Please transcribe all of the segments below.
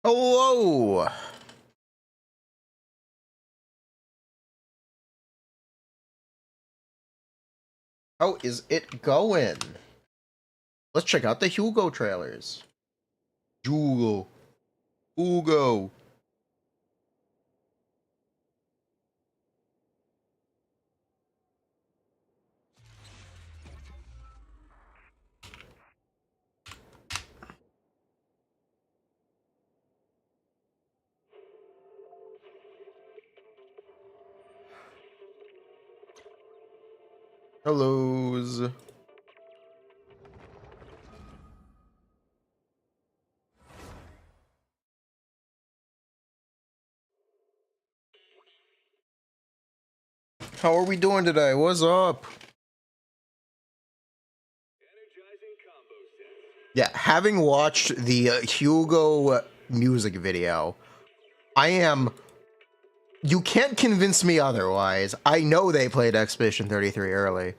Hello! How is it going? Let's check out the Hugo trailers. Hugo. Hugo. Hellos. How are we doing today? What's up? Yeah, having watched the Hugo music video, you can't convince me otherwise. I know they played Expedition 33 early.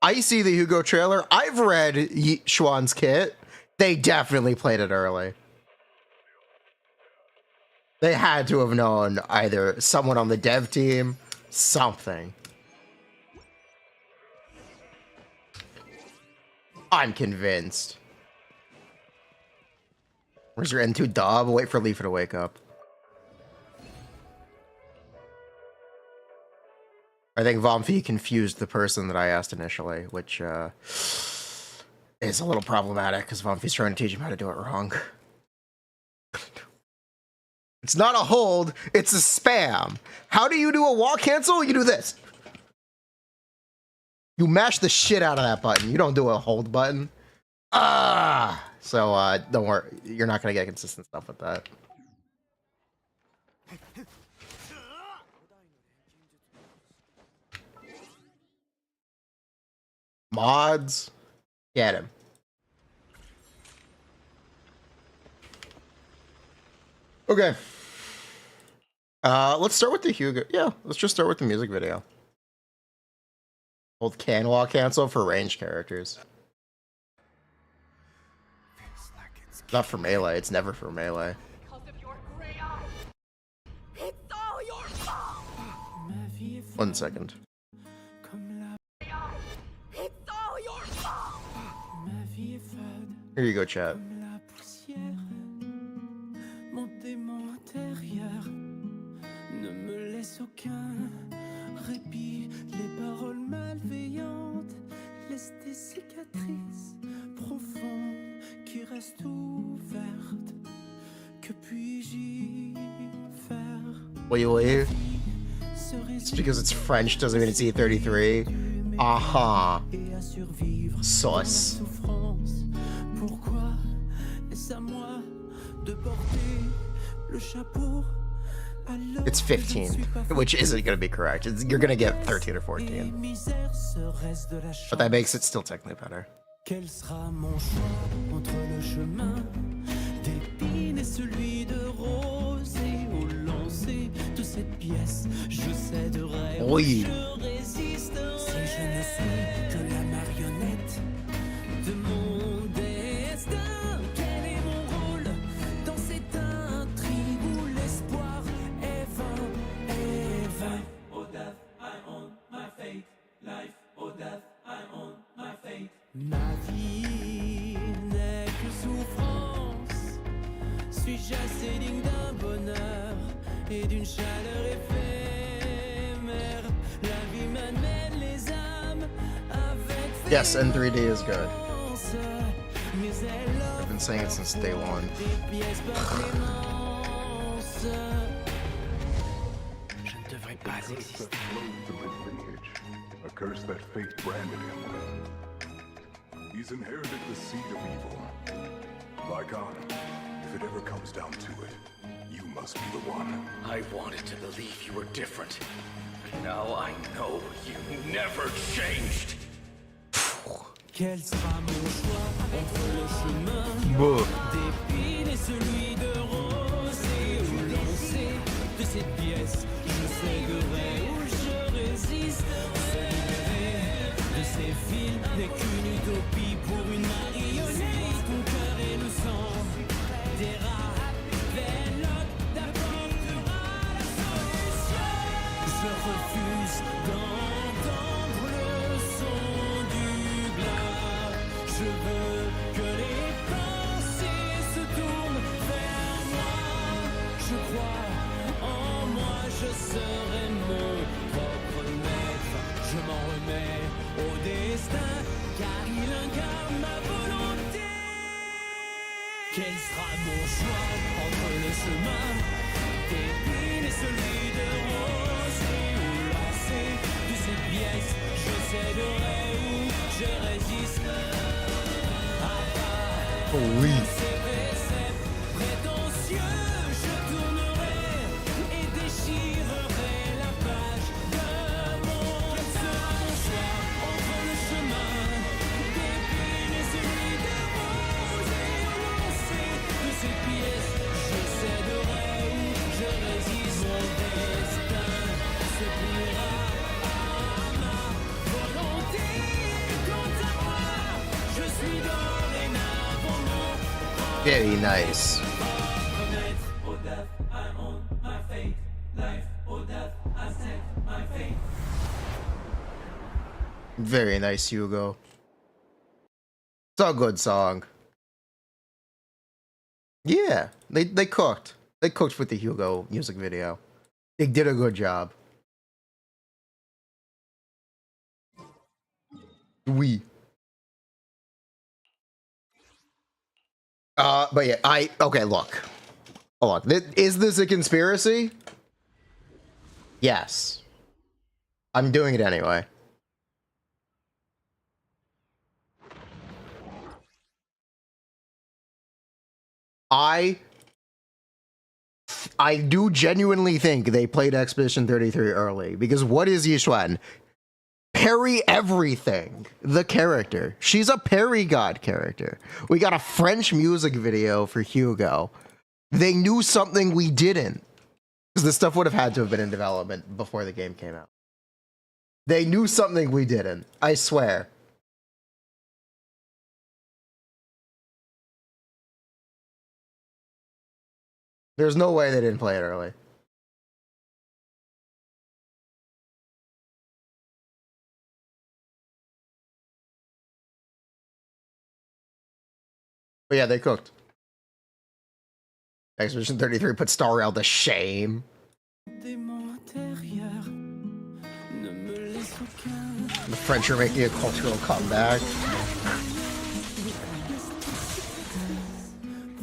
I see the Hugo trailer. I've read Schwann's kit. They definitely played it early. They had to have known either someone on the dev team, something. I'm convinced. Where's your N2 dub? Wait for Leafa to wake up. I think Vomfi confused the person that I asked initially, which is a little problematic because Vomfi's trying to teach him how to do it wrong. It's not a hold, it's a spam. How do you do a wall cancel? You do this. You mash the shit out of that button. You don't do a hold button. So don't worry, you're not gonna get consistent stuff with that. Mods, get him. Okay. Let's start with the Hugo. Yeah, let's just start with the music video. Hold can wall cancel for ranged characters. Not for melee, it's never for melee. It's all your fault. 1 second. Here you go, chat. Wait. It's because it's French doesn't mean it's E33. Aha. Sauce. It's 15, which isn't going to be correct. You're going to get 13 or 14. But that makes it still technically better. Oui. Ma vie n'est que souffrance. Suis-je assez digne d'un bonheur et d'une chaleur éphémère? La vie m'amène les âmes avec. Yes, N3D is good. I've been saying it since day one. Je ne devrais pas exister. A curse that fate branded him with. He's inherited the seed of evil. Like Anna, if it ever comes down to it, you must be the one. I wanted to believe you were different, but now I know you never changed. Quel sera mon choix entre le chemin d'épines et celui de rose et où lancer de cette pièce? Je séguerai ou je résisterai. De ces fils n'est qu'une utopie pour une marionnette. Ton cœur et le sang des rats. mon choix entre le chemin d'épines et celui de rose. Et où lancer de ces pièces, je céderai ou je résisterai. Oui. Ces préceptes prétentieux, je tournerai et déchirerai la page de mon. Quel sera mon choix entre le chemin d'épines et celui de rose? Et au lancer de ces pièces, je céderai ou je résiste. Mon destin se pliera à ma volonté. Quant à moi, je suis dorénavant mon Very nice. remettre au death. I'm on my fate. Life or death, I set my fate. Very nice, Hugo. It's a good song. Yeah, they cooked. They cooked with the Hugo music video. They did a good job. We. But yeah, okay, look. Hold on. Is this a conspiracy? Yes. I'm doing it anyway. I do genuinely think they played Expedition 33 early, because what is Yixuan? Parry everything. The character. She's a parry god character. We got a French music video for Hugo. They knew something we didn't. Because this stuff would have had to have been in development before the game came out. They knew something we didn't. I swear. There's no way they didn't play it early. But yeah, they cooked. Expedition 33 put Star Rail to shame. Des mots intérieurs ne me laissent aucun The French are making a cultural comeback.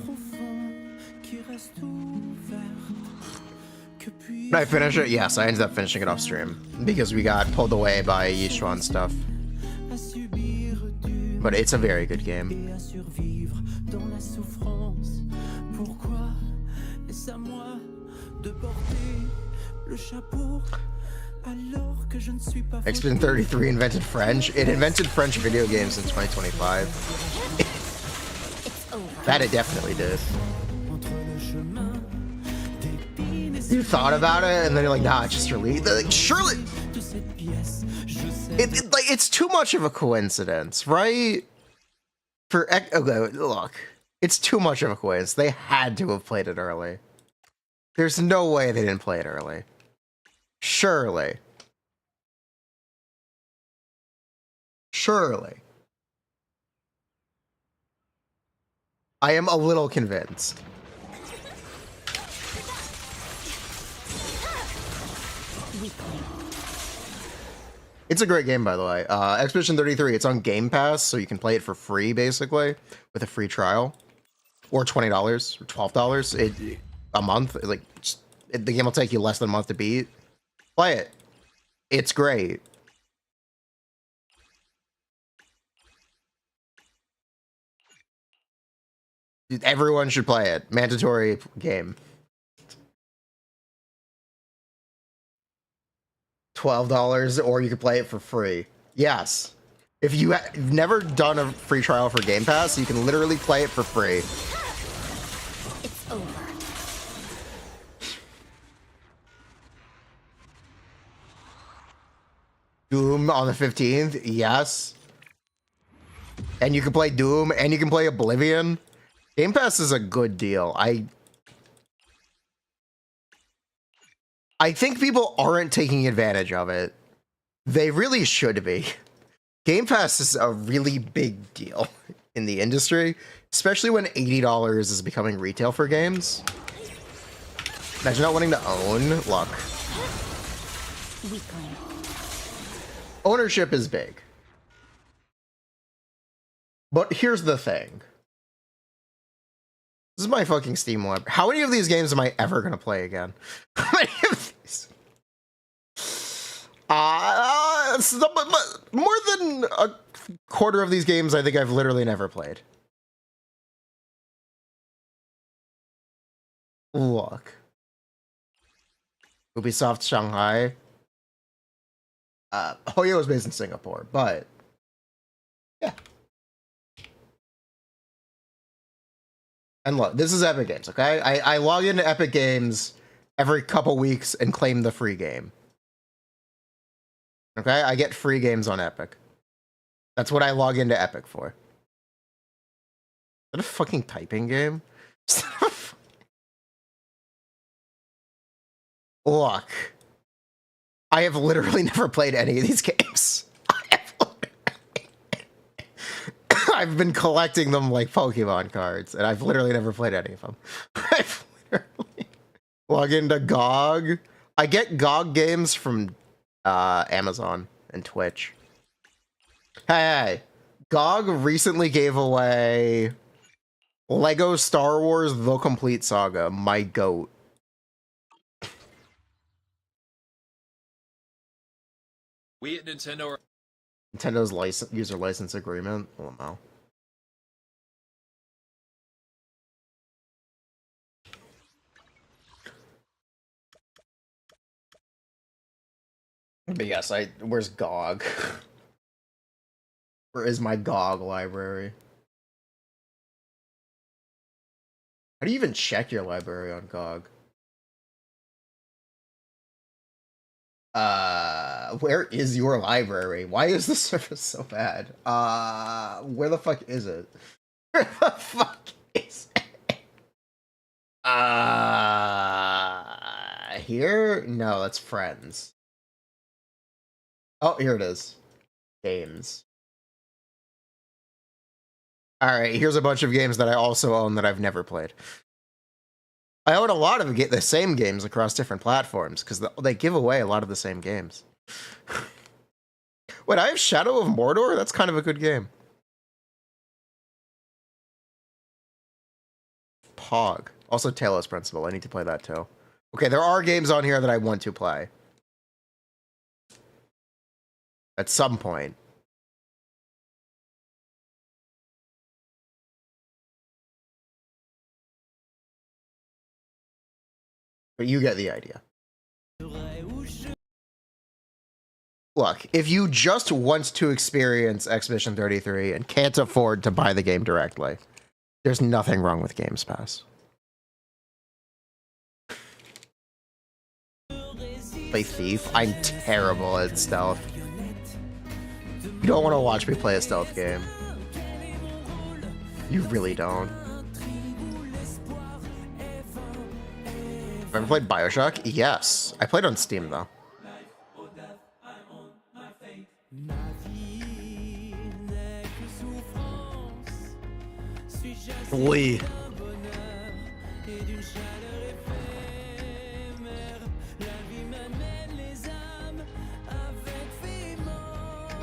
profond qui reste ouvert. Que puis Did I finish it? Yes, I ended up finishing it off stream because we got pulled away by Yixuan stuff. à subir du But it's a very good game. et à survivre dans la souffrance. Pourquoi est-ce à moi de porter le chapeau alors que je ne suis pas Expedition 33 invented French. It invented French video games in 2025. That it definitely did. entre le chemin d'épines et You thought about it and then you're like, nah, it's just released. Like, surely de cette pièce. Je sais it's too much of a coincidence, right? Okay, look, it's too much of a coincidence. They had to have played it early. There's no way they didn't play it early. Surely. Surely. I am a little convinced. It's a great game, by the way. Expedition 33, it's on Game Pass, so you can play it for free, basically, with a free trial. Or $20 or $12 a month. Like, the game will take you less than a month to beat. Play it. It's great. Dude, everyone should play it. Mandatory game. $12, or you could play it for free. Yes. If you've never done a free trial for Game Pass, you can literally play it for free. It's over. Doom on the 15th, yes. And you can play Doom, and you can play Oblivion. Game Pass is a good deal. I think people aren't taking advantage of it. They really should be. Game Pass is a really big deal in the industry, especially when $80 is becoming retail for games. Imagine not wanting to own. Look. Weakling. Ownership is big. But here's the thing. This is my fucking Steam library. How many of these games am I ever gonna play again? How many of these? More than a quarter of these games I think I've literally never played. Look. Ubisoft Shanghai. Hoyo is based in Singapore, but yeah. And look, this is Epic Games, okay? I log into Epic Games every couple weeks and claim the free game. Okay? I get free games on Epic. That's what I log into Epic for. Is that a fucking typing game? Look. I have literally never played any of these games. I've been collecting them like Pokemon cards, and I've literally never played any of them. I've literally log into GOG. I get GOG games from Amazon and Twitch. Hey, GOG recently gave away Lego Star Wars The Complete Saga, my goat. We at Nintendo are Nintendo's user license agreement. Oh no. But yes, where's GOG? Where is my GOG library? How do you even check your library on GOG? Where is your library? Why is the service so bad? Where the fuck is it? Where the fuck is it? Here? No, that's friends. Oh, here it is. Games. Alright, here's a bunch of games that I also own that I've never played. I own a lot of the same games across different platforms, because they give away a lot of the same games. Wait, I have Shadow of Mordor? That's kind of a good game. Pog. Also Talos Principle. I need to play that too. Okay, there are games on here that I want to play. At some point. But you get the idea. Look, if you just want to experience Expedition 33 and can't afford to buy the game directly, there's nothing wrong with Games Pass. Play Thief? I'm terrible at stealth. You don't want to watch me play a stealth game. You really don't. Have I ever played Bioshock? Yes. I played on Steam, though. Oui.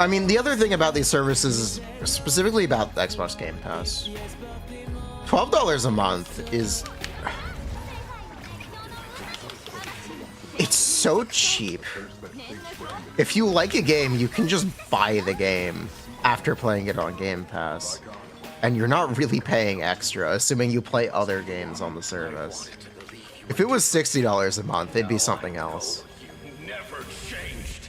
I mean, the other thing about these services, specifically about the Xbox Game Pass, $12 a month is... It's so cheap. If you like a game, you can just buy the game after playing it on Game Pass. And you're not really paying extra, assuming you play other games on the service. If it was $60 a month, it'd be something else. You never changed.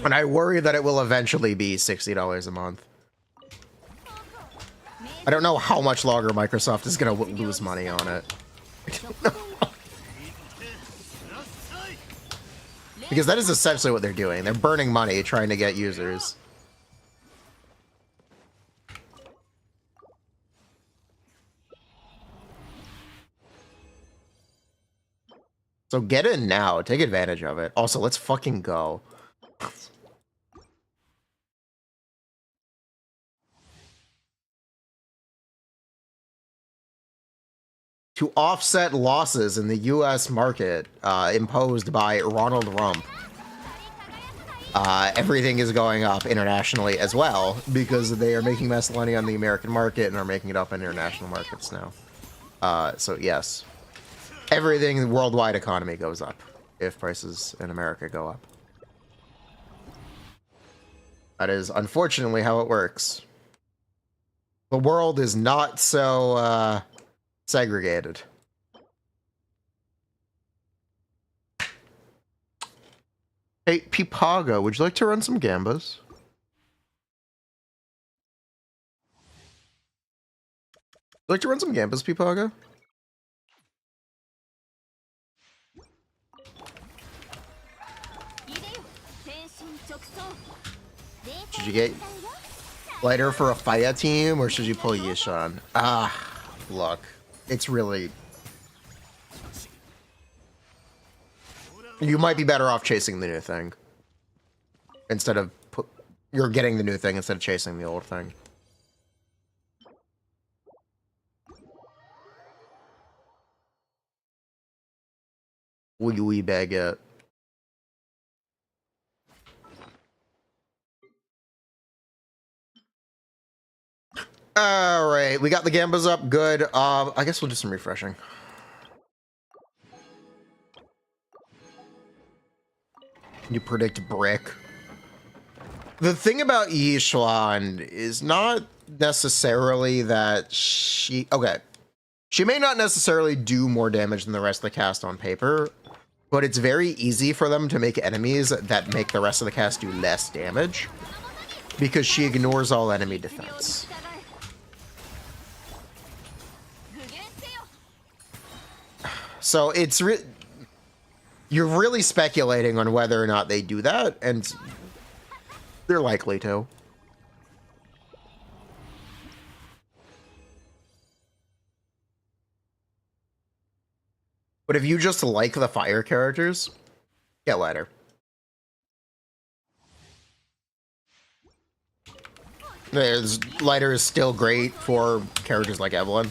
And I worry that it will eventually be $60 a month. I don't know how much longer Microsoft is going to lose money on it. Because that is essentially what they're doing. They're burning money trying to get users. So get in now. Take advantage of it. Also, let's fucking go. To offset losses in the U.S. market imposed by Ronald Rump. everything is going up internationally as well because they are making less money on the American market and are making it up in international markets now. So yes, everything in the worldwide economy goes up if prices in America go up. That is unfortunately how it works. The world is not so segregated. Hey, Pipago, would you like to run some gambas? Would you like to run some gambas, Pipago? Should you get lighter for a fire team, or should you pull Yishan? Look, it's really... You might be better off chasing the new thing. Instead of... You're getting the new thing instead of chasing the old thing. Wee baguette. Alright, we got the gambas up, good. I guess we'll do some refreshing. You predict brick. The thing about Yishuan is not necessarily that she... Okay. She may not necessarily do more damage than the rest of the cast on paper, but it's very easy for them to make enemies that make the rest of the cast do less damage, because she ignores all enemy defense. So it's you're really speculating on whether or not they do that, and they're likely to. But if you just like the fire characters, get lighter. Lighter is still great for characters like Evelyn.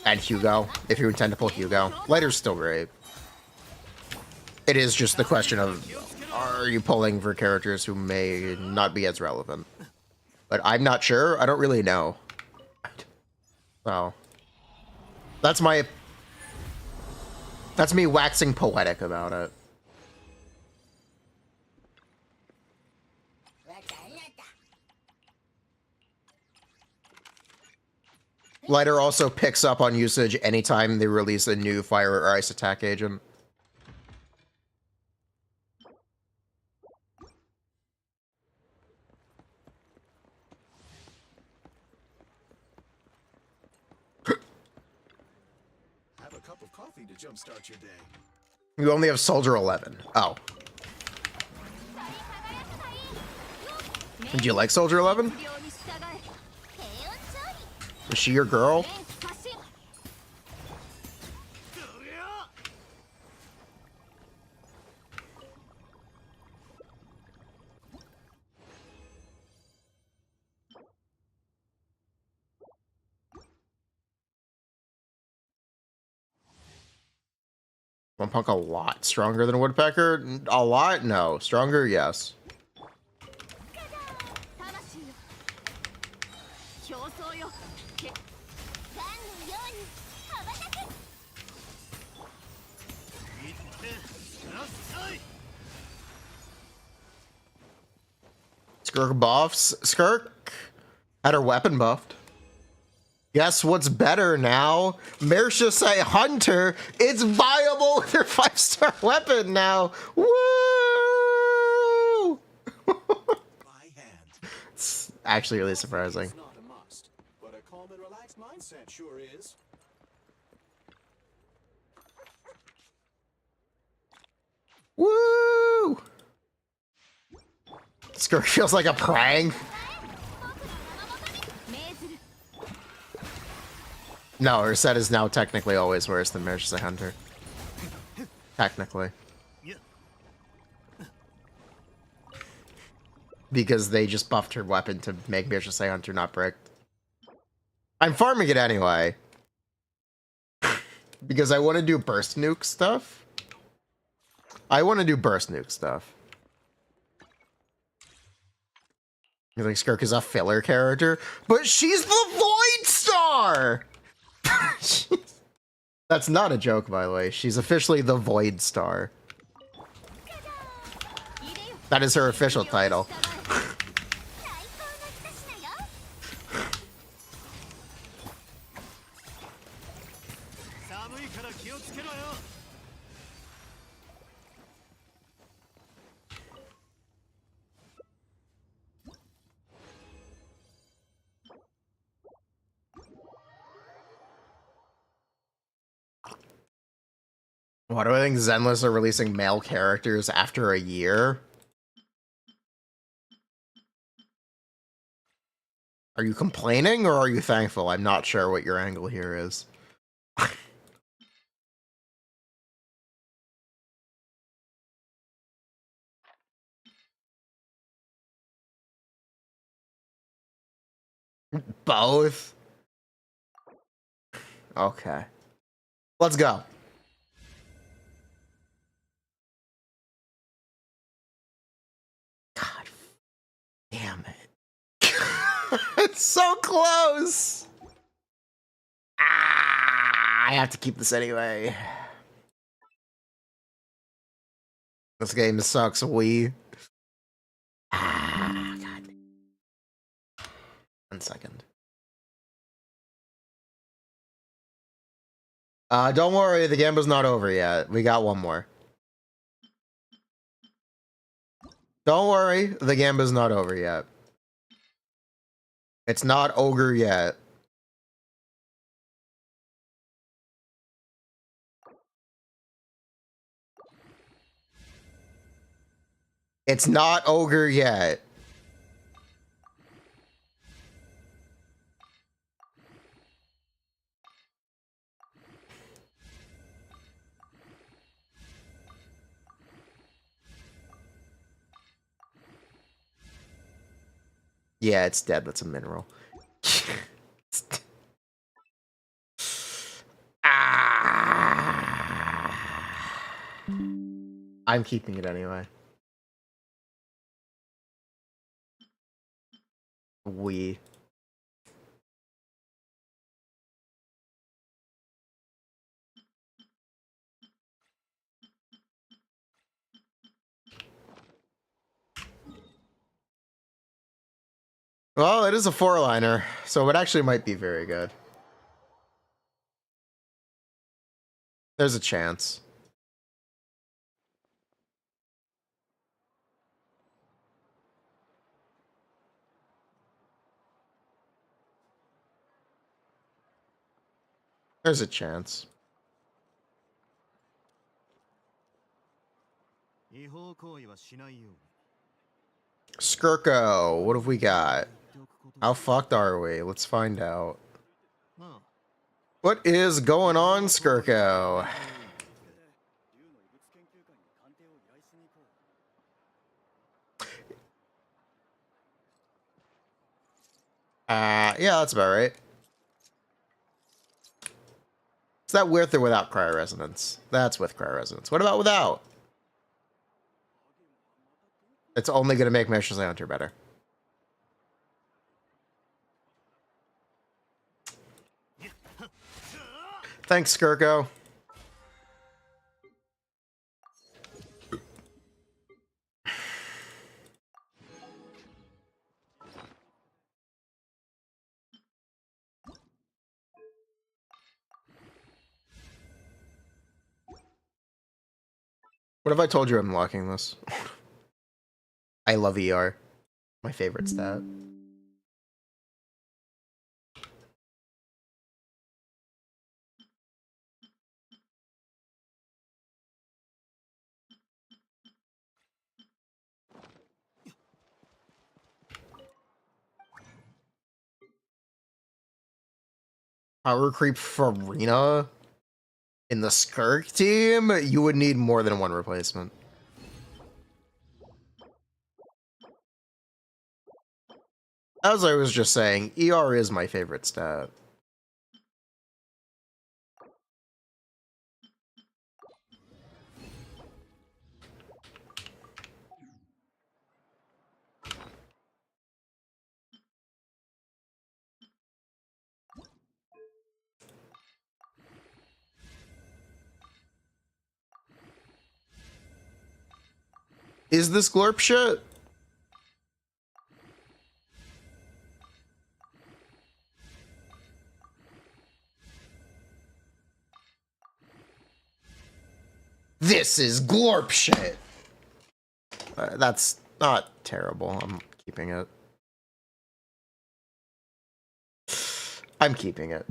And Hugo, if you intend to pull Hugo. Lighter's still great. It is just the question of, are you pulling for characters who may not be as relevant? But I'm not sure. I don't really know. So, that's me waxing poetic about it. Lighter also picks up on usage anytime they release a new fire or ice attack agent. Have a cup of coffee to jumpstart your day. You only have Soldier 11. Oh. Did you like Soldier 11? Was she your girl? One Punk a lot stronger than a Woodpecker? A lot? No. Stronger? Yes. Skirk buffs. Skirk had her weapon buffed. Guess what's better now? Mersha say Hunter, it's viable with her 5-star weapon now. Woo! It's actually really surprising. It's not a must, but a calm and relaxed mindset sure is. Woo! Skirk feels like a prank. No, her set is now technically always worse than Mersha say Hunter. Technically. Because they just buffed her weapon to make Mersha say Hunter not bricked. I'm farming it anyway. Because I want to do burst nuke stuff. You think Kirk is a filler character? But she's the Void Star! That's not a joke, by the way. She's officially the Void Star. That is her official title. Why do I think Zenless are releasing male characters after a year? Are you complaining or are you thankful? I'm not sure what your angle here is. Both? Okay. Let's go. God damn it. It's so close. I have to keep this anyway. This game sucks. God. 1 second. Don't worry, the game was not over yet. We got one more. Don't worry, the game is not over yet. It's not ogre yet. It's not ogre yet. Yeah, it's dead. That's a mineral. I'm keeping it anyway. Well, it is a 4-liner, so it actually might be very good. There's a chance. There's a chance. Skirko, what have we got? How fucked are we? Let's find out. What is going on, Skirko? Yeah, that's about right. Is that with or without cryo resonance? That's with cryo resonance. What about without? It's only going to make Mesh's Hunter better. Thanks, Skirko. What have I told you I'm unlocking this? I love ER. My favorite stat. Power creep Furina in the Skirk team? You would need more than one replacement. As I was just saying, ER is my favorite stat. Is this glorp shit? This is glorp shit. That's not terrible. I'm keeping it. I'm keeping it.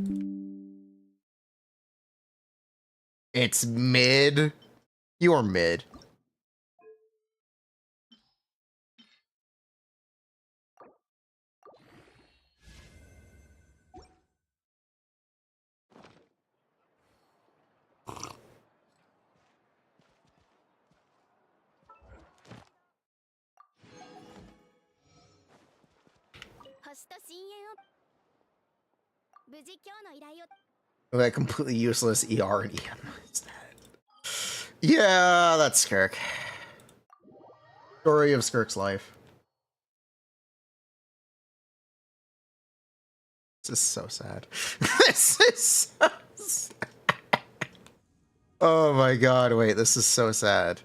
It's mid. You're mid. That completely useless ER and EM. Yeah, that's Kirk. Story of Skirk's life. This is so sad. This is so sad. Oh my god, wait, this is so sad.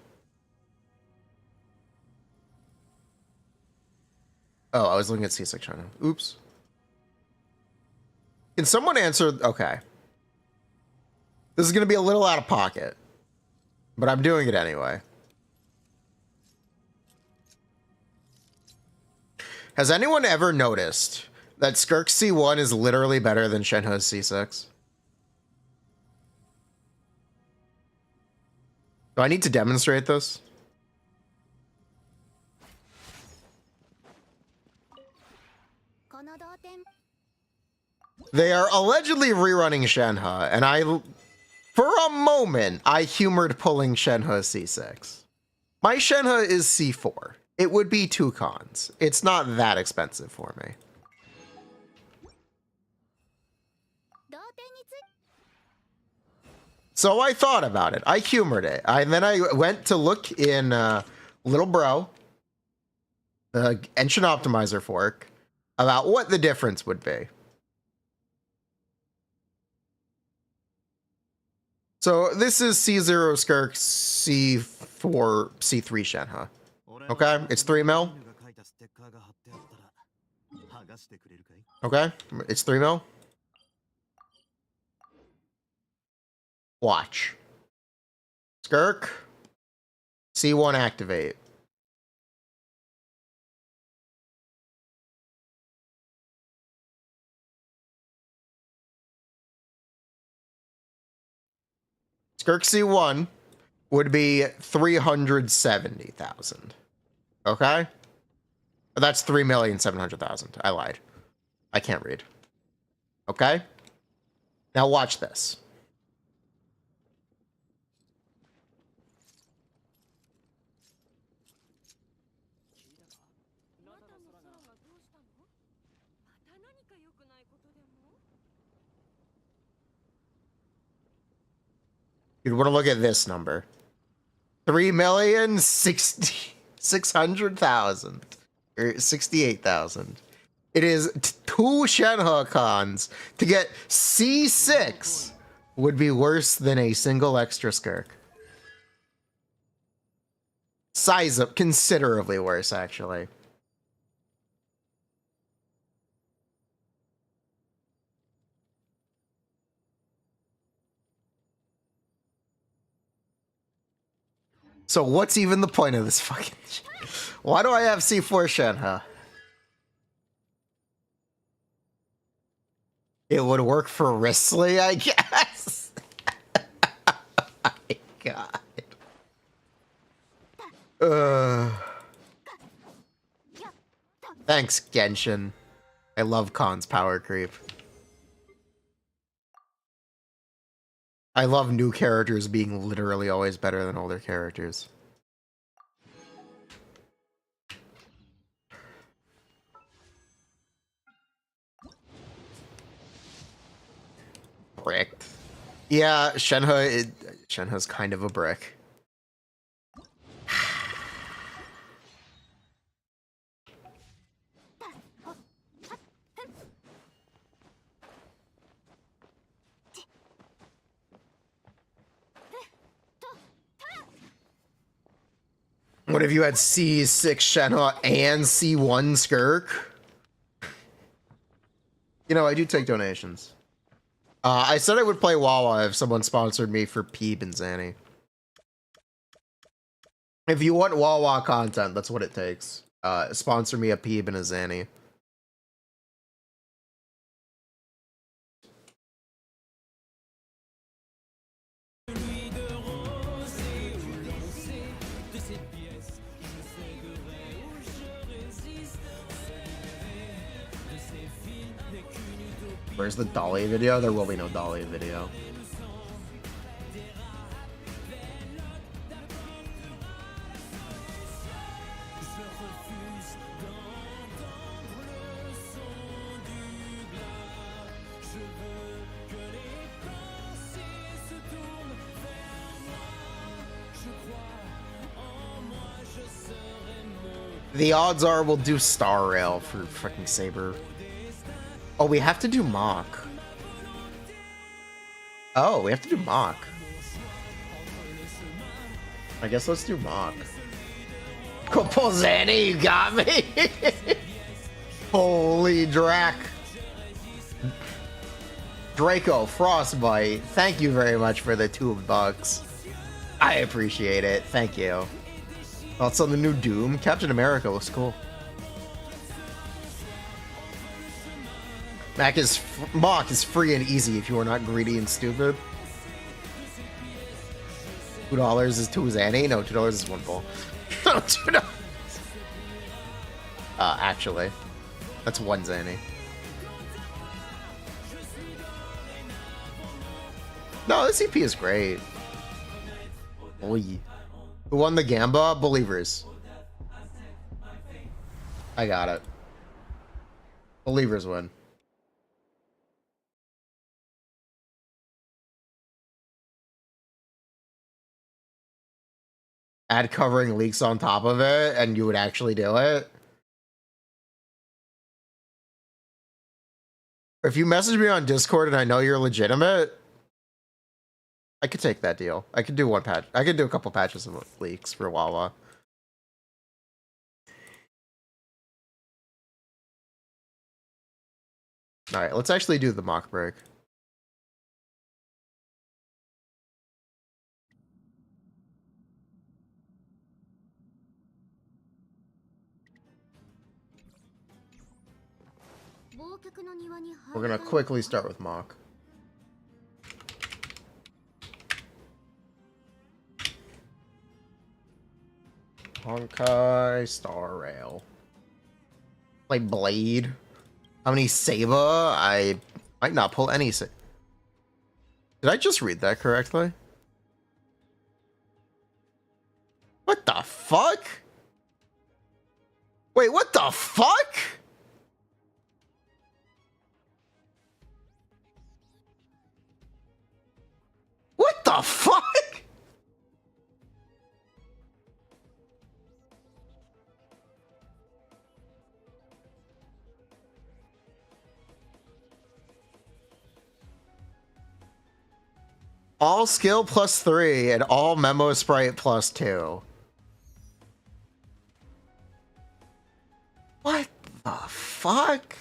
Oh, I was looking at C6 China. Oops. Can someone answer? Okay. This is going to be a little out of pocket, but I'm doing it anyway. Has anyone ever noticed that Skirk's C1 is literally better than Shenha's C6? Do I need to demonstrate this? They are allegedly rerunning Shenha, and for a moment, I humored pulling Shenha's C6. My Shenha is C4. It would be 2 cons. It's not that expensive for me. So I thought about it. I humored it. And then I went to look in Little Bro, the Genshin Optimizer fork, about what the difference would be. So this is C0 Skirk, C4, C3 Shenha. Okay, it's 3 mil. Okay, it's 3 mil. Watch. Skirk, C1 activate. Skirk C1 would be 370,000. Okay? That's 3,700,000. I lied. I can't read. Okay? Now watch this. You'd want to look at this number. 3,600,000 or 68,000. It is 2 Shenhe cons to get C6 would be worse than a single extra Skirk. Size up considerably worse, actually. So what's even the point of this fucking shit? Why do I have C4 Shenhe? It would work for Risley, I guess. Oh my god. Thanks, Genshin. I love Khan's power creep. I love new characters being literally always better than older characters. Bricked. Yeah, Shenha's kind of a brick. What if you had C6 Shenha and C1 Skirk? You know, I do take donations. I said I would play Wawa if someone sponsored me for Peeb and Zanny. If you want Wawa content, that's what it takes. Sponsor me a Peeb and a Zanny. Where's the dolly video? There will be no dolly video. The odds are we'll do Star Rail for fucking Saber. Oh, we have to do Mock. Oh, we have to do Mock. I guess let's do Mock. Couple Zanny, you got me. Holy Drac. Draco, Frostbite, thank you very much for the $2. I appreciate it. Thank you. Thoughts on the new Doom? Captain America looks cool. Mock is free and easy if you are not greedy and stupid. $2 is 2 Zanny? No, $2 is 1 bull. No, $2. Actually, that's 1 Zanny. No, this EP is great. Boy. Who won the Gamba? Believers. I got it. Believers win. Add covering leaks on top of it, and you would actually do it? If you message me on Discord and I know you're legitimate, I could take that deal. I could do one patch. I could do a couple patches of leaks for Wawa. Alright, let's actually do the mock break. We're gonna quickly start with mock. Honkai Star Rail. Play Blade. How many Saba? I might not pull any Did I just read that correctly? What the fuck? Wait, what the fuck? What the fuck? All skill +3 and all memo sprite +2. What the fuck?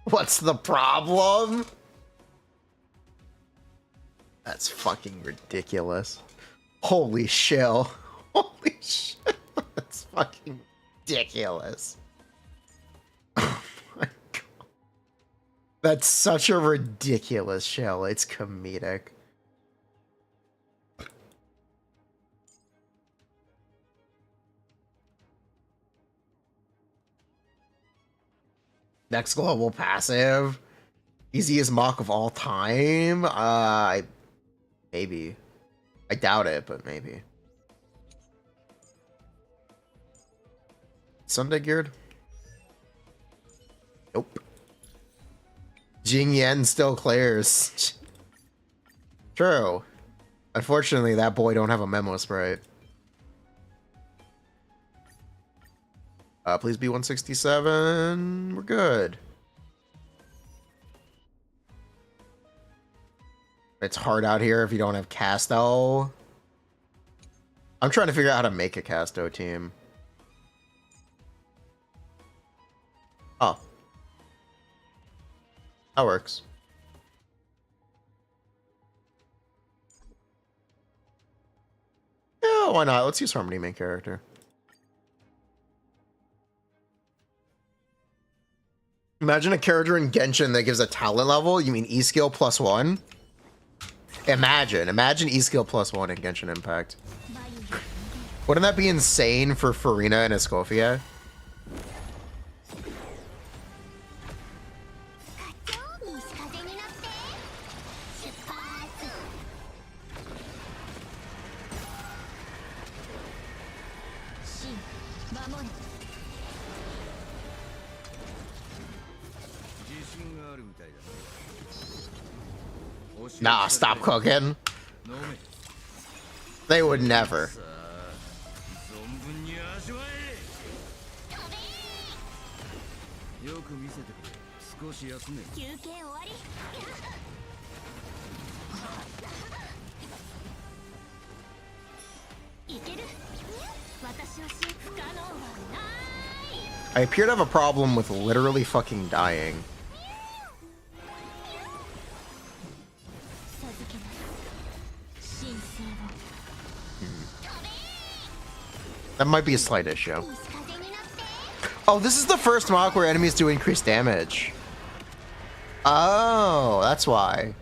What's the problem? That's fucking ridiculous. Holy shit. Holy shit. That's fucking ridiculous. Oh my god. That's such a ridiculous shell. It's comedic. Next global passive. Easiest mock of all time? Maybe. I doubt it, but maybe. Sunday geared? Nope. Jing Yen still clears. True. Unfortunately, that boy don't have a memo sprite. Please be 167. We're good. It's hard out here if you don't have Casto. I'm trying to figure out how to make a Casto team. Oh. That works. Yeah, why not? Let's use Harmony main character. Imagine a character in Genshin that gives a talent level. You mean E skill +1? Imagine E skill +1 in Genshin Impact. Wouldn't that be insane for Furina and Escofia? Nah, stop cooking. They would never. I appear to have a problem with literally fucking dying. That might be a slight issue. Oh, this is the first mock where enemies do increased damage. Oh, that's why.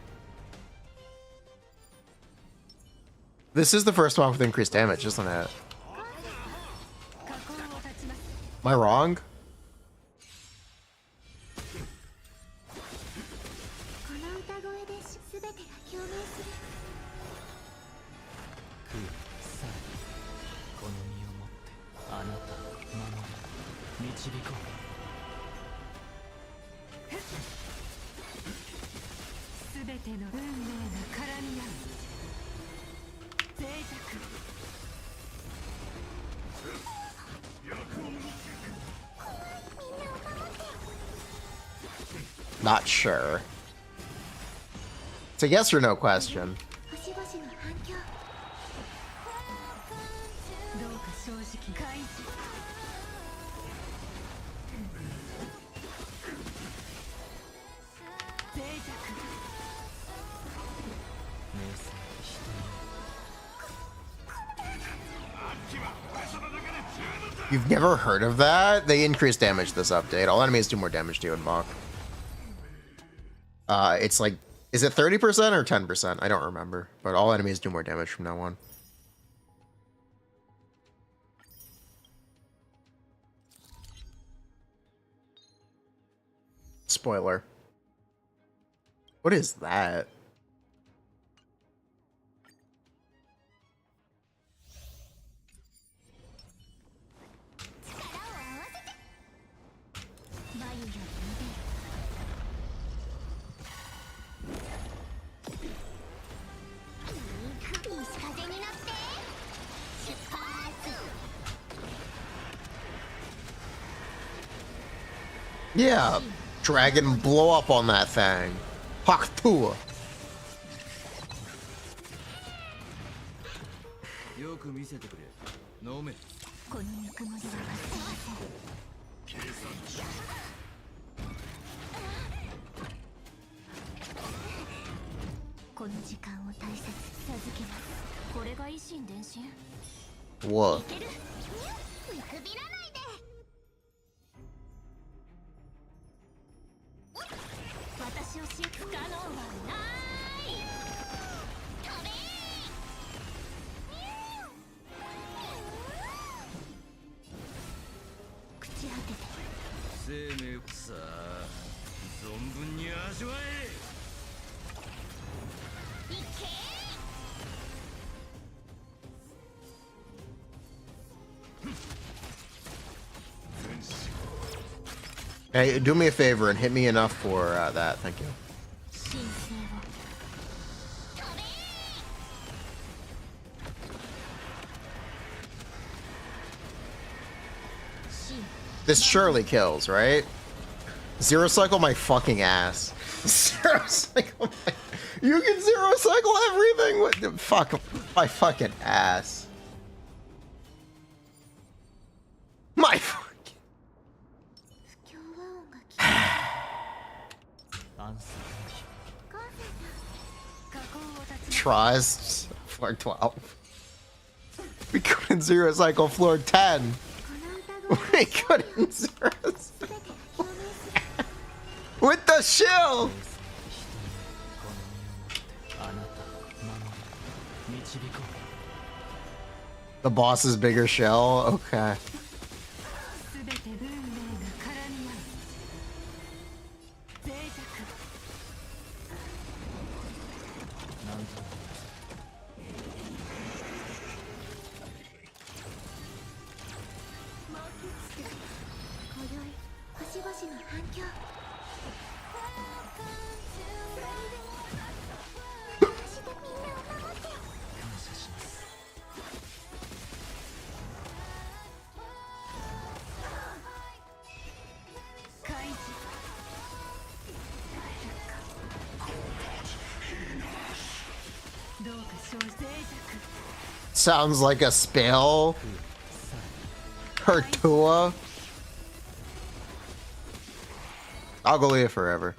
This is the first mock with increased damage, isn't it? Am I wrong? Not sure. It's a yes or no question. You've never heard of that? They increase damage this update. All enemies do more damage to you in Mach. It's like, is it 30% or 10%? I don't remember. But all enemies do more damage from now on. Spoiler. What is that? Yeah, dragon blow up on that thing. Haktua. What? Hey, do me a favor and hit me enough for that. Thank you. This surely kills, right? Zero cycle my fucking ass. Zero cycle my... You can zero cycle everything. What the fuck? My fucking ass. My fucking. Trust. Floor 12. We couldn't zero cycle floor 10. We couldn't zero cycle. With the shield. The boss's bigger shell? Okay. Sounds like a spell. Hertua. I'll go live forever.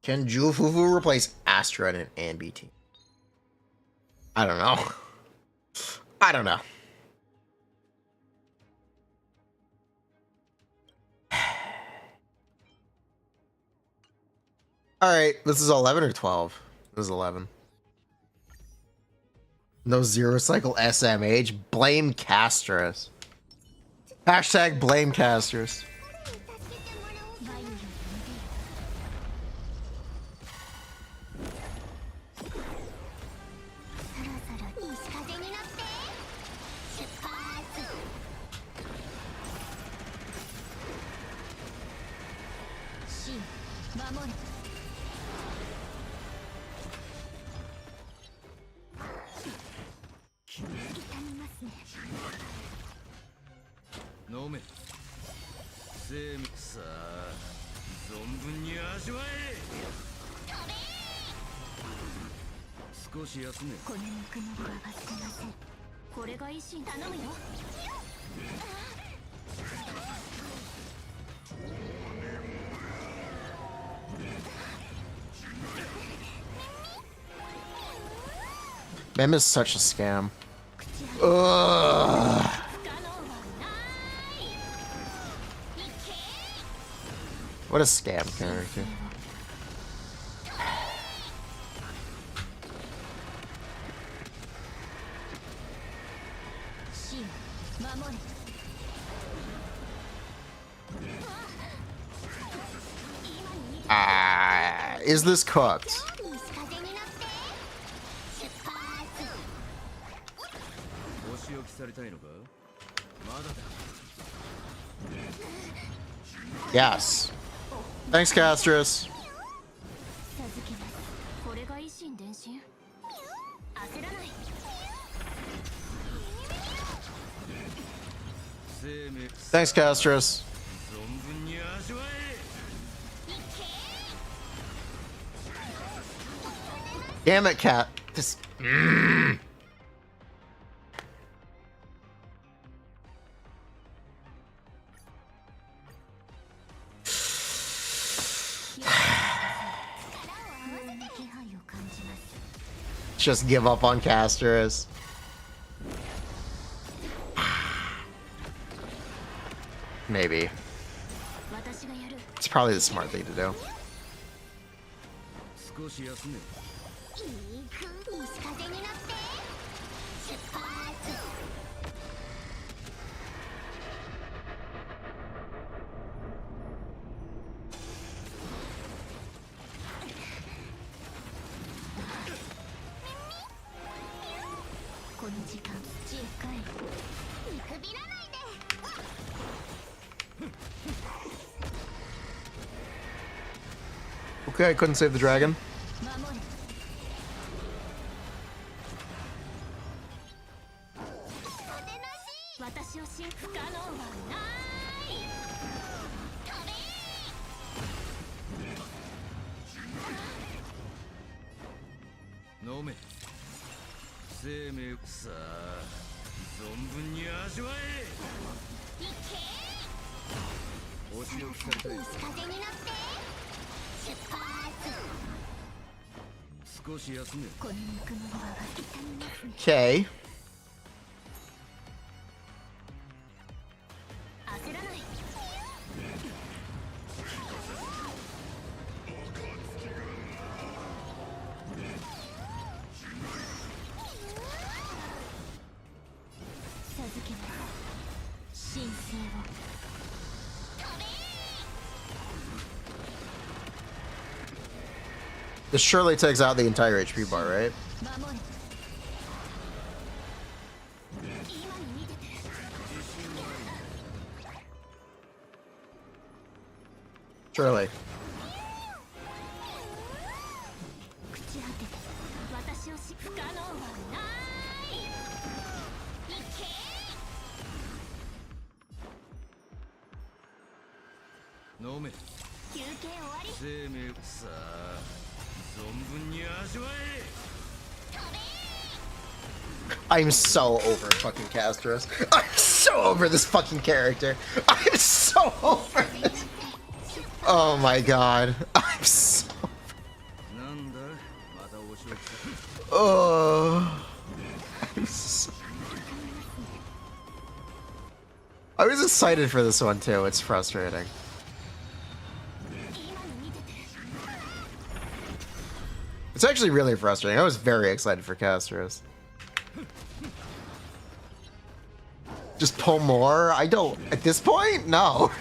Can Jufufu replace Astra in an BT? I don't know. I don't know. Alright, this is 11 or 12? This is 11. No zero cycle SMH. Blame Castrus. Hashtag blame Castrus. Mem is such a scam. Ugh. What a scam character. Is this cooked? Yes. Thanks, Castrus. Thanks, Castrus. Damn it, cat. This. just give up on Castrus. Maybe. It's probably the smart thing to do. いい風いい風になって出発 この時間10回見くびらないで Okay, I couldn't save the dragon. 守れ 私を信不可能はない飛べ 飲め生命さあ存分に味わえいけお仕置きされたいいい風になって出発 少し休め このぬくもりは痛みますね Okay. 焦らない 授けます神聖を This surely takes out the entire HP bar, right? 守れ今に見てて Surely. 朽ち果てて私をし不可能はないいけ 飲め休憩終わり 生命さあ存分に味わえ I'm so over fucking Castrus. I'm so over this fucking character. I'm so over it. Oh my god. I'm so. なんだまたお仕置きさ Oh. I'm so... I was excited for this one too. It's frustrating. 今に見てて It's actually really frustrating. I was very excited for Castrus. Just pull more? I don't. At this point? No.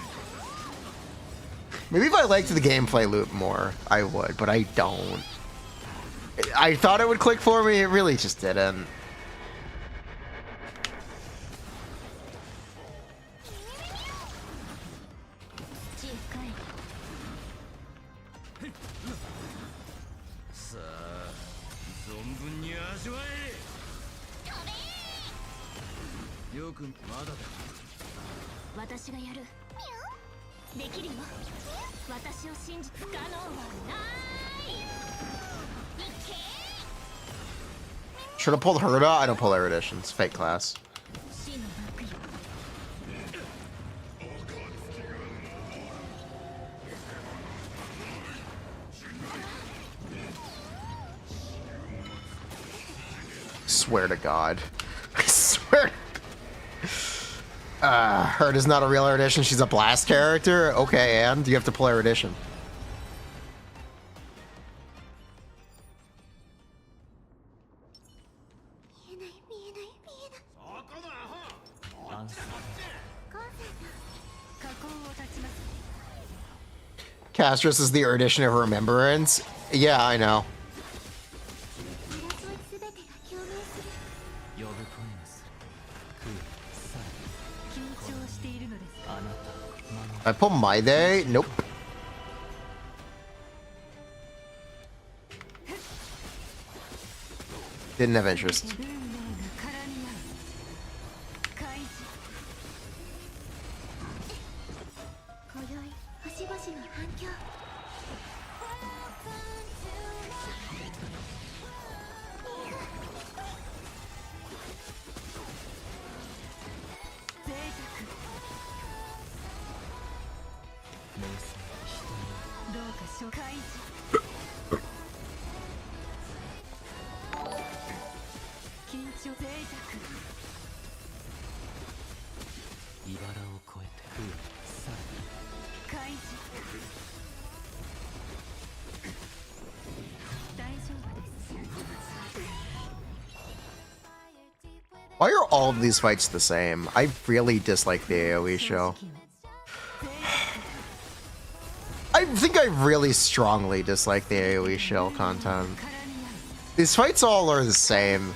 Maybe if I liked the gameplay loop more, I would, but I don't. I thought it would click for me, it really just didn't. Should have pulled Herda? I don't pull Eruditions. Fake class. Swear to God. I swear. Herda's not a real Erudition. She's a blast character? Okay, and you have to pull Erudition. Castrus is the Erudition of Remembrance. Yeah, I know. I pull my day? Nope. Didn't have interest. Why are all of these fights the same? I really dislike the AoE show. I think I really strongly dislike the AoE shell content. These fights all are the same.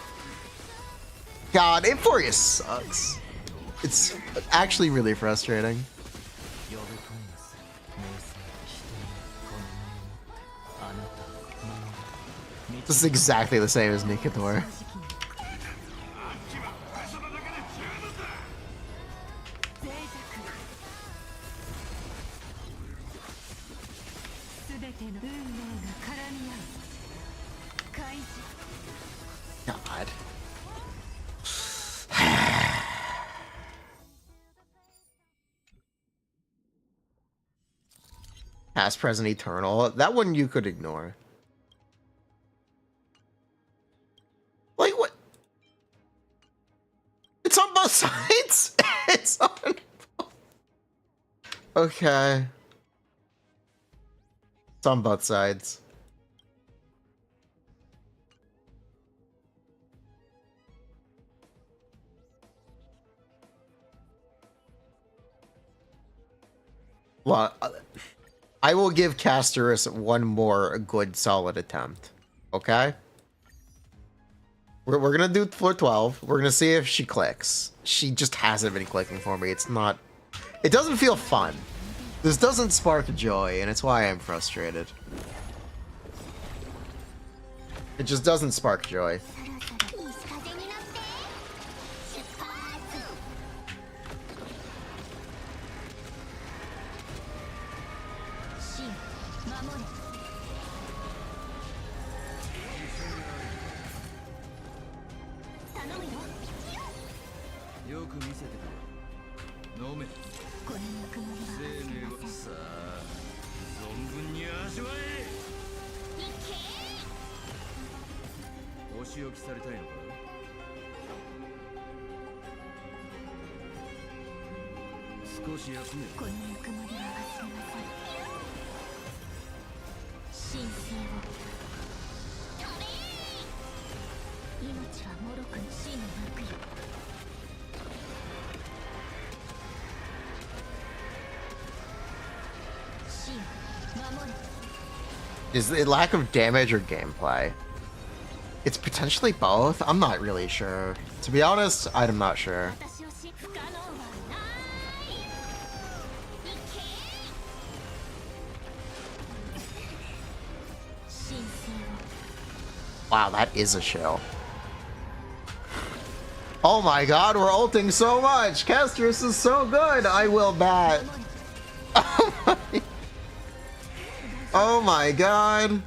God, Euphoria sucks. It's actually really frustrating. This is exactly the same as Nikador. God. Past, present, eternal. That one you could ignore. Like what? It's on both sides. It's on. Okay. It's on both sides. Well, I will give Castrus one more good solid attempt. Okay? We're gonna do floor 12. We're gonna see if she clicks. She just hasn't been clicking for me. It's not... It doesn't feel fun. This doesn't spark joy, and it's why I'm frustrated. It just doesn't spark joy. Is it lack of damage or gameplay? It's potentially both. I'm not really sure. To be honest, I'm not sure. Wow, that is a shell. Oh my god, we're ulting so much! Castrus is so good! I will bat. Oh my god.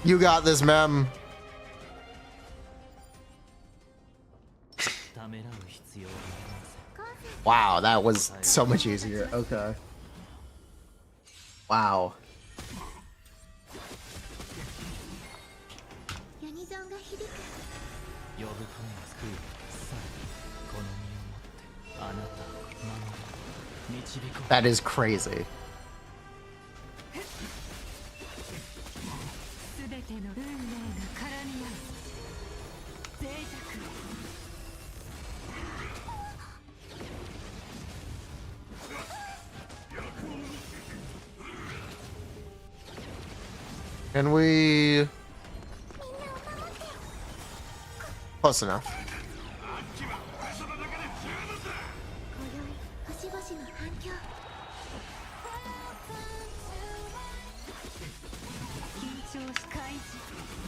You got this, ma'am. Wow, that was so much easier. Okay. Wow. That is crazy. Can we... Close enough.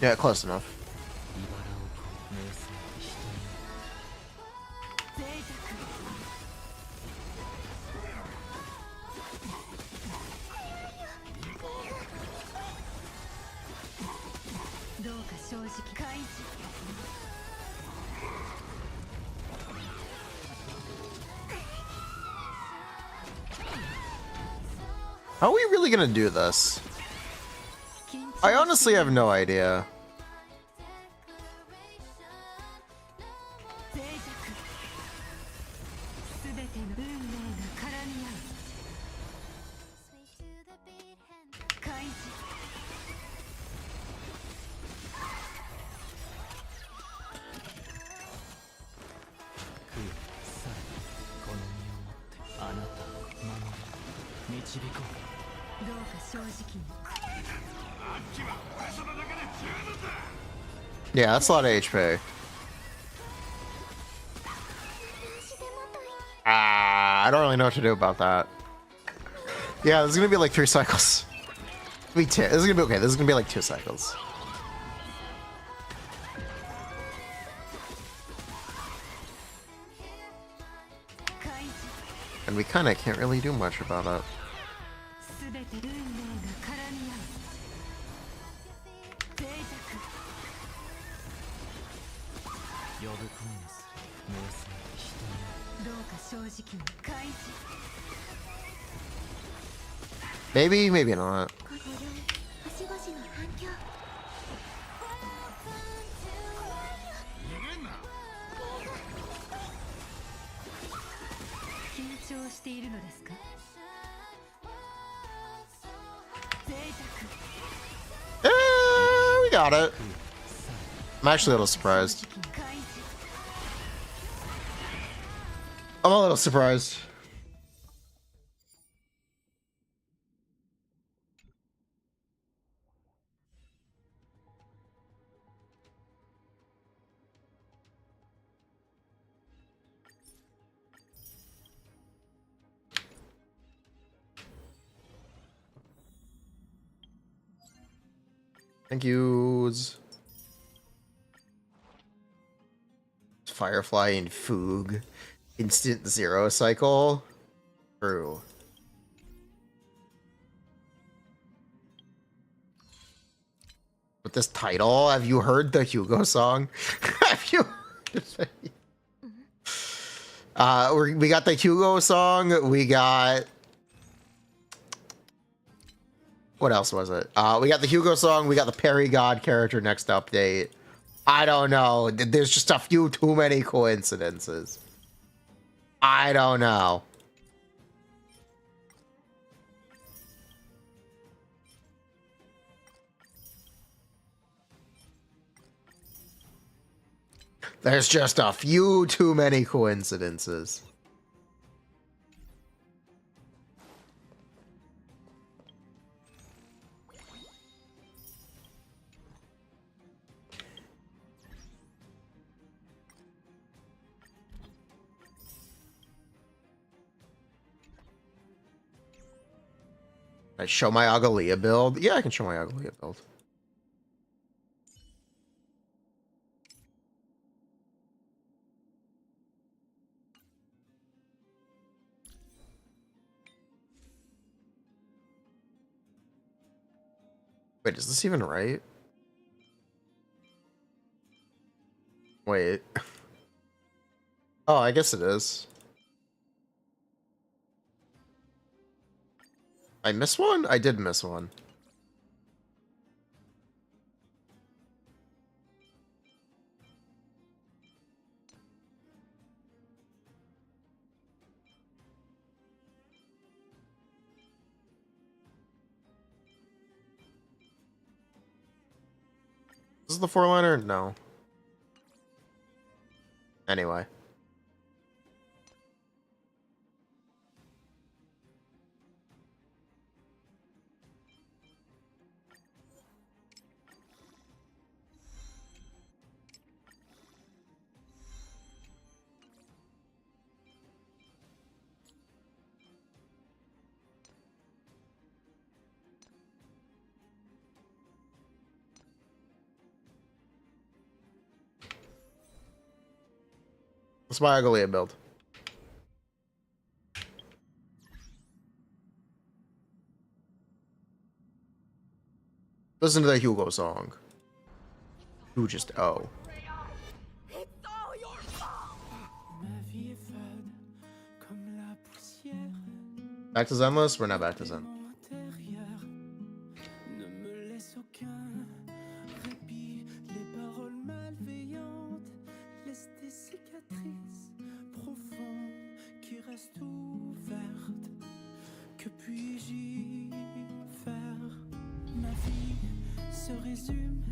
Yeah, close enough. How are we really gonna do this? I honestly have no idea. Yeah, that's a lot of HP. I don't really know what to do about that. Yeah, this is gonna be like 3 cycles. This is gonna be okay. This is gonna be like 2 cycles. And we kind of can't really do much about it. Maybe, maybe not. We got it. I'm actually a little surprised. I'm a little surprised. Thank yous. Firefly and Foog. Instant 0 cycle. True. With this title, have you heard the Hugo song? Have you heard it? We got the Hugo song. We got... What else was it? We got the Hugo song. We got the Perry God character next update. I don't know. There's just a few too many coincidences. I don't know. There's just a few too many coincidences. I show my Agalia build? Yeah, I can show my Agalia build. Wait, is this even right? Wait. Oh, I guess it is. I missed one? I did miss one. This is the 4-liner? No. Anyway. That's my ugly build. Listen to the Hugo song. Who just oh. Back to Zenless? We're not back to Zen. Ne me laisse aucun répit, les paroles malveillantes laissent des cicatrices profondes qui restent ouvertes. Que puis-je y faire? Ma vie se résume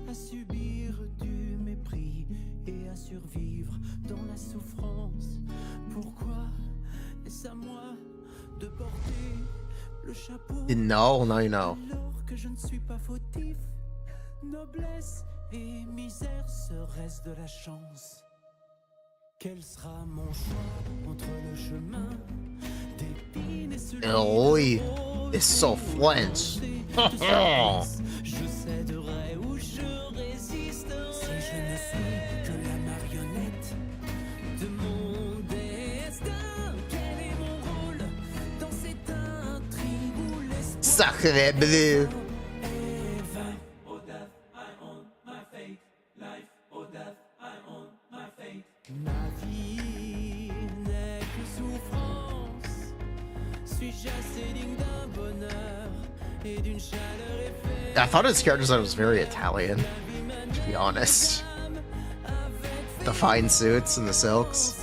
à subir du mépris et à survivre dans la souffrance. Pourquoi est-ce à moi de porter le chapeau? No, now you know. Alors que je ne suis pas fautif, noblesse et misère serait-ce de la chance? Quel sera mon choix entre le chemin d'épines et celui Oi, de it's so French. Je céderai ou je résiste si je ne suis que la marionnette de mon destin. Quel est mon rôle dans cette intrigue où l'espoir Sacré bleu. est vain? Oh death, I own my fate. Life, oh death, I own my fate. Ma vie n'est que souffrance. Suis-je assez digne d'un bonheur et d'une chaleur éphémère? I thought his character design was very Italian, to be honest. The fine suits and the silks.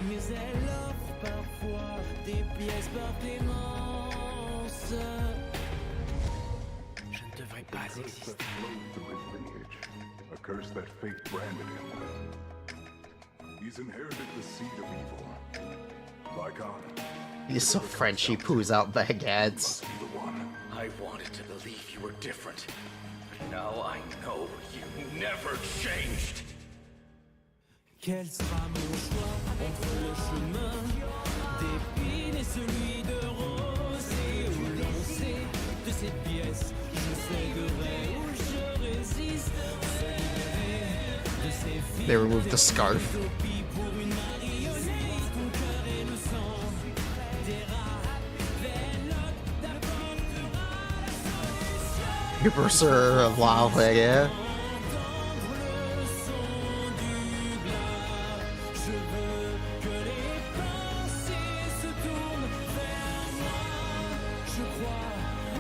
Mais elle offre parfois des pièces par clémence. Je ne devrais pas exister. Through his lineage, a curse that fate branded him with. He's inherited the seed of evil. Like Anna, He's so French, he poos out baguettes. be the one. I wanted to believe you were different, but now I know you never changed. Quel sera mon choix entre le chemin d'épines et celui de rose? Et où l'on sait de cette pièce, je céderai ou je résiste. De ces filles They removed the scarf. d'utopie pour une marionnette, ton cœur innocent. Des rats, vélotes, t'apportera la solution. Super of WoW, yeah. Je veux que les pensées se tournent vers moi. Je crois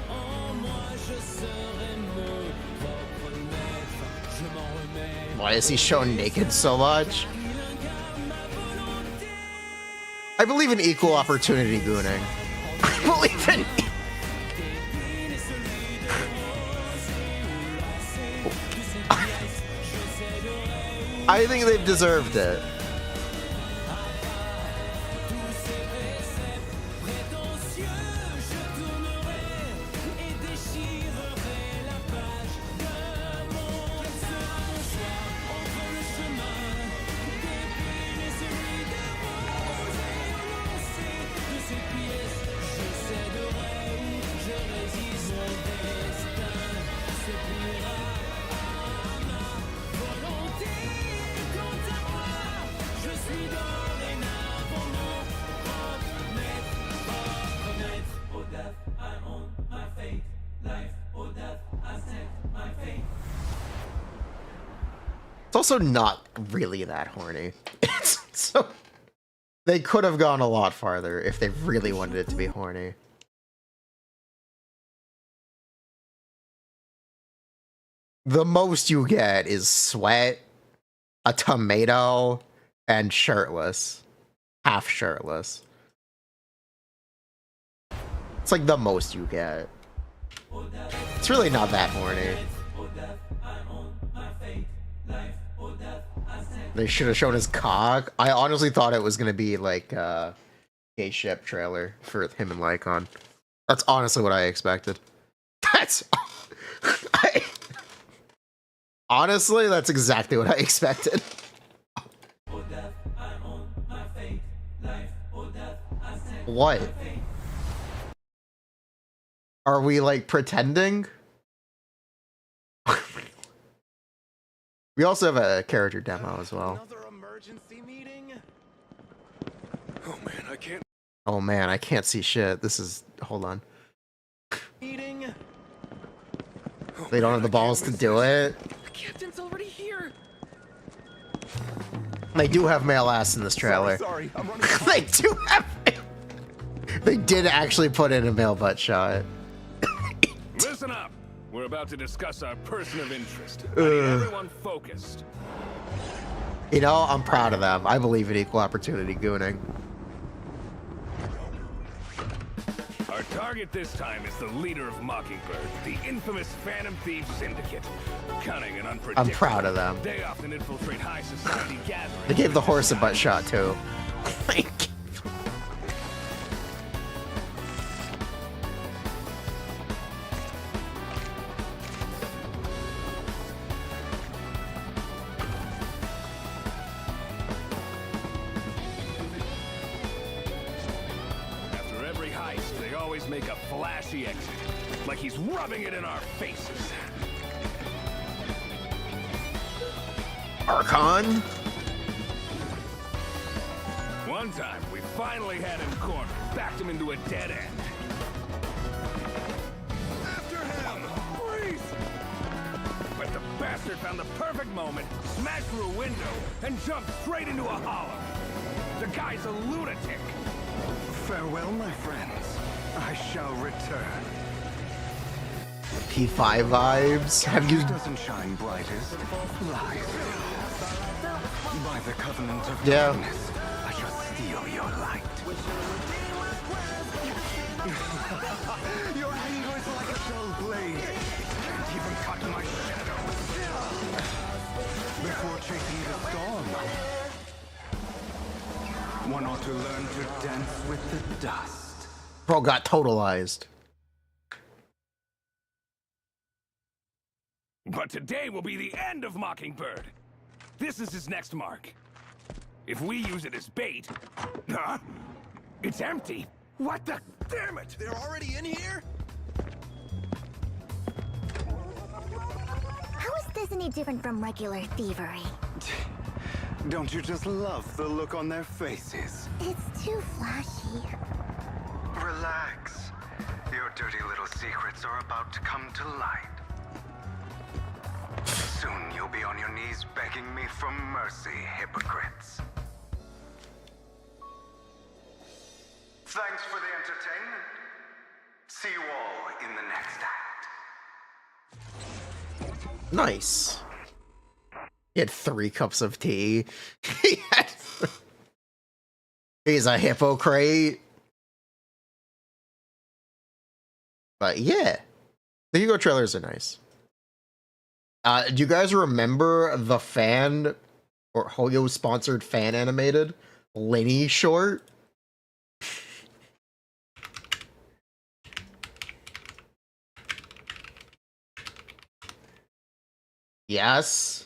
en moi, je serai mon propre maître. Je m'en remets. Why is he shown naked so much? I believe in equal opportunity gooning. I believe in. I think they've deserved it. It's also not really that horny. So they could have gone a lot farther if they really wanted it to be horny. The most you get is sweat, a tomato, and shirtless. Half shirtless. It's like the most you get. It's really not that horny. They should have shown his cock. I honestly thought it was gonna be like a gay ship trailer for him and Lycon. That's honestly what I expected. Honestly, that's exactly what I expected. What? Are we like pretending? We also have a character demo as well. Emergency meeting. Oh man, I can't. Oh man, I can't see shit. This is. Hold on. Meeting. They don't have the balls to do it. The captain's already here. They do have male ass in this trailer. Sorry, I'm running. They do have. They did actually put in a male butt shot. Listen up. We're about to discuss our person of interest. I need everyone focused. You know, I'm proud of them. I believe in equal opportunity gooning. Our target this time is the leader of Mockingbird, the infamous Phantom Thieves Syndicate. Cunning and unpredictable. I'm proud of them. They often infiltrate high society gatherings. They gave the horse a butt shot too. After every heist, they always make a flashy exit, like he's rubbing it in our faces. Archon? One time, we finally had him cornered, backed him into a dead end. After him! Freeze! But the bastard found the perfect moment, smashed through a window, and jumped straight into a hollow. The guy's a lunatic. Farewell, my friends. I shall return. P5 vibes. Have you? Doesn't shine brightest. Lies. By the covenant of Yeah. darkness, I shall steal your light. Your anger is like a dull blade. Can't even cut my shadow. Before chasing the storm, one ought to learn to dance with the dust. Bro got totalized. But today will be the end of Mockingbird. This is his next mark. If we use it as bait... Huh? It's empty. What the... Damn it! They're already in here? How is this any different from regular thievery? Don't you just love the look on their faces? It's too flashy. Relax. Your dirty little secrets are about to come to light. Soon you'll be on your knees begging me for mercy, hypocrites. Thanks for the entertainment. See you all in the next act. Nice. He had 3 cups of tea. He's a hypocrite. But yeah, the Hugo trailers are nice. Do you guys remember the fan or Hoyo sponsored fan animated Lenny short? Yes.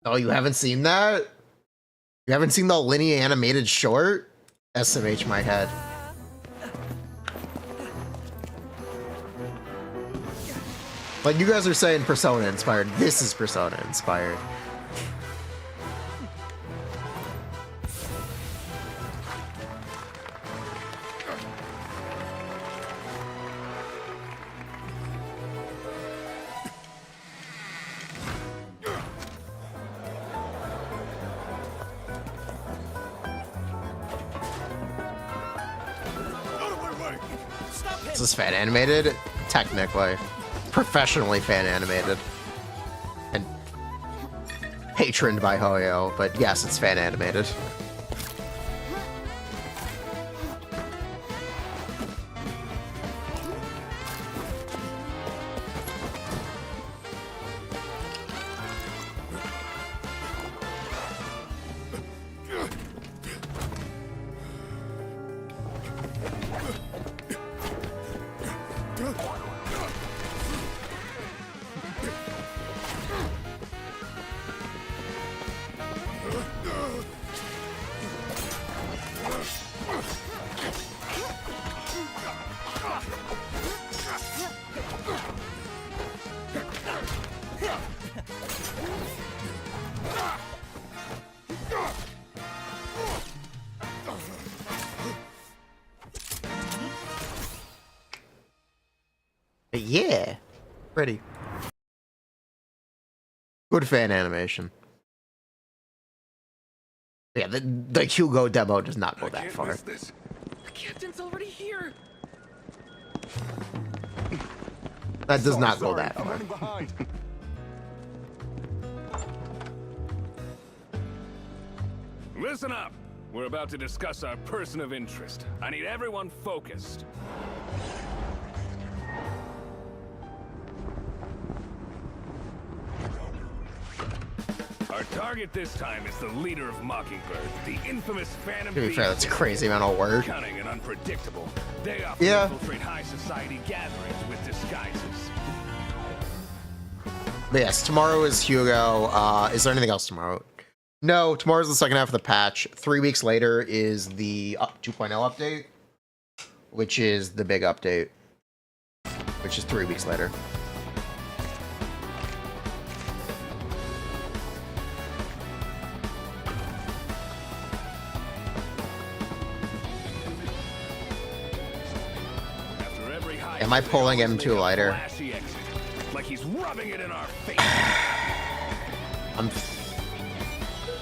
Oh, you haven't seen that? You haven't seen the Lenny animated short? SMH my head. Like you guys are saying Persona inspired. This is Persona inspired. Is this fan animated? Technically. Professionally fan animated. And patroned by Hoyo, but yes, it's fan animated. Yeah, pretty good fan animation. Yeah, the Hugo demo does not go that far. This. The captain's already here. That does not go Sorry, that I'm far. running behind. Listen up. We're about to discuss our person of interest. I need everyone focused. Our target this time is the leader of Mockingbird, the infamous Phantom To be fair, that's a crazy amount of work. Cunning and unpredictable. They often Yeah. infiltrate high society gatherings with disguises. But yes, tomorrow is Hugo. Is there anything else tomorrow? No, tomorrow's the second half of the patch. 3 weeks later is the 2.0 update, which is the big update, which is 3 weeks later. After every high Am I pulling him too lighter? flashy exit, like he's rubbing it in our face.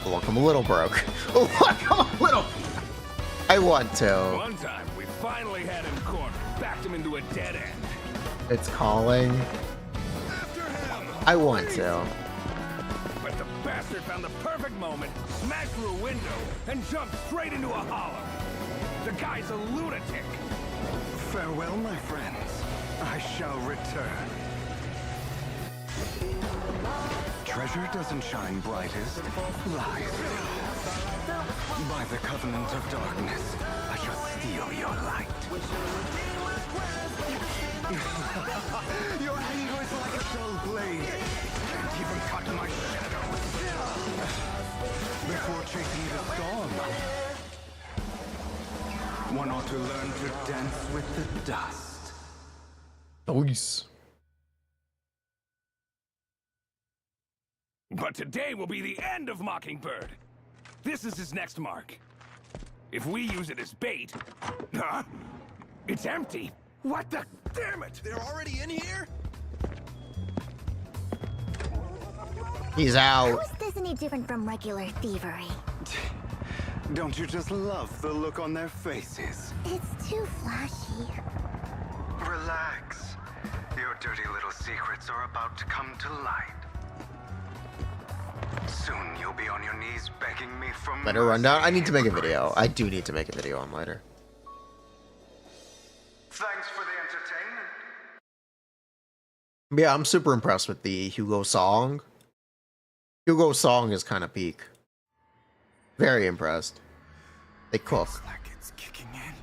Look, I'm a little broke. Look, I'm a little. I want to. One time, we finally had him cornered, backed him into a dead end. It's calling. After him! I want to. But the bastard found the perfect moment, smashed through a window, and jumped straight into a hollow. The guy's a lunatic. Farewell, my friends. I shall return. Treasure doesn't shine brightest, lies. By the covenant of darkness, I shall steal your light. Your anger is like a dull blade. Can't even cut my shadow. Before chasing the storm, one ought to learn to dance with the dust. Nice. But today will be the end of Mockingbird. This is his next mark. If we use it as bait... Huh? It's empty. What the... Damn it! They're already in here? He's How out. is this any different from regular thievery? Don't you just love the look on their faces? It's too flashy. Relax. Your dirty little secrets are about to come to light. Soon you'll be on your knees begging me for Let her run down. I need to make a mercy. video. I do need to make a video on later. Thanks for the entertainment. Yeah, I'm super impressed with the Hugo song. Hugo song is kind of peak. Very impressed. They cook. Like it's kicking in.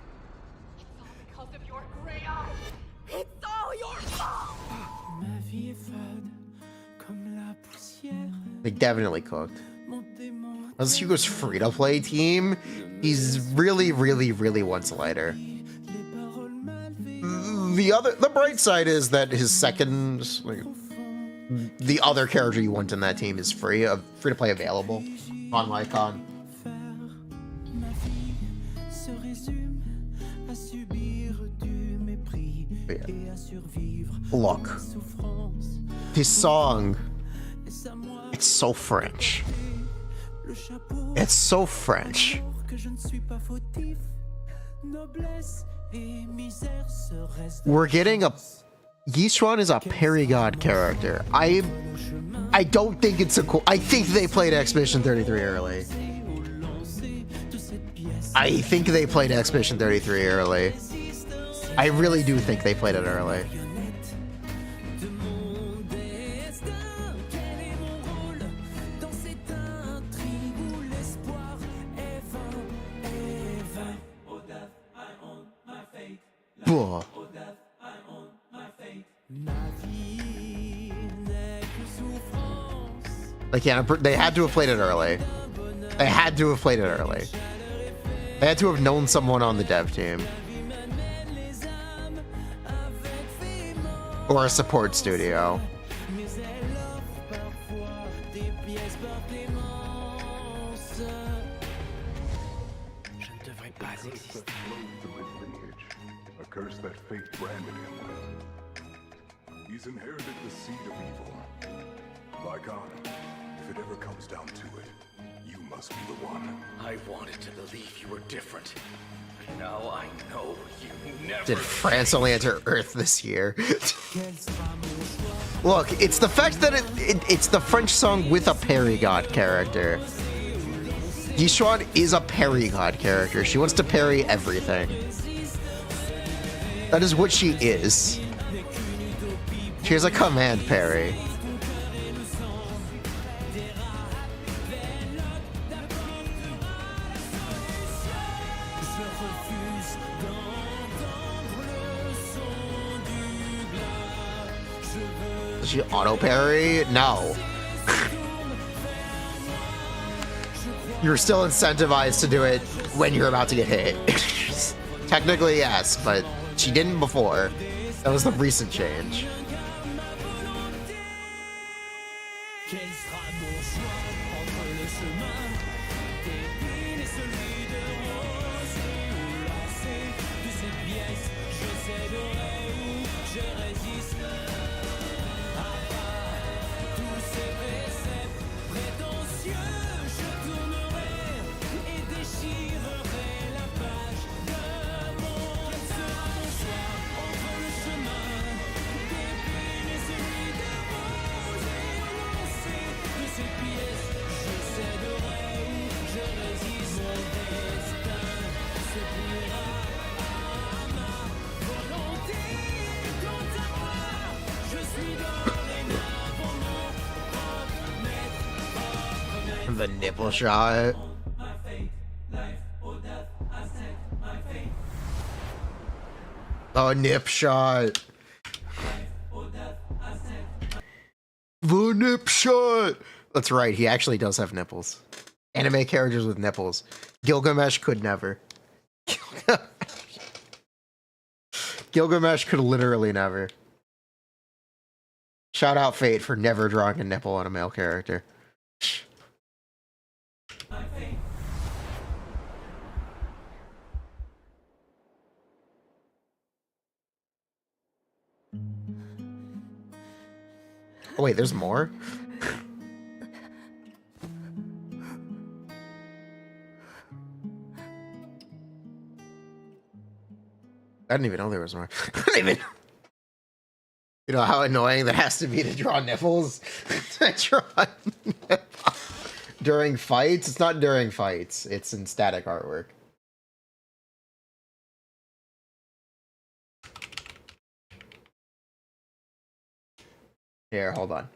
Because of your gray eyes. It's all your fault. Ma vie est fade, comme la poussière. They definitely cooked. Mon démon As Hugo's free-to-play team, he's really, really, really wants a lighter. les paroles malveillantes. The bright side is that his second, like, the other character you want in that team is free to play available on Lycon. Ma vie se résume à subir du mépris Yeah. et à survivre Look, à la souffrance. his song, Est-ce à moi it's so French. le chapeau It's so French. pour que je ne suis pas fautif. Noblesse et misère se restent. We're getting a Yishuan is a Perigod character. I don't think it's a cool. I think they played Expedition 33 early. I think they played Expedition 33 early. I really do think they played it early. De mon destin, quel est mon rôle dans cette intrigue où l'espoir est vain, Audace, I own my fate. Buh. Audace, I own my fate. Ma vie n'est que souffrance. They had to have played it early. They had to have played it early. They had to have known someone on the dev team. Or a support studio. Mais elle offre parfois des pièces par clémence. Je ne devrais pas exister. A curse that fate branded him with. He's inherited the seed of evil. Like on, if it ever comes down to it, you must be the one. I wanted to believe you were different. But now I know you never. Did France only enter Earth this year? Look, it's the fact that it's the French song with a parry-god character. Yishuan is a parry-god character. She wants to parry everything. That is what she is. She has a command parry. Does she auto parry? No. You're still incentivized to do it when you're about to get hit. Technically, yes, but she didn't before. That was the recent change. The nipple shot. Oh, nip shot. The nip shot. That's right. He actually does have nipples. Anime characters with nipples. Gilgamesh could never. Gilgamesh could literally never. Shout out Fate for never drawing a nipple on a male character. Oh, wait, there's more? I didn't even know there was more. I didn't even... You know how annoying that has to be to draw nipples? To draw during fights? It's not during fights. It's in static artwork. Here, hold on.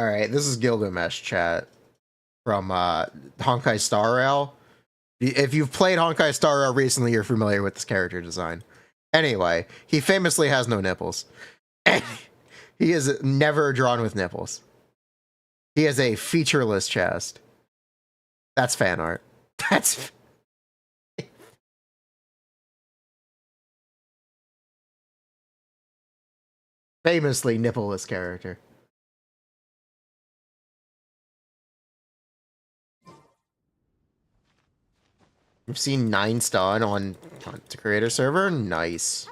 Alright, this is Gilgamesh, chat. From Honkai Star Rail. If you've played Honkai Star Rail recently, you're familiar with this character design. Anyway, he famously has no nipples. And he is never drawn with nipples. He has a featureless chest. That's fan art. That's... famously nippleless character. I've seen 9 stun on the creator server. Nice.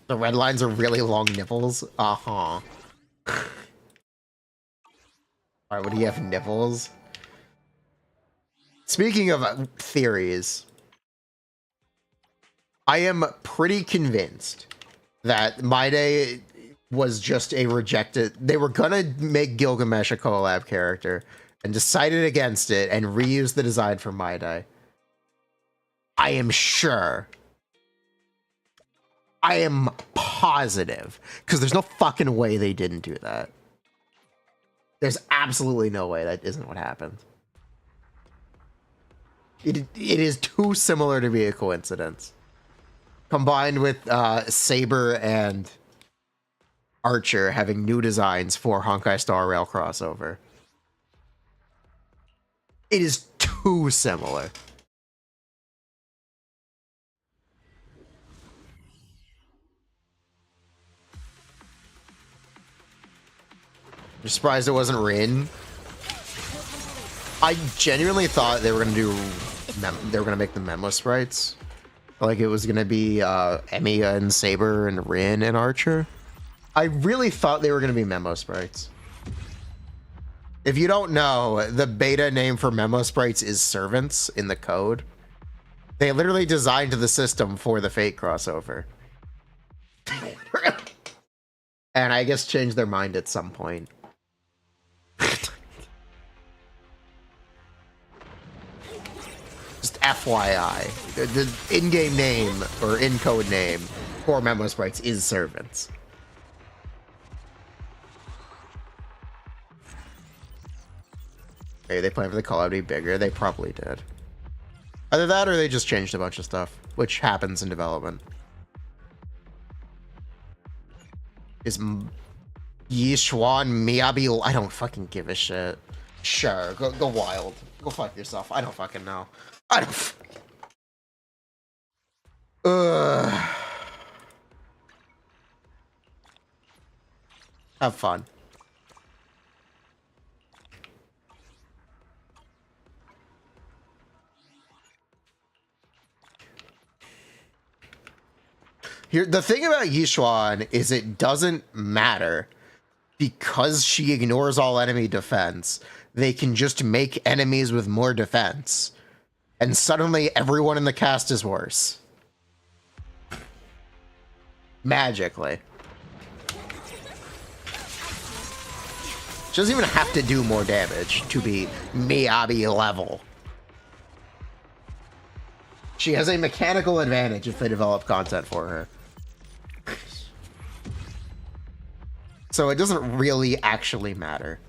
The red lines are really long nipples. Uh-huh. Alright, what do you have? Nipples? Speaking of theories, I am pretty convinced that My Day was just a rejected... They were gonna make Gilgamesh a collab character and decided against it and reused the design for My Day. I am sure. I am positive. Because there's no fucking way they didn't do that. There's absolutely no way that isn't what happened. It is too similar to be a coincidence. Combined with Saber and Archer having new designs for Honkai Star Rail crossover. It is too similar. You're surprised it wasn't Rin? I genuinely thought they were going to do they were gonna make the memo sprites. Like it was gonna be Emiya and Saber and Rin and Archer. I really thought they were gonna be memo sprites. If you don't know, the beta name for memo sprites is servants in the code. They literally designed the system for the Fate crossover. And I guess changed their mind at some point. Just FYI, the in-game name or in-code name for memo sprites is servants. Maybe they plan for the call out to be bigger. They probably did. Either that or they just changed a bunch of stuff, which happens in development. Is Yishuan Miyabi? I don't fucking give a shit. Sure, go wild. Go fuck yourself. I don't fucking know. I don't. Have fun. Here, the thing about Yishuan is it doesn't matter because she ignores all enemy defense. They can just make enemies with more defense, and suddenly everyone in the cast is worse. Magically. She doesn't even have to do more damage to be Miyabi level. She has a mechanical advantage if they develop content for her. So it doesn't really actually matter.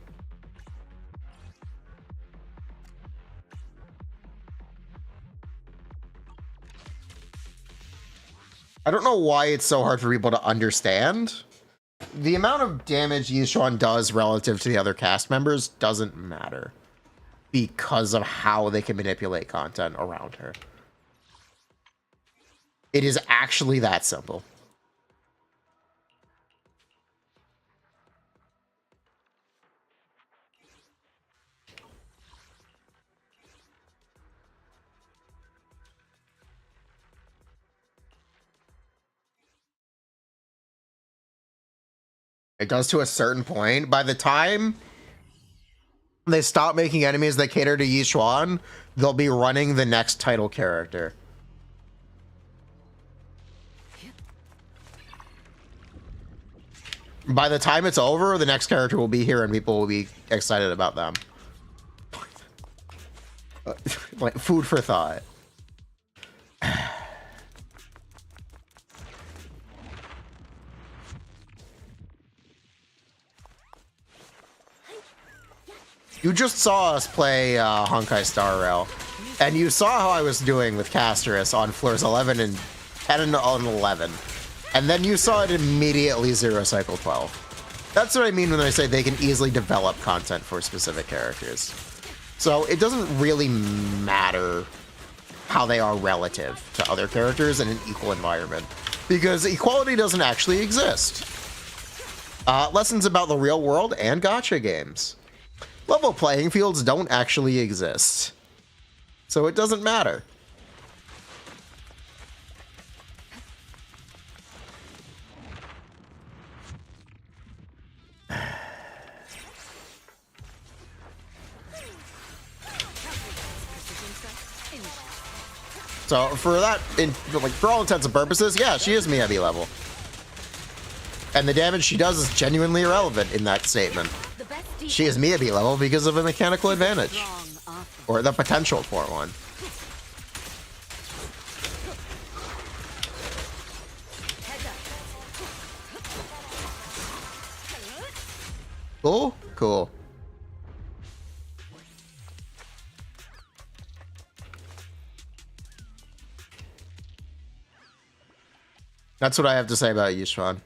I don't know why it's so hard for people to understand. The amount of damage Yishuan does relative to the other cast members doesn't matter because of how they can manipulate content around her. It is actually that simple. It does to a certain point. By the time they stop making enemies that cater to Yishuan, they'll be running the next title character. By the time it's over, the next character will be here and people will be excited about them. Like food for thought. You just saw us play Honkai Star Rail, and you saw how I was doing with Castrus on floors 11 and 10 and 11. And then you saw it immediately zero cycle 12. That's what I mean when I say they can easily develop content for specific characters. So it doesn't really matter how they are relative to other characters in an equal environment, because equality doesn't actually exist. Lessons about the real world and gacha games. Level playing fields don't actually exist, so it doesn't matter. So for that, like for all intents and purposes, yeah, she is Miyabi level, and the damage she does is genuinely irrelevant in that statement. She is Miyabi level because of a mechanical advantage, or the potential for one. Cool, cool. That's what I have to say about Yishuan.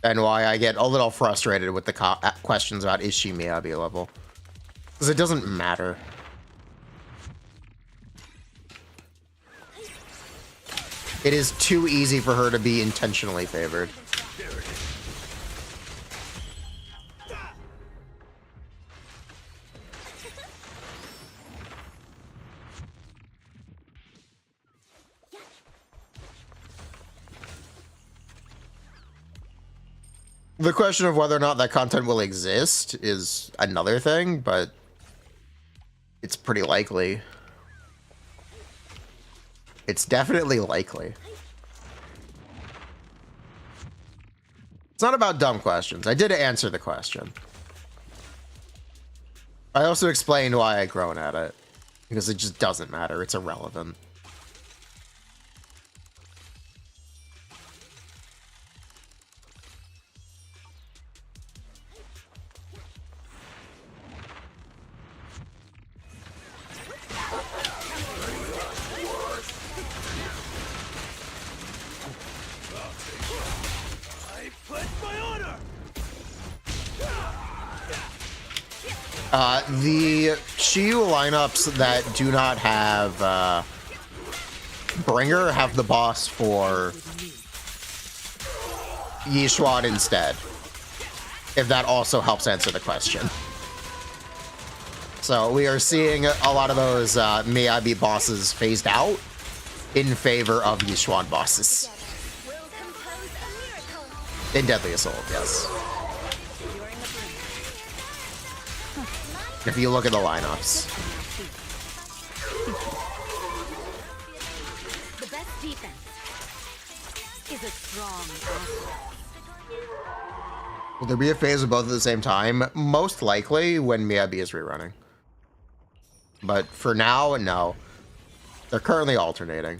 And why I get a little frustrated with the questions about is she Miyabi level. Because it doesn't matter. It is too easy for her to be intentionally favored. The question of whether or not that content will exist is another thing, but it's pretty likely. It's definitely likely. It's not about dumb questions. I did answer the question. I also explained why I groan at it. Because it just doesn't matter. It's irrelevant. The Shiyu lineups that do not have Bringer have the boss for Yishuan instead. If that also helps answer the question. So we are seeing a lot of those Miyabi bosses phased out in favor of Yishuan bosses. In Deadly Assault, yes. If you look at the lineups. The best defense is a strong offense. Will there be a phase of both at the same time? Most likely when Miyabi is rerunning. But for now, no. They're currently alternating.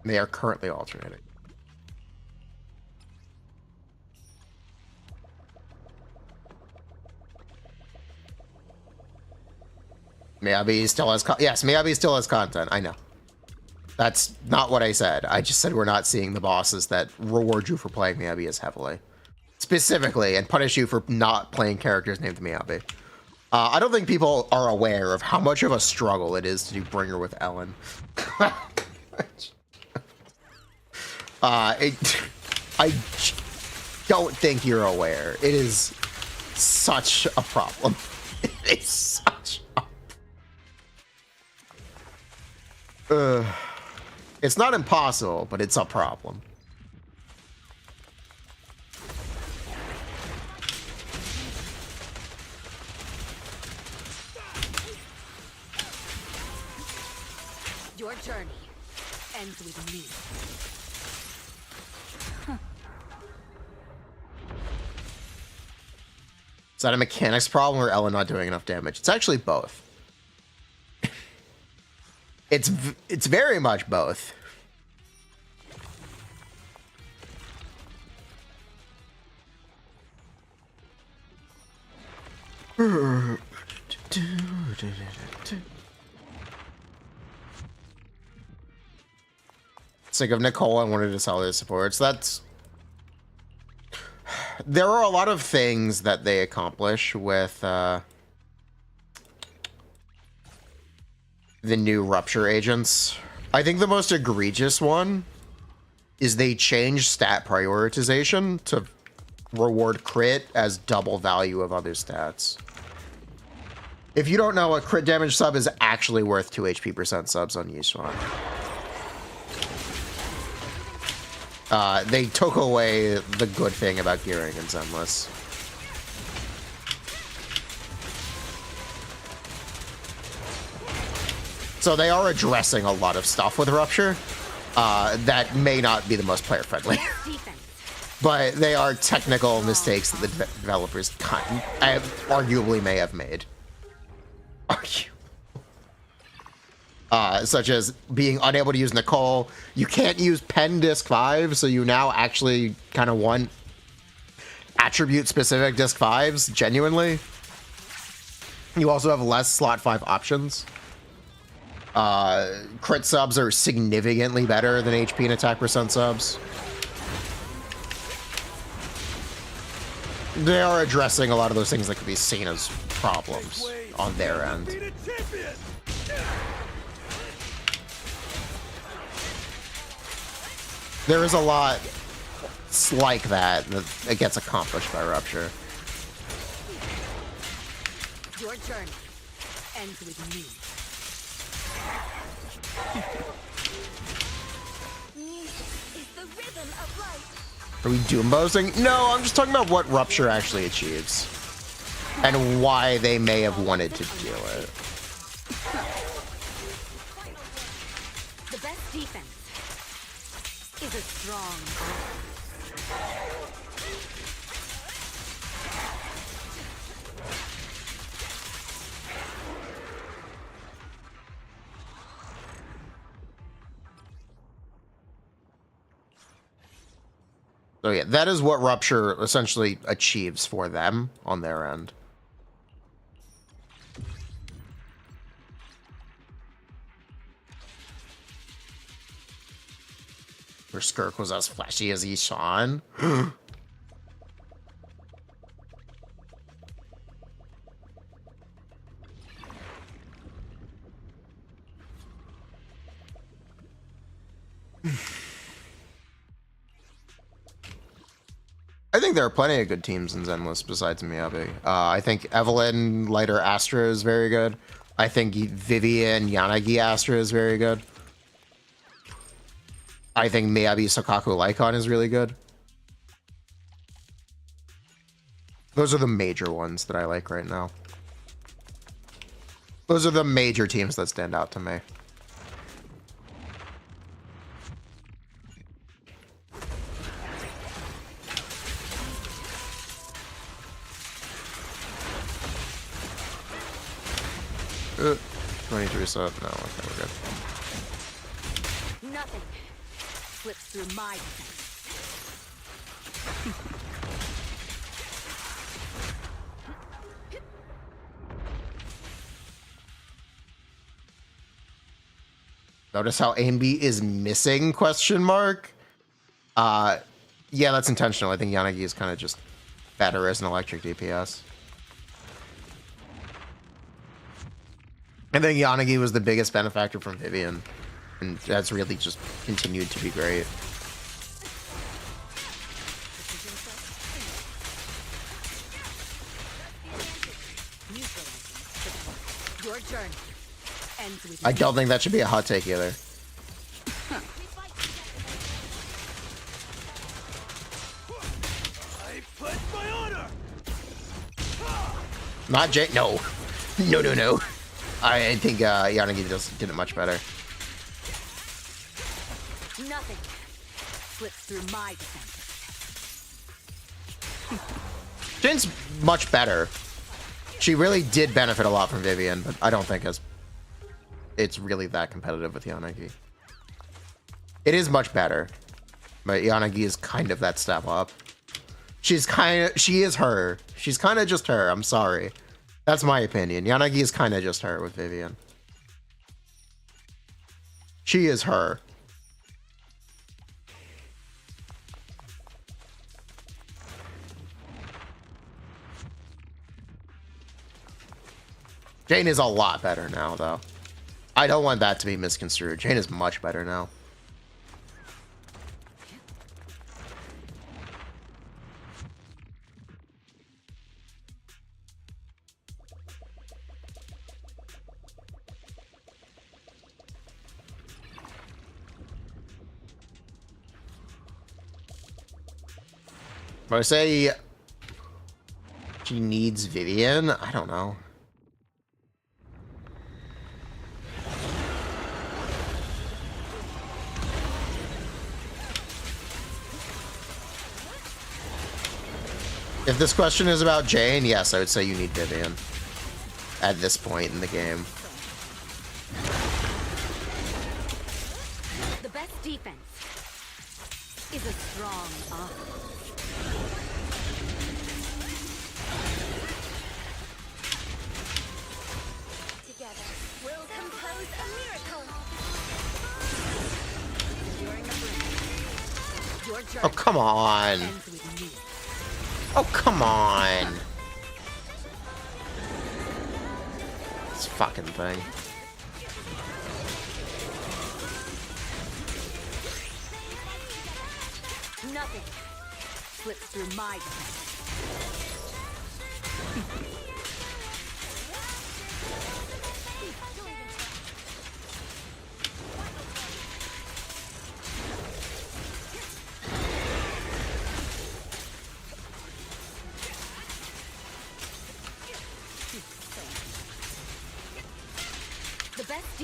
They are currently alternating. Miyabi still has yes, Miyabi still has content. I know. That's not what I said. I just said we're not seeing the bosses that reward you for playing Miyabi as heavily. Specifically, and punish you for not playing characters named Miyabi. I don't think people are aware of how much of a struggle it is to do Bringer with Ellen. I don't think you're aware. It is such a problem. It is such a... it's not impossible, but it's a problem. Your journey ends with me. Is that a mechanics problem or Ellen not doing enough damage? It's actually both. It's very much both. Sick of Nicole and wanted to sell their supports. That's... There are a lot of things that they accomplish with the new Rupture agents. I think the most egregious one is they changed stat prioritization to reward crit as double value of other stats. If you don't know, a crit damage sub is actually worth 2 HP percent subs on Yishuan. They took away the good thing about gearing in Zenless. So they are addressing a lot of stuff with Rupture that may not be the most player-friendly. But they are technical mistakes that the developers arguably may have made. Such as being unable to use Nicole. You can't use Pen Disc 5, so you now actually kind of want attribute-specific Disc 5s, genuinely. You also have less Slot 5 options. Crit subs are significantly better than HP and attack percent subs. They are addressing a lot of those things that could be seen as problems on their end. There is a lot like that gets accomplished by Rupture. Your journey ends with me. Music is the rhythm of life. Are we doom boasting? No, I'm just talking about what Rupture actually achieves. And why they may have wanted to do it. The best defense is a strong So yeah, that is what Rupture essentially achieves for them on their end. Where Kirk was as flashy as Ishan. I think there are plenty of good teams in Zenless besides Miyabi. I think Evelyn Lighter Astra is very good. I think Vivian Yanagi Astra is very good. I think Miyabi Sokaku Lycon is really good. Those are the major ones that I like right now. Those are the major teams that stand out to me. Uh, 23 sub. No, okay, we're good. nothing slips through my defense. Notice how AMB is missing, question mark? Yeah, that's intentional. I think Yanagi is kind of just better as an electric DPS. I think Yanagi was the biggest benefactor from Vivian, and that's really just continued to be great. Your journey ends with I don't think that should be a hot take either. Not Jay. No. No, no, no. I think Yanagi just did it much better. nothing slips through my defense. Jin's much better. She really did benefit a lot from Vivian, but I don't think it's really that competitive with Yanagi. It is much better, but Yanagi is kind of that step up. She is her. She's kind of just her. I'm sorry. That's my opinion. Yanagi is kind of just her with Vivian. She is her. Jane is a lot better now, though. I don't want that to be misconstrued. Jane is much better now. But I say she needs Vivian. I don't know. If this question is about Jane, yes, I would say you need Vivian at this point in the game. The best defense is a strong offense. Together, we'll compose a miracle. During a blink, your journey Oh, come on. ends with me. Oh, come on. This fucking thing. Nothing slips through my defense.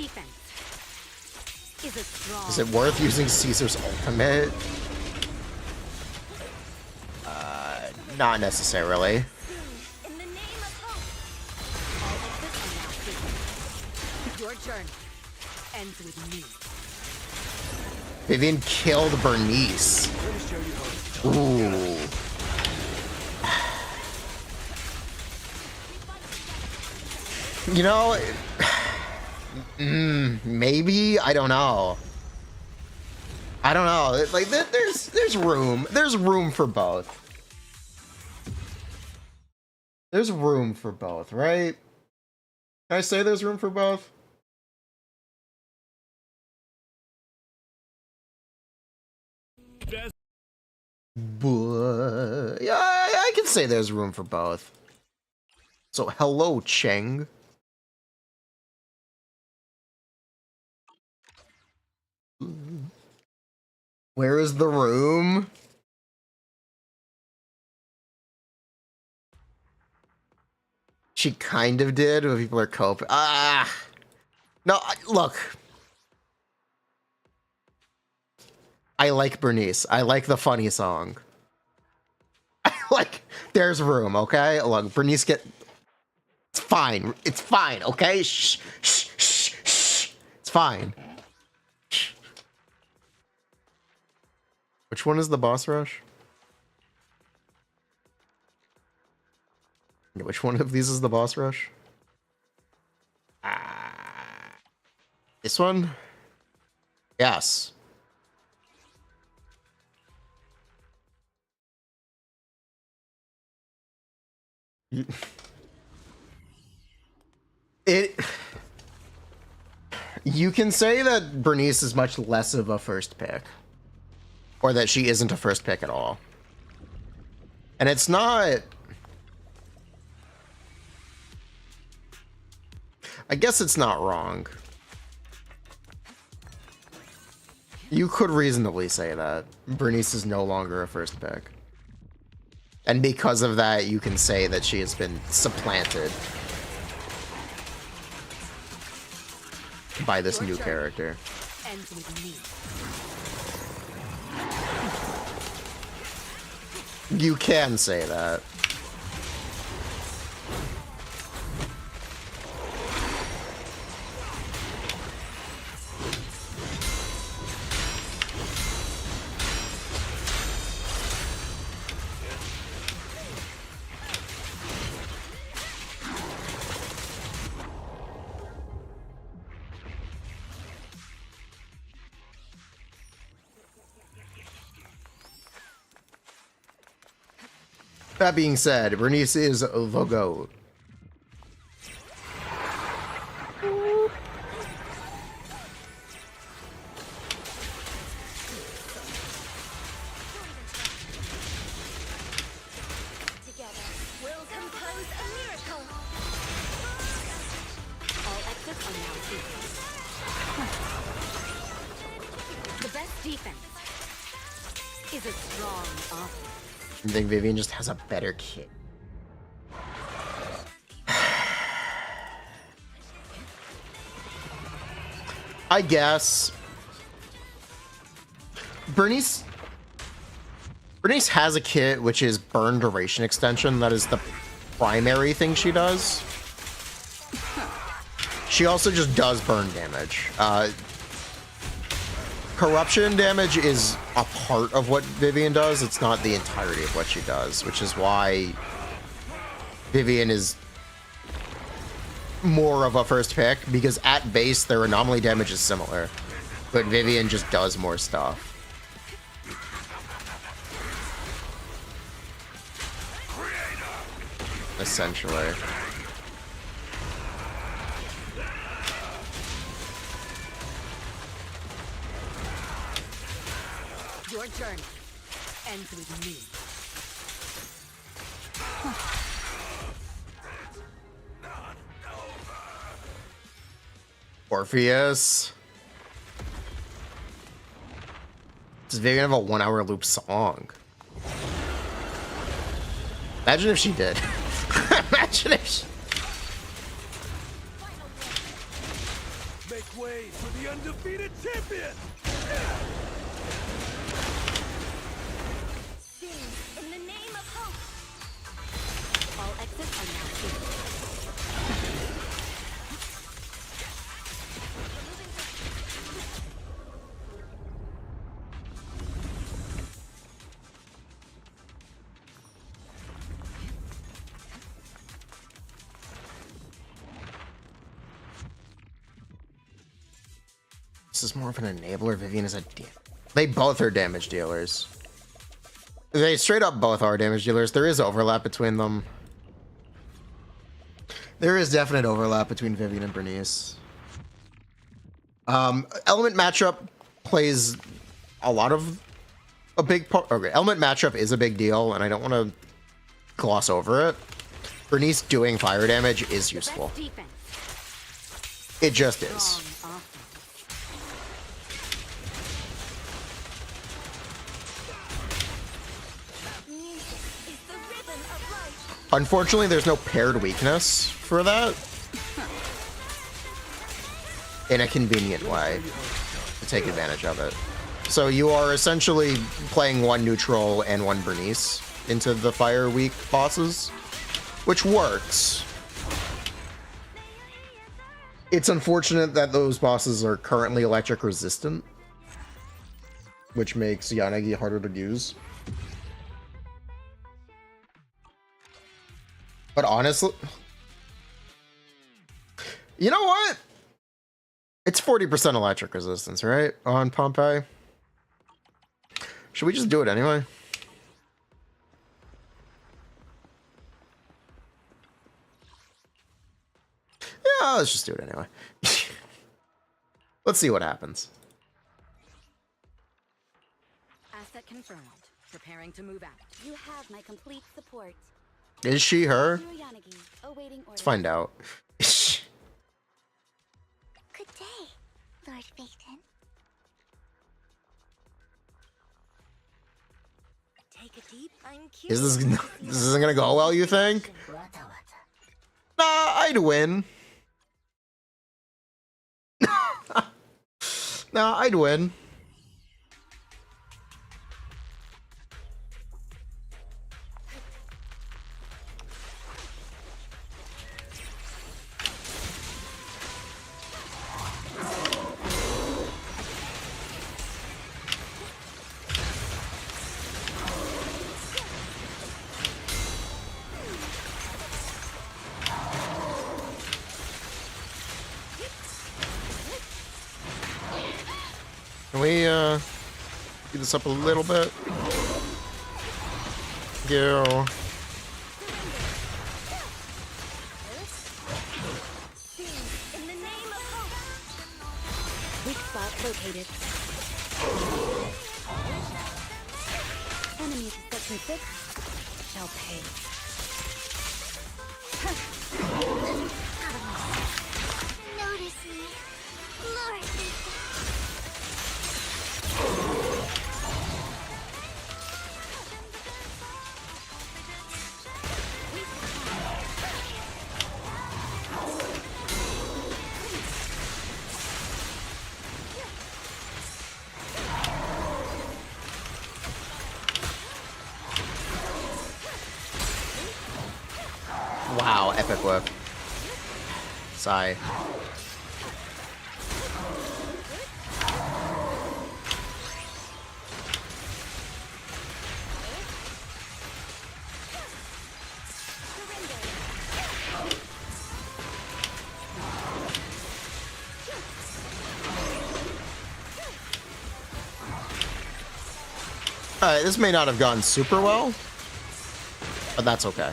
defense is a strong. Is it worth using Caesar's ultimate? Not necessarily. In the name of hope. All exits are now free. Your journey ends with me. Vivian killed Bernice. Ooh. You know, maybe, I don't know. I don't know. Like, there's room. There's room for both. There's room for both, right? Can I say there's room for both? But yeah, I can say there's room for both. So, hello, Cheng. Where is the room? She kind of did, but people are coping. No, look. I like Bernice. I like the funny song. I like, there's room, okay? Look, Bernice It's fine. It's fine, okay? Shh, shh, shh, shh. It's fine. Shh. Which one is the boss rush? Which one of these is the boss rush? This one? Yes. You can say that Bernice is much less of a first pick. Or that she isn't a first pick at all. And it's not... I guess it's not wrong. You could reasonably say that. Bernice is no longer a first pick. And because of that, you can say that she has been supplanted by this new character. Ends with me. You can say that. That being said, Bernice is the GOAT. Together, we'll compose a miracle. All exits are now free. The best defense is a strong offense. I think Vivian just has a better kit. I guess. Bernice has a kit which is burn duration extension. That is the primary thing she does. She also just does burn damage. Corruption damage is a part of what Vivian does. It's not the entirety of what she does, which is why Vivian is more of a first pick, because at base their anomaly damage is similar, but Vivian just does more stuff. Essentially. Your journey ends with me. Orpheus. Does Vivian have a 1 hour loop song? Imagine if she did. Imagine if she... way for the undefeated champion! Sing in the name of hope. All exits are now clear. This is more of an enabler. Vivian is a... They both are damage dealers. They straight up both are damage dealers. There is overlap between them. There is definite overlap between Vivian and Bernice. Element matchup plays a lot of... a big part... Okay, element matchup is a big deal, and I don't want to gloss over it. Bernice doing fire damage is useful. It just is. Unfortunately, there's no paired weakness for that. In a convenient way to take advantage of it. So you are essentially playing one neutral and one Bernice into the fire weak bosses, which works. It's unfortunate that those bosses are currently electric resistant, which makes Yanagi harder to use. But honestly, you know what? It's 40% electric resistance, right? On Pompeii. Should we just do it anyway? Yeah, let's just do it anyway. Let's see what happens. Asset confirmed. Preparing to move out. You have my complete support. Is she her? Yanagi, awaiting orders. Let's find out. Good day, Lord Phaeton. Take a deep. I'm curious. Is this isn't gonna go well, you think? Nah, I'd win. Nah, I'd win. Can we speed this up a little bit? Go. In the name of hope. Weak spot located. Enemies of section 6 shall pay. Notice me, Lord. Wow, epic whip. Sigh. Alright, this may not have gone super well, but that's okay.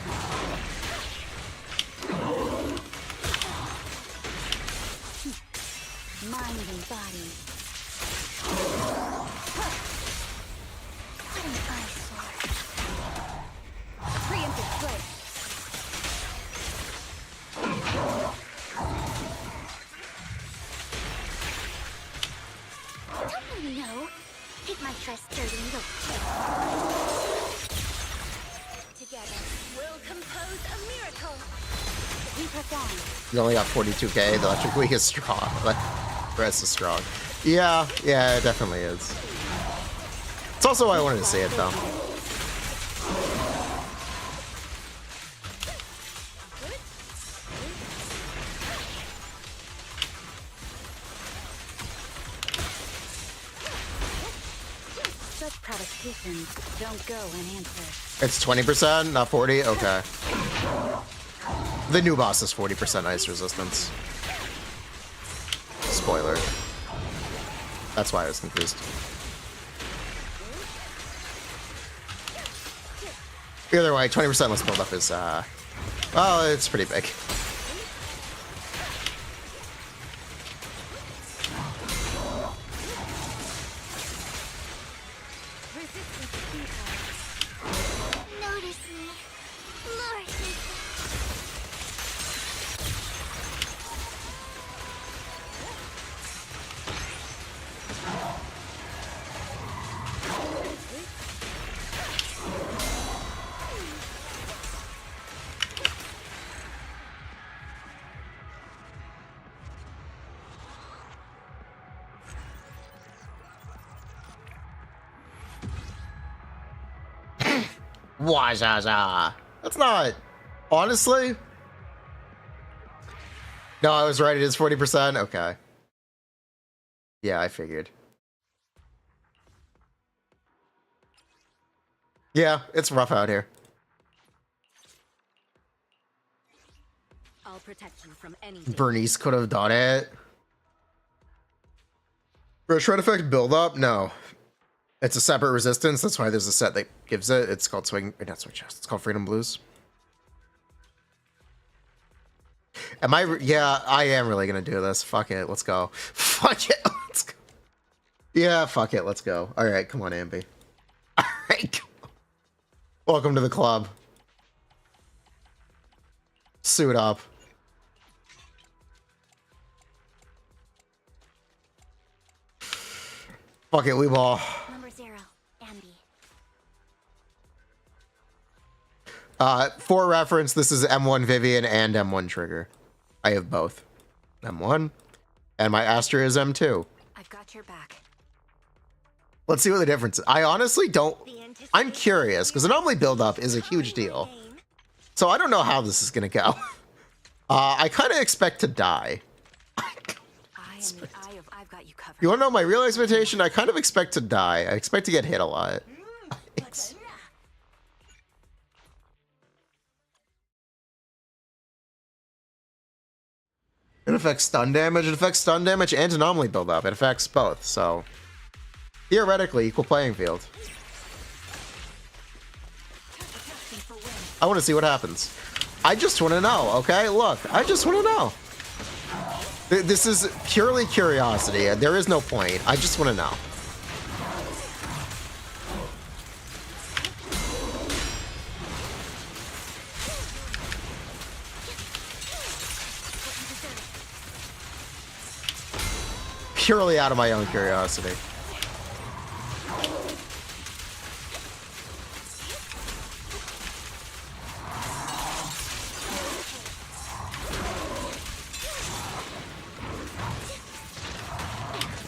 Mind and body. An eyesore. Preemptive strike. Don't you know? Hit my trust dirty little. Together, we'll compose a miracle. We perform. You only got 42k. The electric weak is strong. But Rest is strong. Yeah, it definitely is. It's also why I wanted to see it, though. Such provocations don't go unanswered. It's 20%, not 40? Okay. The new boss is 40% ice resistance. Spoiler. That's why I was confused. Either way, 20% less build up is, well, it's pretty big. Notice me. Lord. Wajaja. That's not. Honestly? No, I was right. It is 40%. Okay. Yeah, I figured. Yeah, it's rough out here. I'll protect you from anything. Bernice could have done it. For a shred effect build up? No. It's a separate resistance. That's why there's a set that gives it. It's called Swing. Not Swing Chest. It's called Freedom Blues. Am I? Yeah, I am really gonna do this. Fuck it. Let's go. Fuck it. Let's go. Yeah, fuck it. Let's go. All right, come on, Ambi. All right. Welcome to the club. Suit up. Fuck it, we ball. Number 0, Ambi. For reference, this is M1 Vivian and M1 Trigger. I have both. M1, and my Astra is M2. I've got your back. Let's see what the difference is. I honestly don't... I'm curious, because anomaly build-up is a huge deal. So I don't know how this is going to go. I kind of expect to die. I've got you covered. You want to know my real expectation? I kind of expect to die. I expect to get hit a lot. It affects stun damage. It affects stun damage and anomaly build-up. It affects both, so... Theoretically, equal playing field. I want to see what happens. I just want to know, okay? Look, I just want to know. This is purely curiosity. There is no point. I just want to know. Purely out of my own curiosity.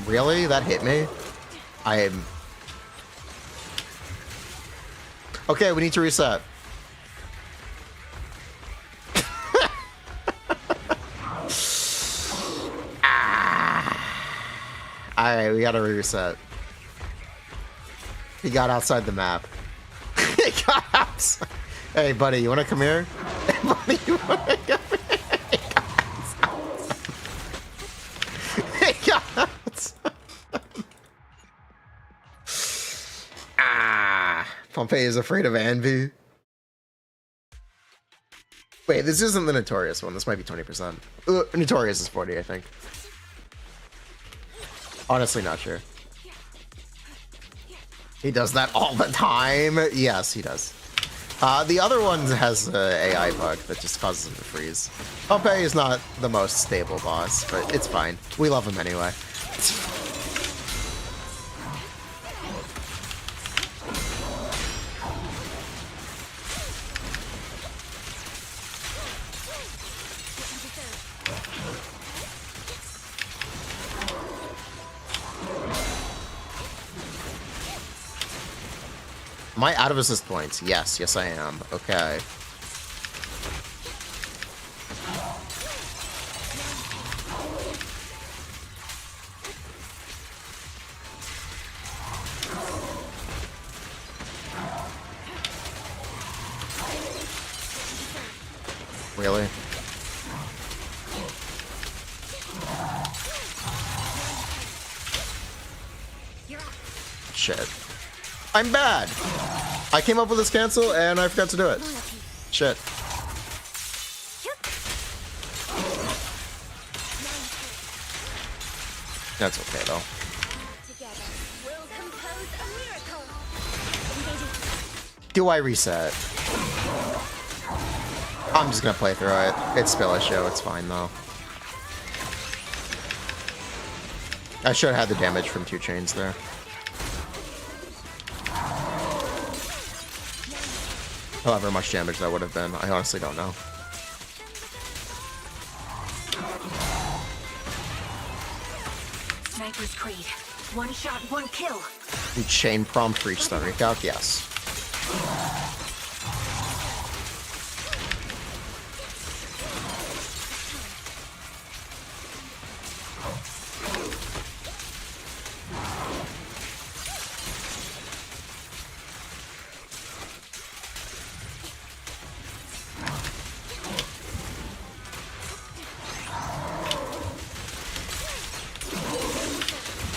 Really? That hit me? I am... Okay, we need to reset. Alright, we gotta reset. He got outside the map. He got outside. Hey, buddy, you wanna come here? Hey, buddy, you wanna come here? He got outside. Pompey is afraid of Anvi. Wait, this isn't the Notorious one. This might be 20%. Notorious is 40, I think. Honestly, not sure. He does that all the time. Yes, he does. The other one has an AI bug that just causes him to freeze. Pompey is not the most stable boss, but it's fine. We love him anyway. Am I out of assist points? Yes, yes I am. Okay. Really? Shit. I'm bad. I came up with this cancel and I forgot to do it. Shit. That's okay though. Do I reset? I'm just gonna play through it. It's spill issue, it's fine though. I should have had the damage from 2 chains there. However much damage that would have been, I honestly don't know. Sniper's Creed. One shot, one kill. You chain prompt for each stun recalc? Yes.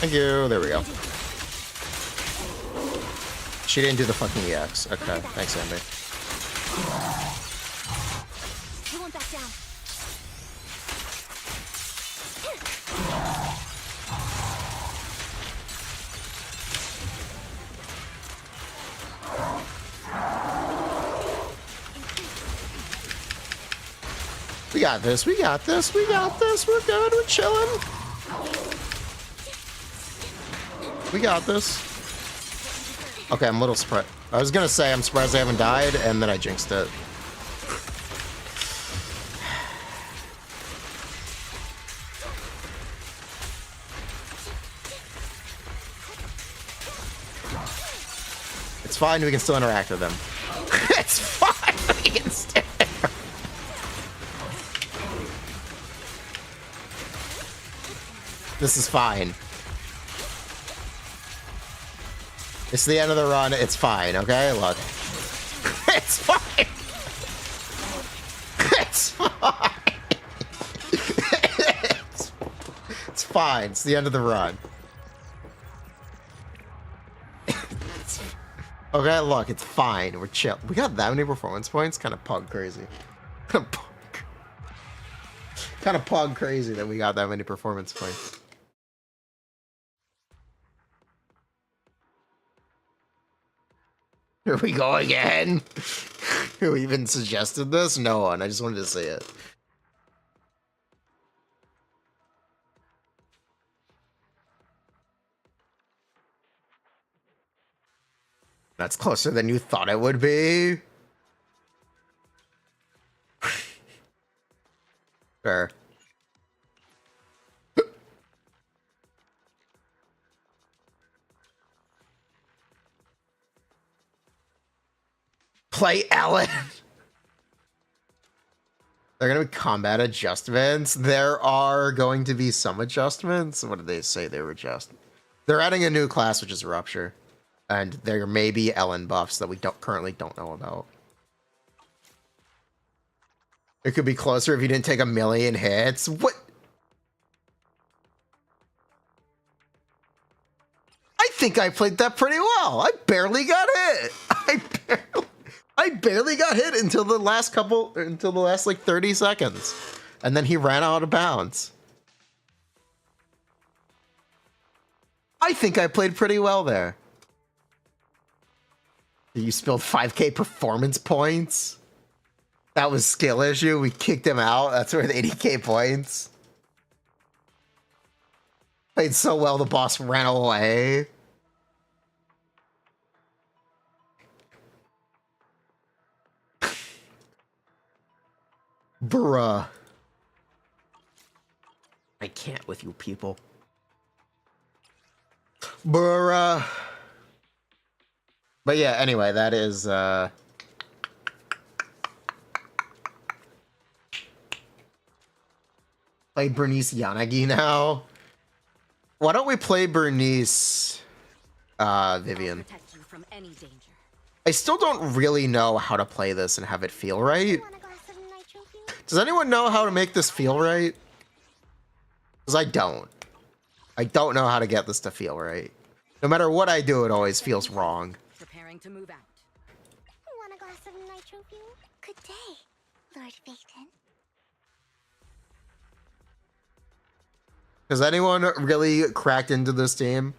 Thank you. There we go. She didn't do the fucking EX. Okay, thanks, Andy. You won't back down. We got this. We got this. We got this. We're good. We're chilling. We got this. Okay, I'm a little surprised. I was gonna say I'm surprised I haven't died, and then I jinxed it. It's fine, we can still interact with them. It's fine, we can still interact. This is fine. It's the end of the run. It's fine, okay? Look. It's fine. It's fine. It's fine. It's the end of the run. Okay, look. It's fine. We're chill. We got that many performance points? Kind of pug crazy. Kind of pug crazy that we got that many performance points. Here we go again. Who even suggested this? No one. I just wanted to see it. That's closer than you thought it would be. Fair. Play Ellen. They're going to be combat adjustments. There are going to be some adjustments. What did they say they were adjusting? They're adding a new class, which is Rupture. And there may be Ellen buffs that we currently don't know about. It could be closer if you didn't take 1,000,000 hits. What? I think I played that pretty well. I barely got hit. I barely got hit until the last like 30 seconds. And then he ran out of bounds. I think I played pretty well there. You spilled 5k performance points. That was skill issue. We kicked him out. That's worth 80k points. Played so well, the boss ran away. Bruh. I can't with you people. Bruh. But yeah, anyway, that is play Bernice Yanagi now. Why don't we play Bernice Vivian? Protect you from any danger. I still don't really know how to play this and have it feel right. Want a glass of nitro fuel? Does anyone know how to make this feel right? Because I don't. I don't know how to get this to feel right. No matter what I do, it always feels wrong. Preparing to move out. Want a glass of nitro fuel? Good day, Lord Phaeton. Has anyone really cracked into this game?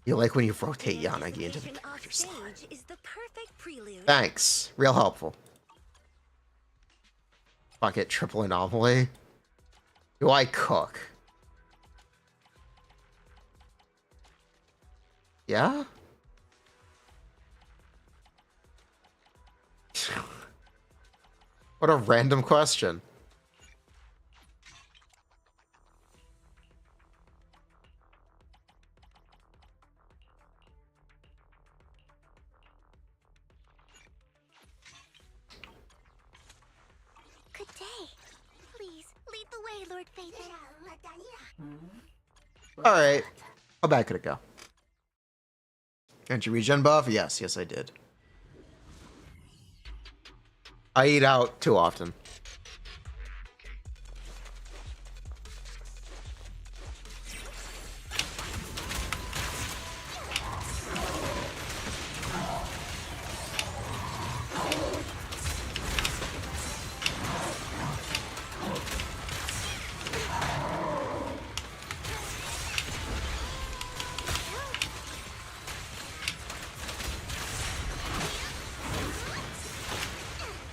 You like when you rotate Yanagi into the character slot. Is the perfect prelude. Thanks. Real helpful. Fuck it, triple anomaly. Do I cook? Yeah? What a random question. Good day. Please, lead the way, Lord Phaeton. Alright. How bad could it go? Did you regen buff? Yes, yes I did. I eat out too often.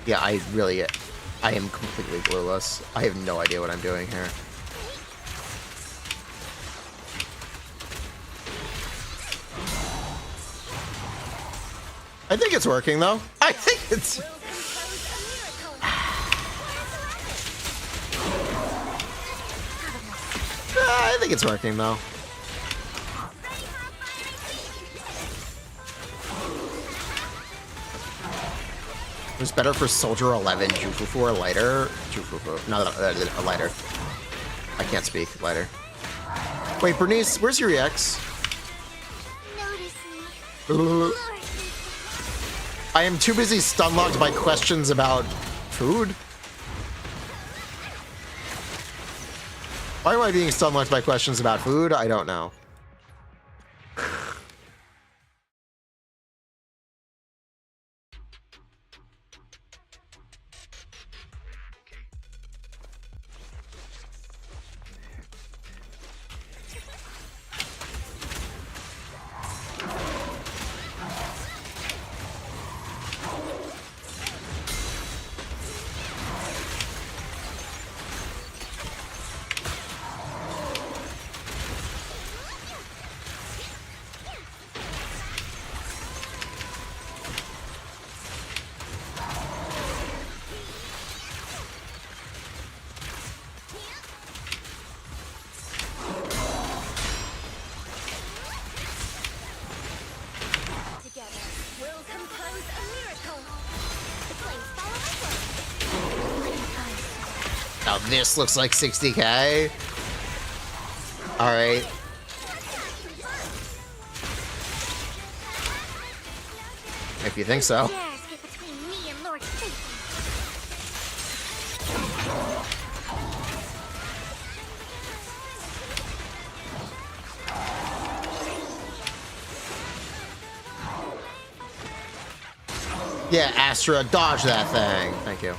Yeah, I am completely clueless. I have no idea what I'm doing here. I think it's working though. I think it's... I think it's working though. It's better for Soldier 11, Jufufu or lighter. Jufufu, not a lighter. I can't speak. Lighter. Wait, Bernice, where's your EX? Notice me. I am too busy stun-locked by questions about food. Why am I being stun-locked by questions about food? I don't know. Now this looks like 60k. Alright. If you think so. Dares get between me and Lord Phaeton. Yeah, Astra, dodge that thing. Thank you.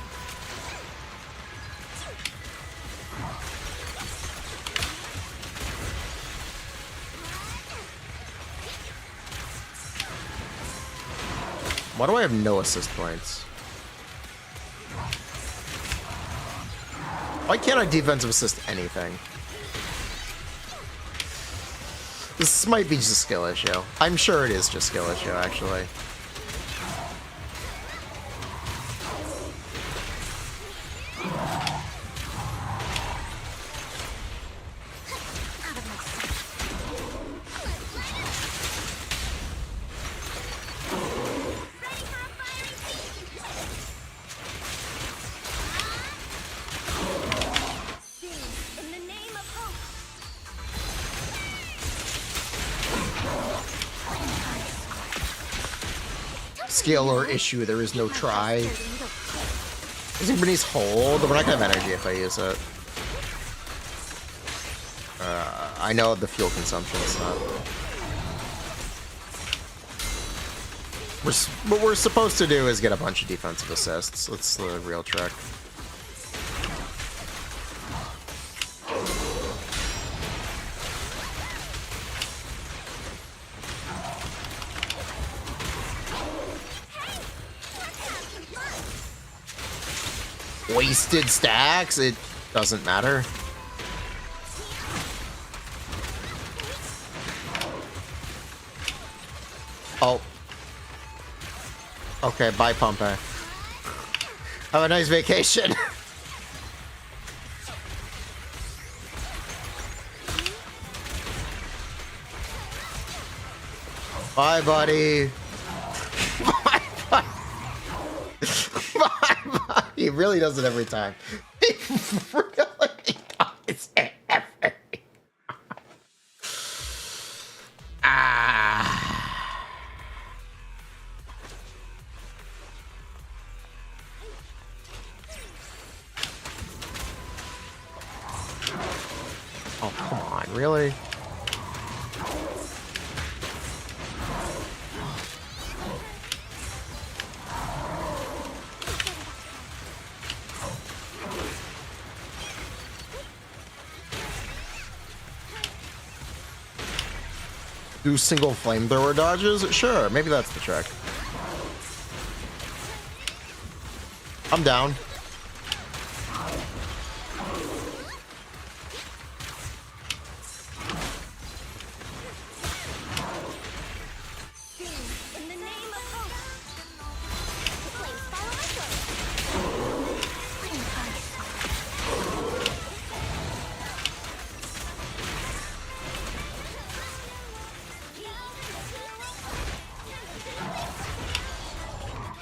Why do I have no assist points? Why can't I defensive assist anything? This might be just a skill issue. I'm sure it is just a skill issue, actually. skill or issue. There is no try. Is it beneath hold? We're not gonna have energy if I use it. I know the fuel consumption is not. What we're supposed to do is get a bunch of defensive assists. That's the real trick. Wasted stacks? It doesn't matter. Oh. Okay, bye, Pompey. Have a nice vacation. Bye, buddy. Bye, buddy. Bye, buddy. He really does it every time. He really does it every Oh, come on, really? Do single flamethrower dodges? Sure, maybe that's the trick. I'm down. In the name of hope. The flames follow my sword. Flame fire.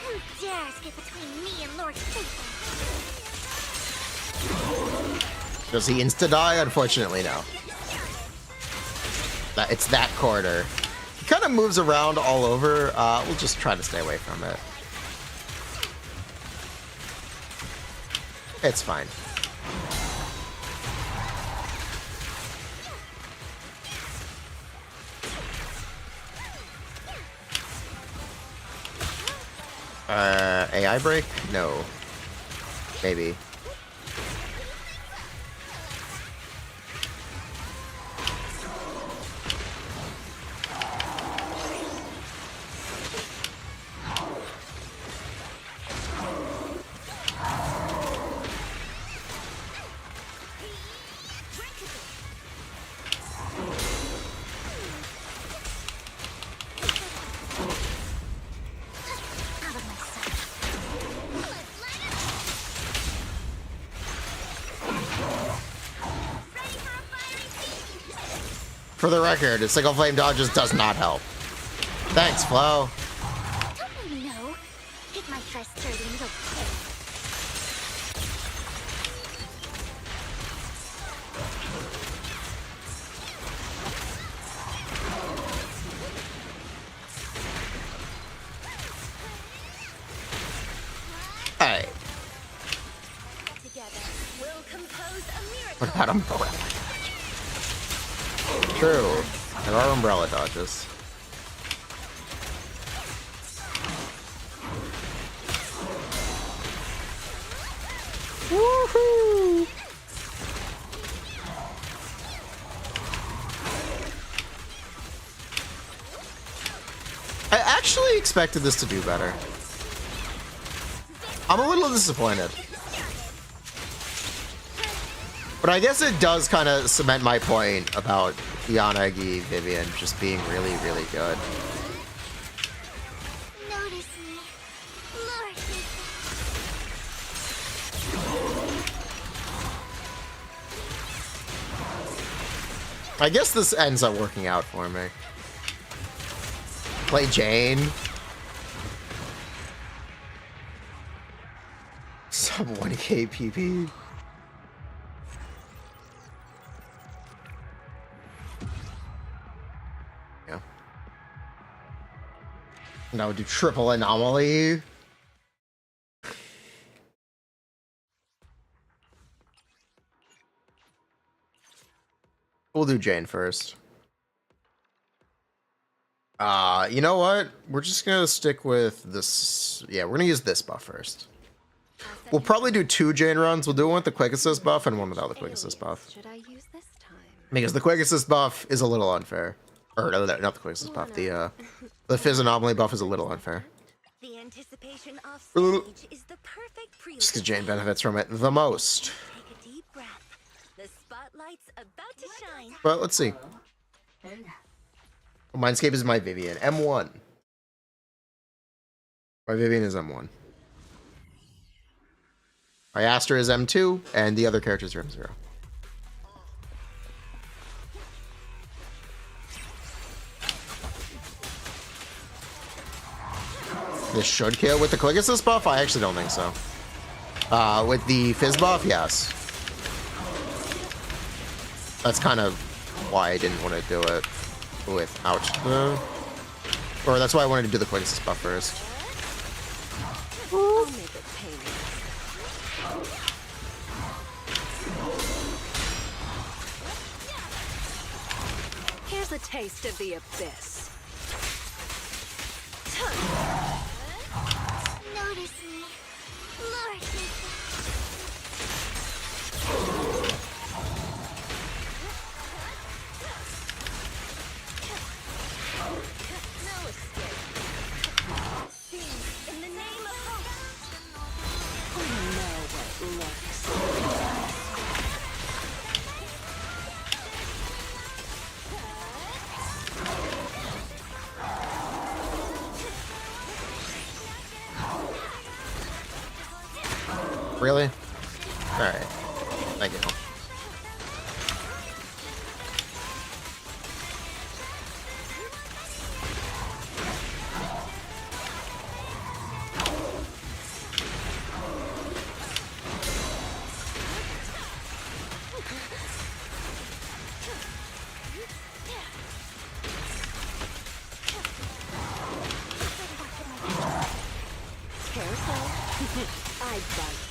Who dares get between me and Lord Faithful? Does he insta-die? Unfortunately, no. It's that corner. He kind of moves around all over. We'll just try to stay away from it. It's fine. AI break? No. Maybe. For the record, single flame dodges does not help. Thanks, Flo. Don't you know? Hit my first dirty little pig. Alright. Together, we'll compose a miracle. What about umbrella? True. There are umbrella dodges. Woohoo! I actually expected this to do better. I'm a little disappointed. But I guess it does kind of cement my point about Yanagi Vivian just being really, really good. Notice me, Lord Faithful. I guess this ends up working out for me. Play Jane. Sub 1k PP. Yeah. Now do triple anomaly. We'll do Jane first. You know what? We're just gonna stick with this. Yeah, we're gonna use this buff first. We'll probably do 2 Jane runs. We'll do one with the quick assist buff and one without the quick assist buff. Should I use this time? Because the quick assist buff is a little unfair. Or no, not the quick assist buff. The fizz anomaly buff is a little unfair. The anticipation of stage is the perfect prelude. Just because Jane benefits from it the most. Take a deep breath. The spotlight's about to shine. But let's see. Mindscape is my Vivian. M1. My Vivian is M1. My Astra is M2, and the other characters are M0. This should kill with the quick assist buff? I actually don't think so. With the fizz buff, yes. That's kind of why I didn't want to do it without the... Or that's why I wanted to do the quick assist buff first. I'll make it painless. Here's a taste of the abyss. Notice me. Lord, No escape. In the name of hope. I know what looks. Really? Alright. Thank you. Careful. I bite.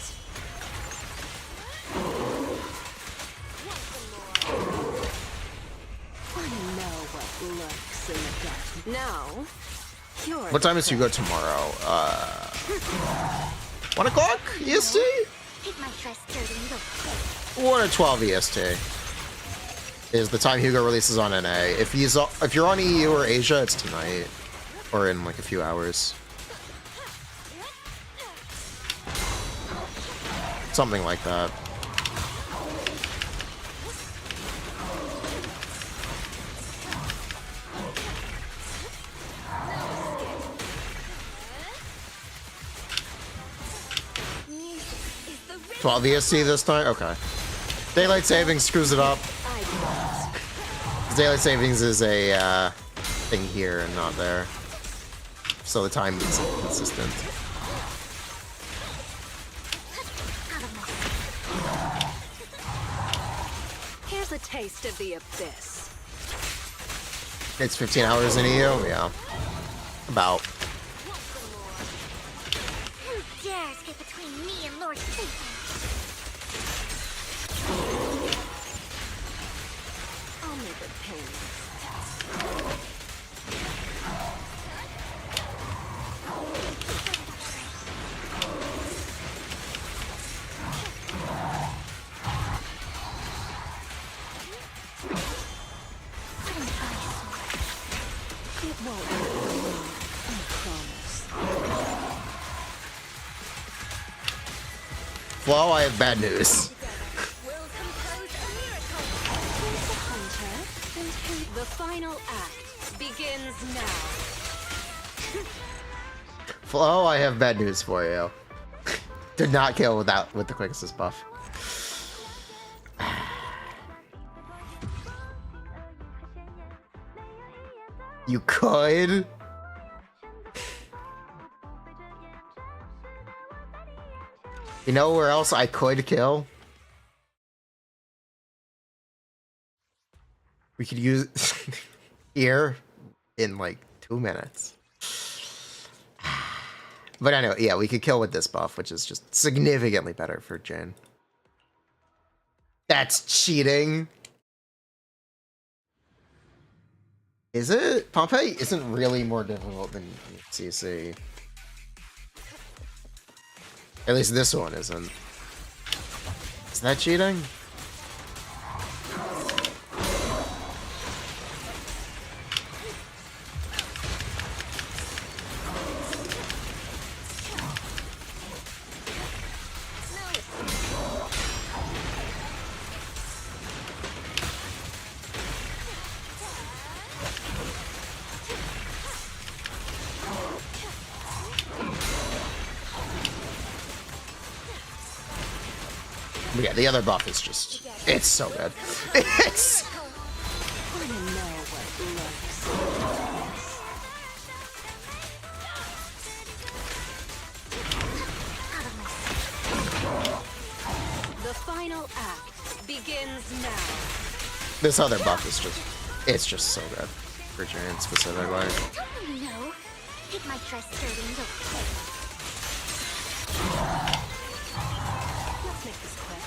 I know what lurks in the dark. Now, you're What time is Hugo tomorrow? 1 o'clock EST? take my trust dirty and go. 1 or 12 EST is the time Hugo releases on NA. If you're on EU or Asia, it's tonight or in like a few hours. Something like that. music is the rhythm. 12 EST this time? Okay. Daylight savings screws it up. I bite. Daylight savings is a thing here and not there. So the time is consistent. Here's a taste of the abyss. It's 15 hours in EU? Yeah. About. Who dares get between me and Lord Satan? I'll make it painless. It won't hurt for long, I promise. Flo, I have bad news. We'll compose a miracle. Here's the hunter, and the final act begins now. Flo, I have bad news for you. Did not kill with the quick assist buff. You could. You know where else I could kill? We could use here in like 2 minutes. But anyway, yeah, we could kill with this buff, which is just significantly better for Jin. That's cheating. Is it? Pompeii isn't really more difficult than CC. At least this one isn't. Is that cheating? But yeah, the other buff is just, it's so good. It's... Wanna know what looks The final act begins now. This other buff is just, it's just so good. For Jin specifically. Totally no. Keep my dress dirty and okay. Let's make this quick.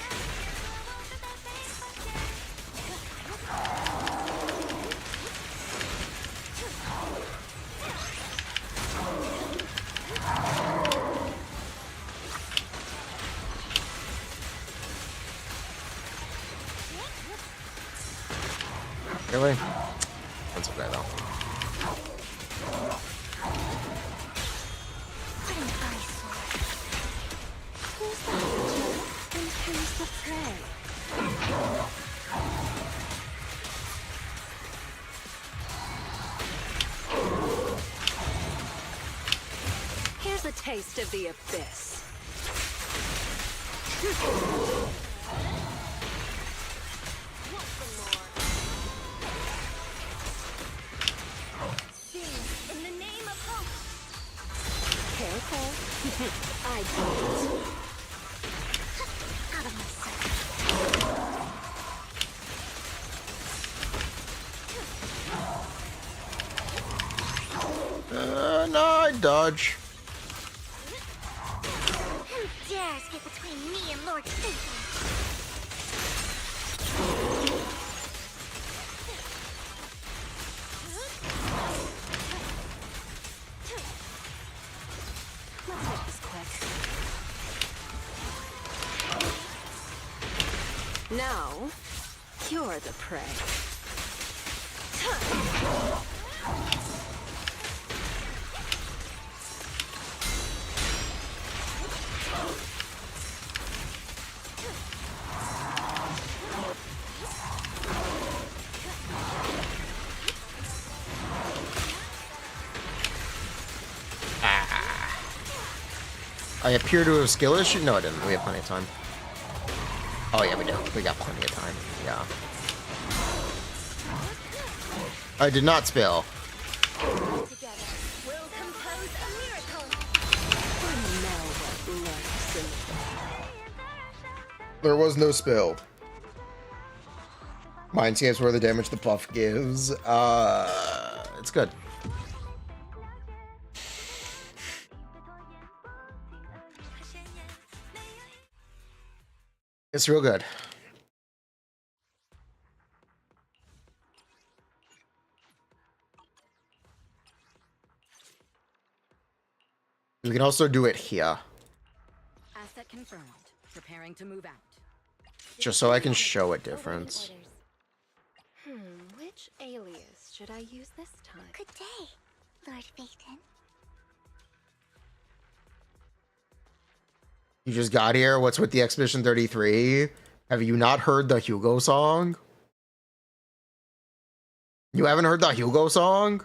Really? That's okay though. What an eyesore. Who's the hunter and who's the prey? Here's a taste of the abyss. In the name of hope. Careful. I don't. Out of my sight. No, I dodge. Who dares get between me and Lord Satan? Let's make this quick. Now, you're the prey. I appear to have skill issue? No, I didn't. We have plenty of time. Oh yeah, we do. We got plenty of time. Yeah. I did not spill. Together, we'll compose a miracle. Wanna know what lurks in There was no spill. Mindscape's where the damage the buff gives. It's good. It's real good. We can also do it here, Asset confirmed. Preparing to move out. just so I can show a difference. Which alias should I use this time? Good day, Lord Phaeton. You just got here? What's with the Expedition 33? Have you not heard the Hugo song? You haven't heard the Hugo song?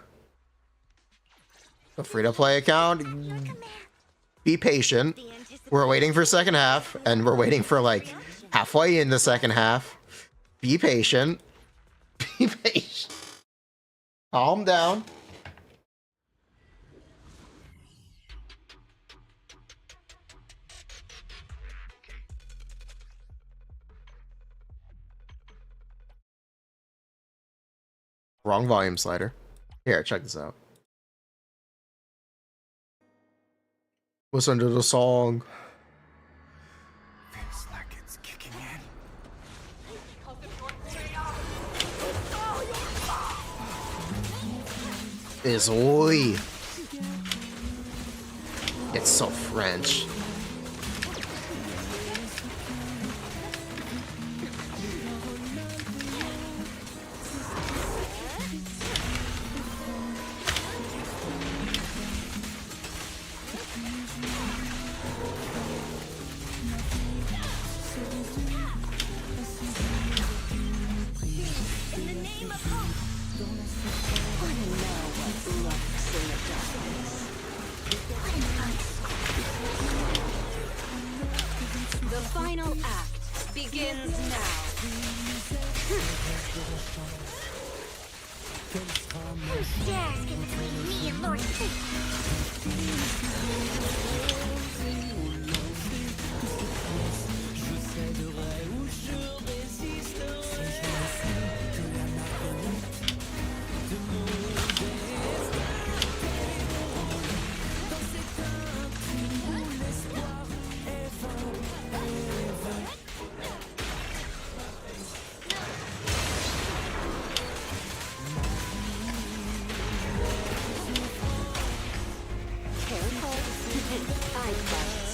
The free-to-play account? Be patient. We're waiting for second half, and we're waiting for like halfway in the second half. Be patient. Be patient. Calm down. Wrong volume slider. Here, check this out. Listen to the song. Feels like it's kicking in. Is oi. It's so French. In the name of hope. Wanna know what lurks in the darkness? The final act begins now. Who dares get between me and Lord Fate? I fight.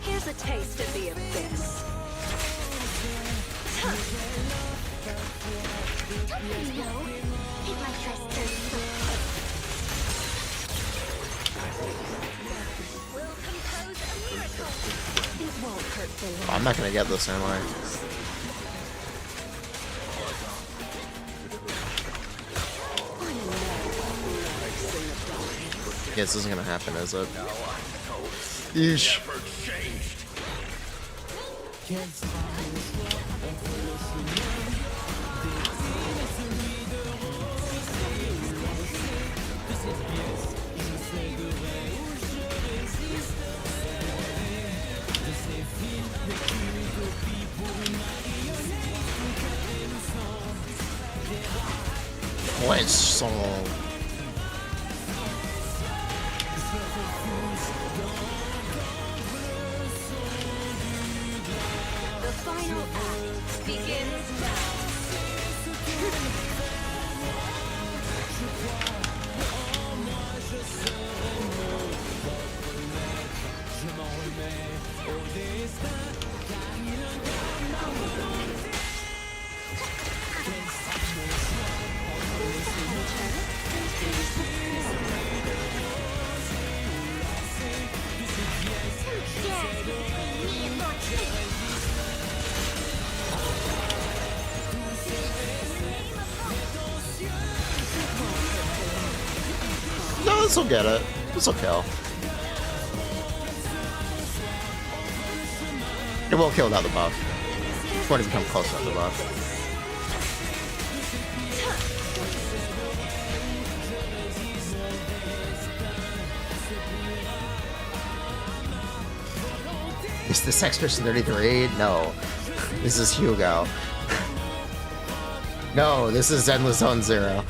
Here's a taste of the abyss. Don't you know? It might dress dirty We'll compose a miracle. It won't hurt the long. I'm not gonna get this, am I? Wanna know what lurks in the darkness? Yes, this isn't gonna happen, is it? Yeesh. Never changed. What song? The final act begins now. Who dares get between me and Lord Fate? No, this will get it. This will kill. It will kill without the buff. It won't even come close without the buff. Is this Expedition 33? No. This is Hugo. No, this is Zenless Zone Zero.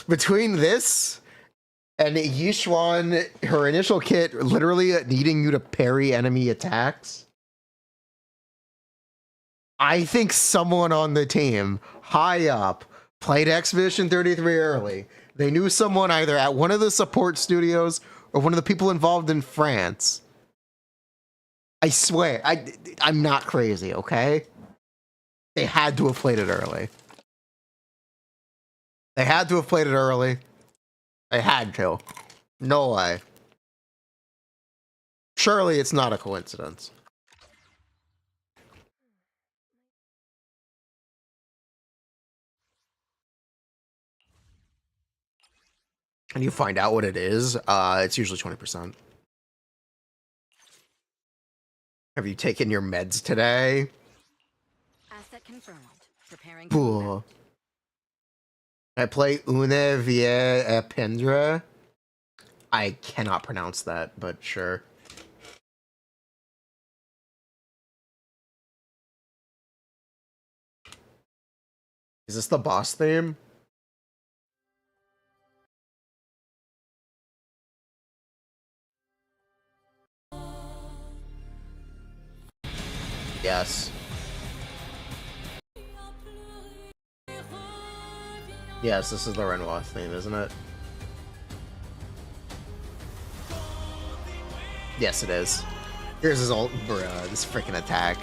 Between this and Yishuan, her initial kit literally needing you to parry enemy attacks, I think someone on the team, high up, played Expedition 33 early. They knew someone either at one of the support studios or one of the people involved in France. I swear, I'm not crazy, okay? They had to have played it early. They had to have played it early. They had to. No way. Surely it's not a coincidence. And you find out what it is, it's usually 20%. Have you taken your meds today? Asset confirmed. Preparing. Boo. I play Une Vie Pendre. I cannot pronounce that, but sure. Is this the boss theme? Yes. Yes, this is the Renoir theme, isn't it? Yes, it is. Here's his ult. Bruh, this freaking attack.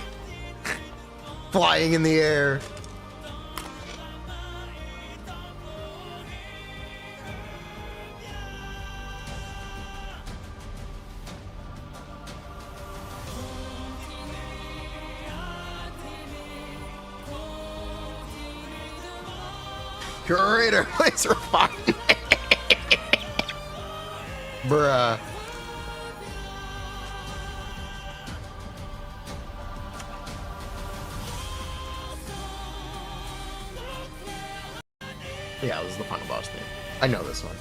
Flying in the air. Curator, please refine. Bruh. Yeah, this is the final boss thing. I know this one.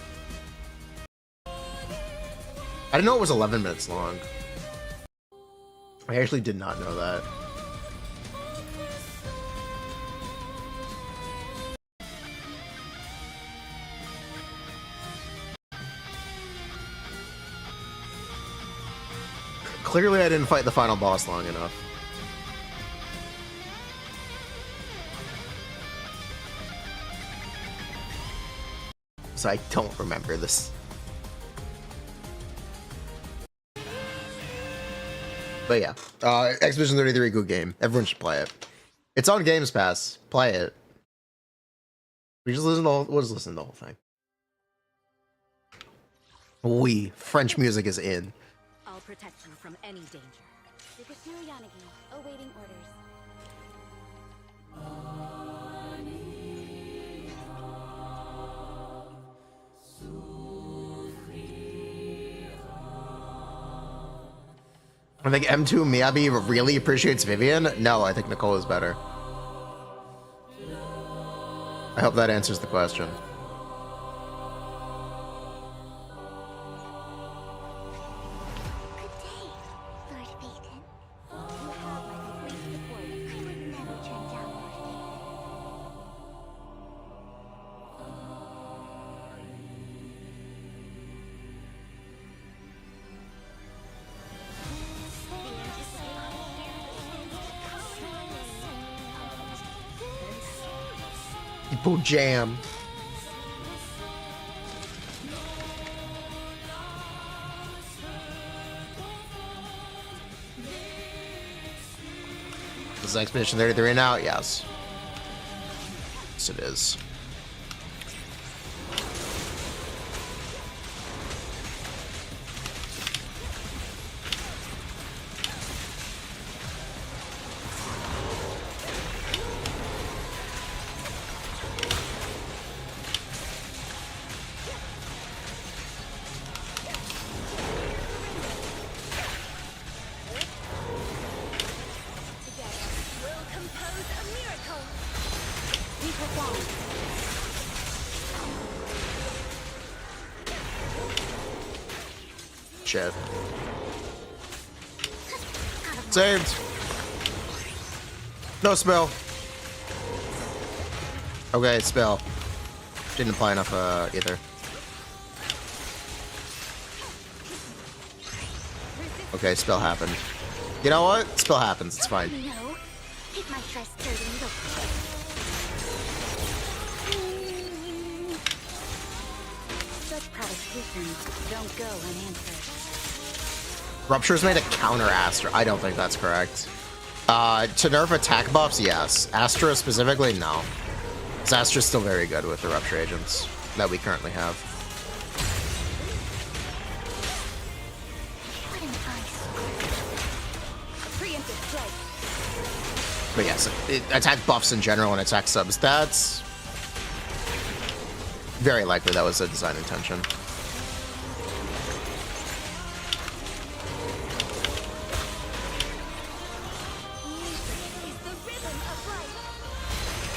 I didn't know it was 11 minutes long. I actually did not know that. Clearly I didn't fight the final boss long enough. So I don't remember this. But yeah, Expedition 33 good game. Everyone should play it. It's on Games Pass. Play it. We just listen to we'll just listen to the whole thing. French music is in. I'll protect you from any danger. Awaiting orders. I think M2 Miyabi really appreciates Vivian. No, I think Nicole is better. I hope that answers the question. Good day, Lord Bacon. You have my complete support. I would never turn down working. People jam. This is Expedition 33 now? Yes. Yes, it is. Shit. Saved. No spell. Okay, spell. Didn't apply enough either. Okay, spell happened. You know what? Spell happens. It's fine. No, keep my dress dirty and look. Such provocations don't go unanswered. Rupture's made a counter Astra. I don't think that's correct. To nerf attack buffs, yes. Astra specifically, no. 'Cause Astra's still very good with the Rupture agents that we currently have. What an Preemptive strike. But yes, attack buffs in general and attack subs, that's very likely that was a design intention.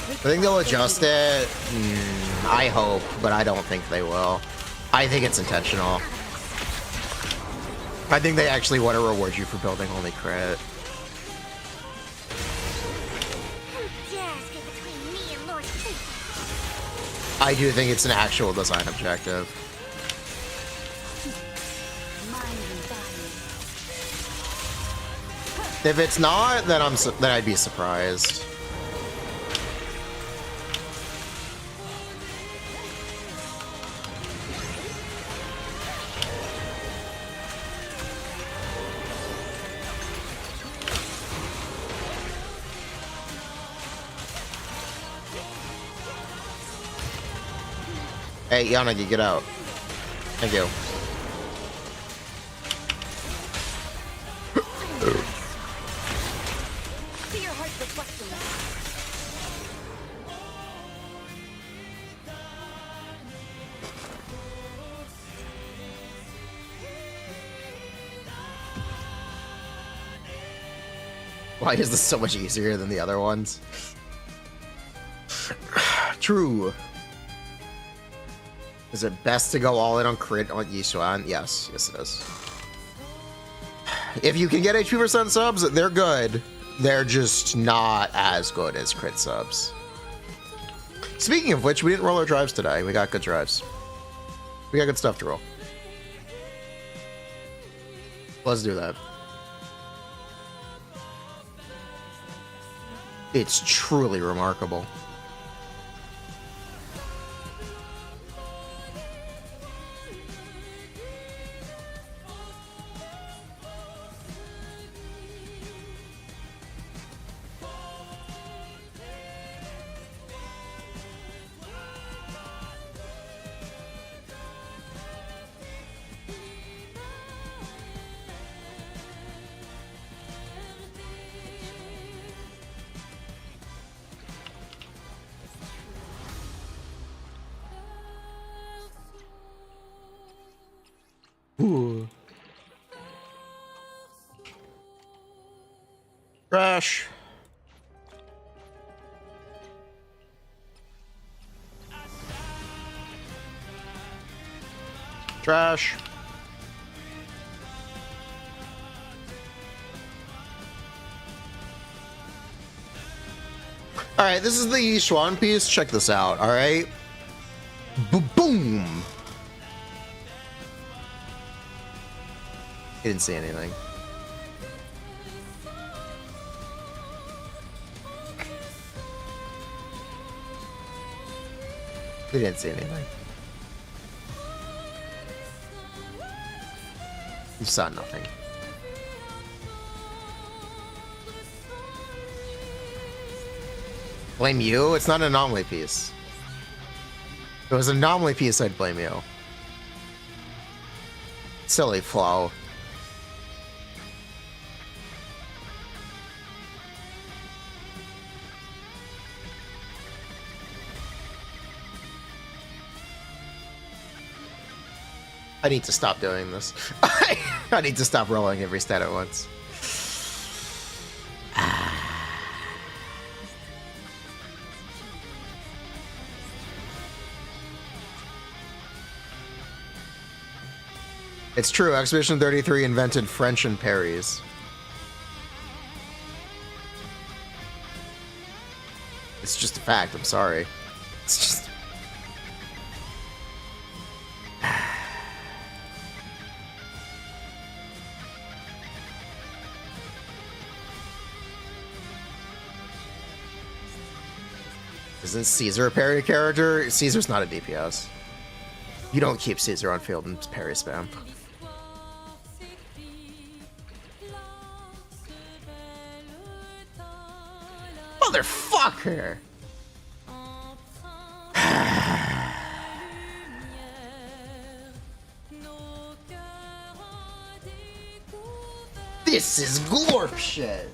I think they'll adjust it. I hope, but I don't think they will. I think it's intentional. I think they actually want to reward you for building only crit. Who dares get between me and Lord Satan? I do think it's an actual design objective. If it's not, then then I'd be surprised. Hey, Yanagi, get out. Thank you. See your heart reflecting that. Why is this so much easier than the other ones? True. Is it best to go all in on crit on Yishuan? Yes, yes it is. If you can get HP % subs, they're good. They're just not as good as crit subs. Speaking of which, we didn't roll our drives today. We got good drives. We got good stuff to roll. Let's do that. It's truly remarkable. Ooh. Trash. Trash. All right, this is the Yishuan piece. Check this out. All right. Boom. He didn't see anything. He didn't see anything. He saw nothing. Blame you? It's not an anomaly piece. If it was an anomaly piece, I'd blame you. Silly flow. I need to stop doing this. I need to stop rolling every stat at once. It's true, Expedition 33 invented French and parries. It's just a fact, I'm sorry. It's just... Isn't Caesar a parry character? Caesar's not a DPS. You don't keep Caesar on field and parry spam. Motherfucker! This is glorp shit!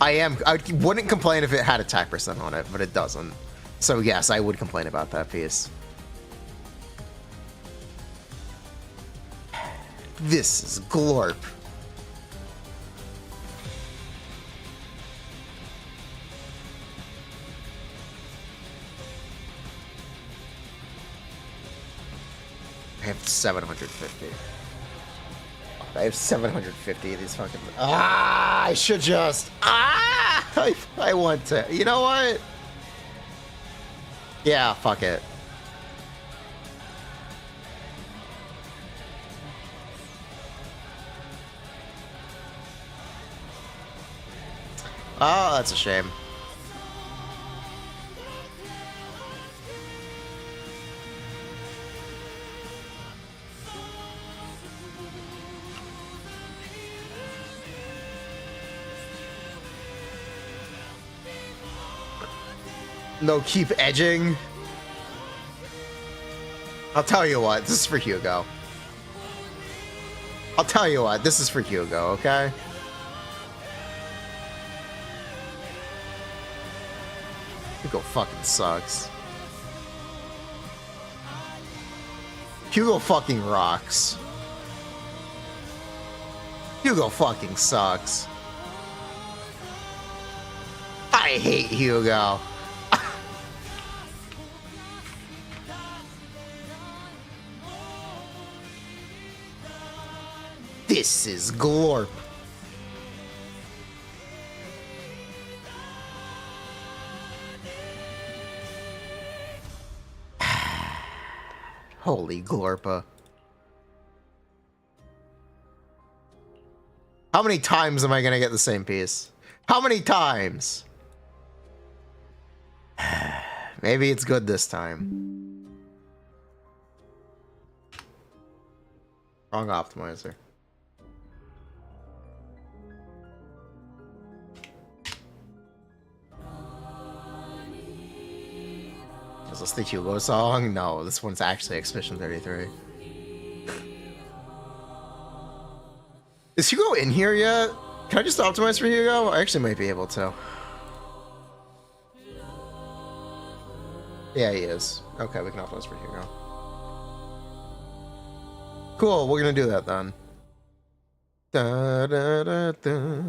I wouldn't complain if it had attack percent on it, but it doesn't. So yes, I would complain about that piece. This is glorp. I have 750. I have 750 of these fucking. Ah, I should just. Ah, I want to. You know what? Yeah, fuck it. Oh, that's a shame. No, keep edging. I'll tell you what, this is for Hugo. I'll tell you what, this is for Hugo, okay? Hugo fucking sucks. Hugo fucking rocks. Hugo fucking sucks. I hate Hugo. This is glorp. Holy glorpa. How many times am I gonna get the same piece? How many times? Maybe it's good this time. Wrong optimizer. Is this the Hugo song? No, this one's actually Expedition 33. Is Hugo in here yet? Can I just optimize for Hugo? I actually might be able to. Yeah, he is. Okay, we can optimize for Hugo. Cool, we're gonna do that then. Da, da, da, da.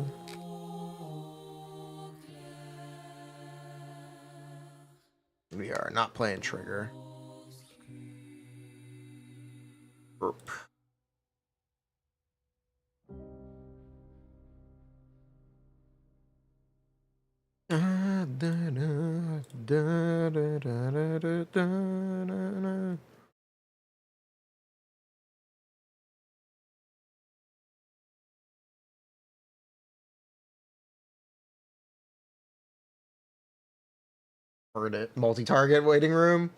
We are not playing Trigger. Burp. Da, da, da, da, da, da, da, da, da. Heard it. Multi-target waiting room.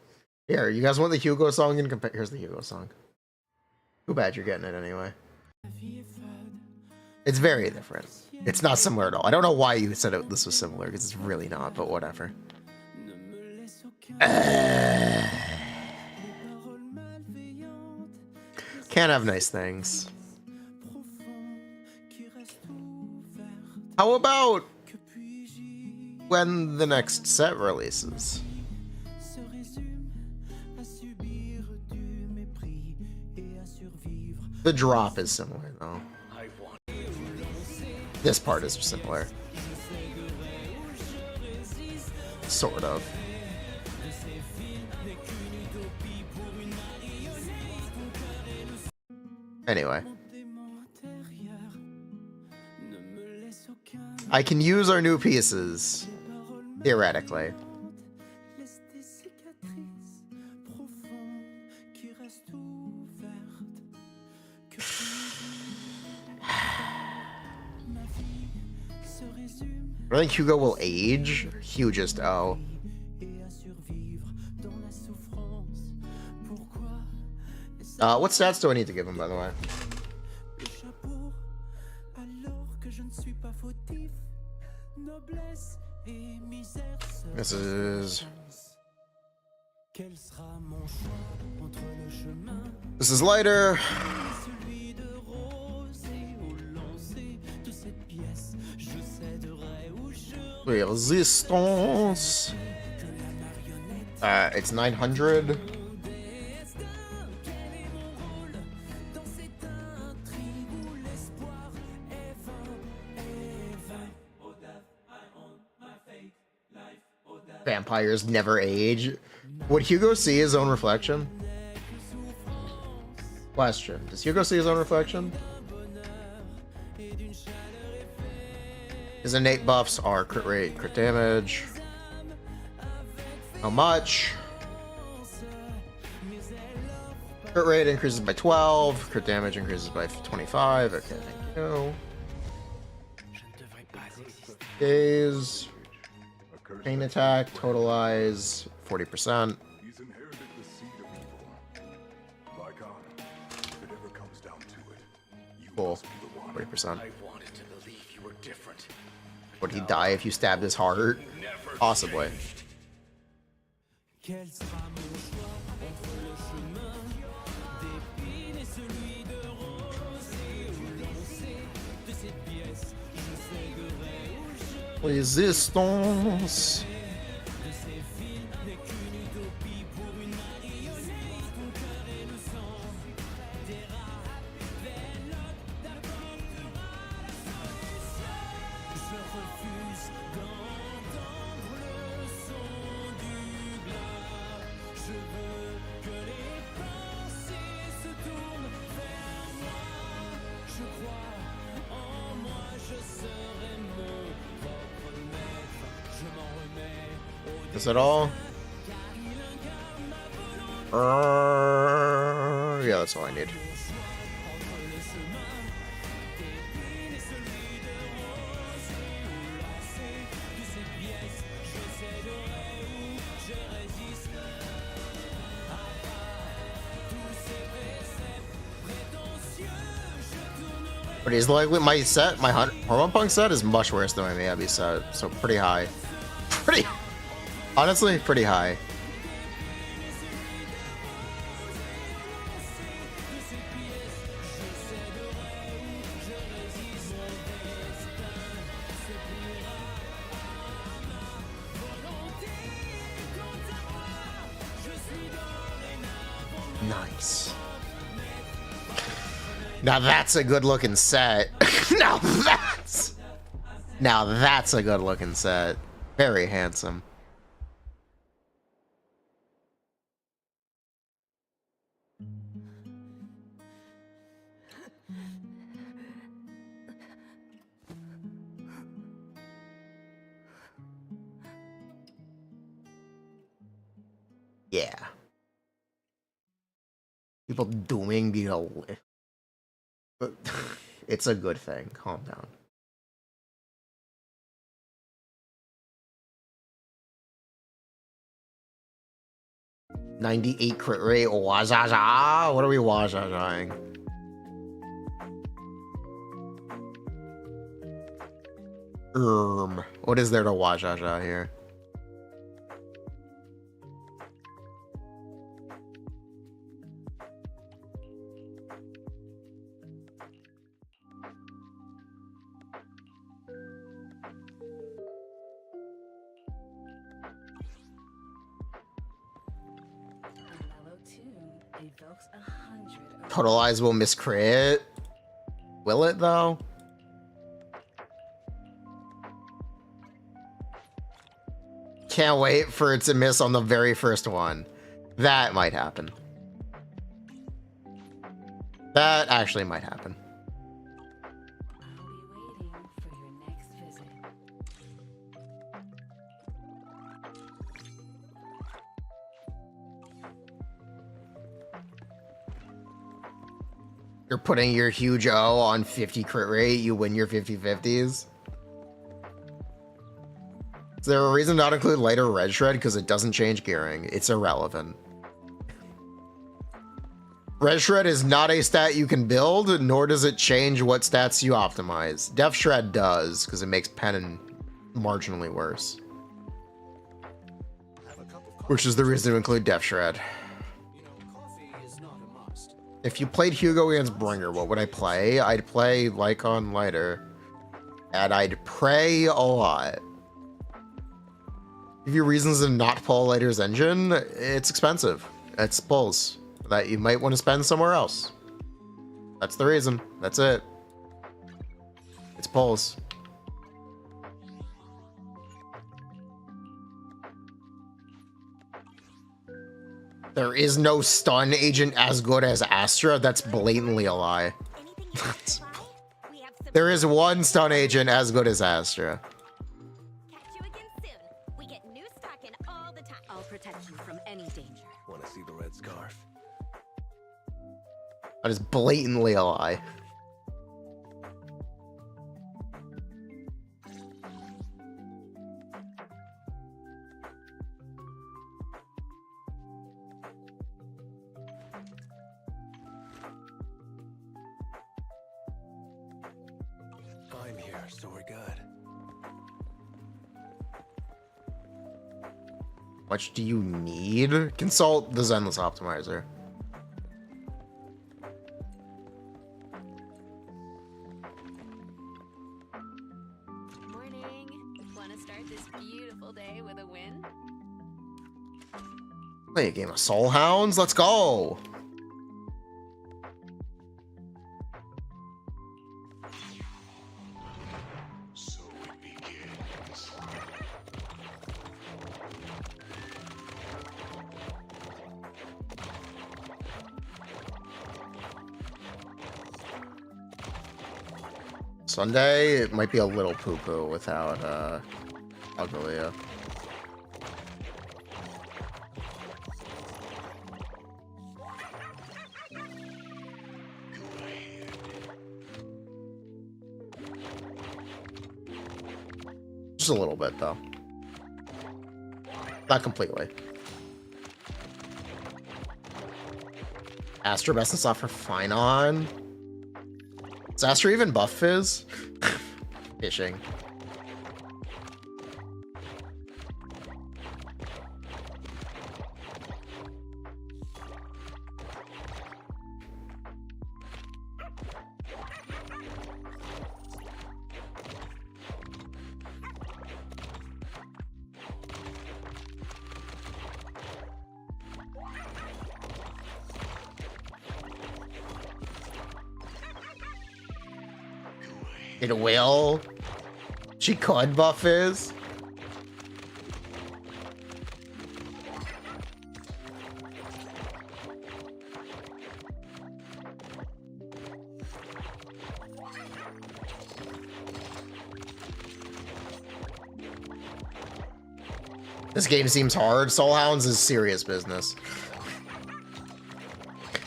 Here, you guys want the Hugo song? And compare. Here's the Hugo song. Too bad you're getting it anyway. It's very different. It's not similar at all. I don't know why you said this was similar, because it's really not, but whatever. Can't have nice things. How about when the next set releases? The drop is similar though. This part is similar. Sort of. Anyway. I can use our new pieces. Theoretically. I think Hugo will age. Hugest O. What stats do I need to give him, by the way? This is lighter. Resistance. It's 900. Vampires never age. Would Hugo see his own reflection? Question. Does Hugo see his own reflection? His innate buffs are crit rate, crit damage. How much? Crit rate increases by 12. Crit damage increases by 25. Okay, thank you. Days. Chain attack, totalize 40%. He's inherited the seed of evil. Like Anna, if it ever comes down to it, you Cool. must be the one. 40%. I wanted to believe you were different. Would he die if you stabbed his heart? Never Possibly. changed. Quel sera mon choix entre le chemin d'épines et celui de rose et où l'on sait de cette pièce je céderai où je Resistance. de ces fils n'est qu'une utopie pour une marionnette ton cœur et le sang des rats vélotes d'apportera la solution je refuse d'entendre le son du glas je veux que les pensées se tournent vers moi je crois en moi je serai mon propre maître je m'en remets au Is that all? Yeah, that's all I need. But he's like, my set, my Hormone Punk set is much worse than my Miyabi set, so pretty high. Pretty, honestly, pretty high. Nice. Now that's a good looking set. now that's a good looking set. Very handsome. Yeah. People dooming the but it's a good thing. Calm down. $98 crit rate. Wajaja. What are we wajajaing? What is there to wajaja here? Total Eyes will miscrit. Will it though? Can't wait for it to miss on the very first one. That might happen. That actually might happen. I'll be waiting for your next visit. You're putting your huge O on 50 crit rate, you win your 50/50s. Is there a reason not to include lighter red shred? Because it doesn't change gearing. It's irrelevant. Red shred is not a stat you can build, nor does it change what stats you optimize. Def shred does, because it makes Pennon marginally worse. Which is the reason to include Def shred. You know, coffee is not a must. If you played Hugo against Bringer, what would I play? I'd play Lycon Lighter. And I'd pray a lot. Give you reasons to not pull Lighter's engine, it's expensive. It's pulls that you might want to spend somewhere else. That's the reason. That's it. It's pulls. There is no stun agent as good as Astra. That's blatantly a lie. Anything you want to try? We have some There is one stun agent as good as Astra. Catch you again soon. We get new stock in all the time. I'll protect you from any danger. Want to see the red scarf? That is blatantly a lie. I'm here, so we're good. How much do you need? Consult the Zenless optimizer. Morning. Want to start this beautiful day with a win? Play a game of Soul Hounds. Let's go. So it begins. Sunday, it might be a little poo-poo without Algolia. Just a little bit, though. Not completely. Astra best and soft for Finon. Does Astra even buff Fizz? Fishing. It will. She could buff Fizz. This game seems hard. Soul Hounds is serious business.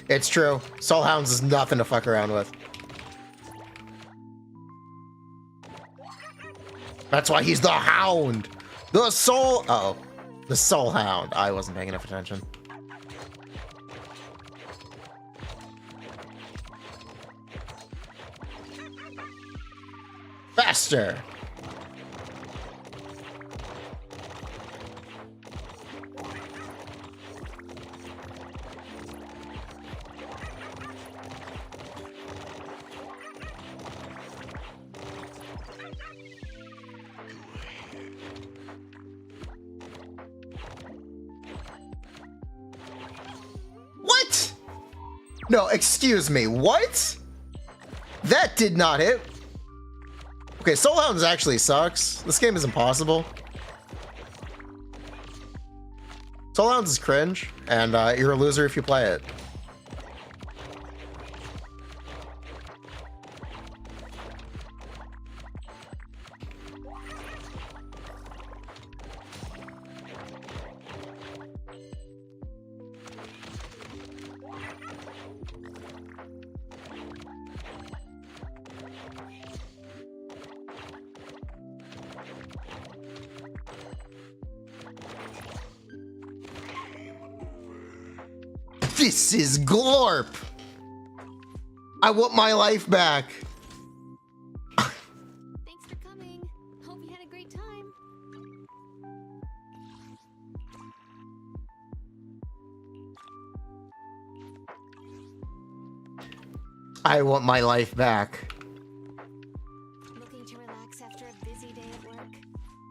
It's true. Soul Hounds is nothing to fuck around with. That's why he's the Hound. The Soul... Oh. The Soul Hound. I wasn't paying enough attention. Faster. What? No, excuse me. What? That did not hit. Okay, Soul Hounds actually sucks. This game is impossible. Soul Hounds is cringe, and you're a loser if you play it. This is glorp. I want my life back. Thanks for coming. Hope you had a great time. I want my life back. Looking to relax after a busy day at work?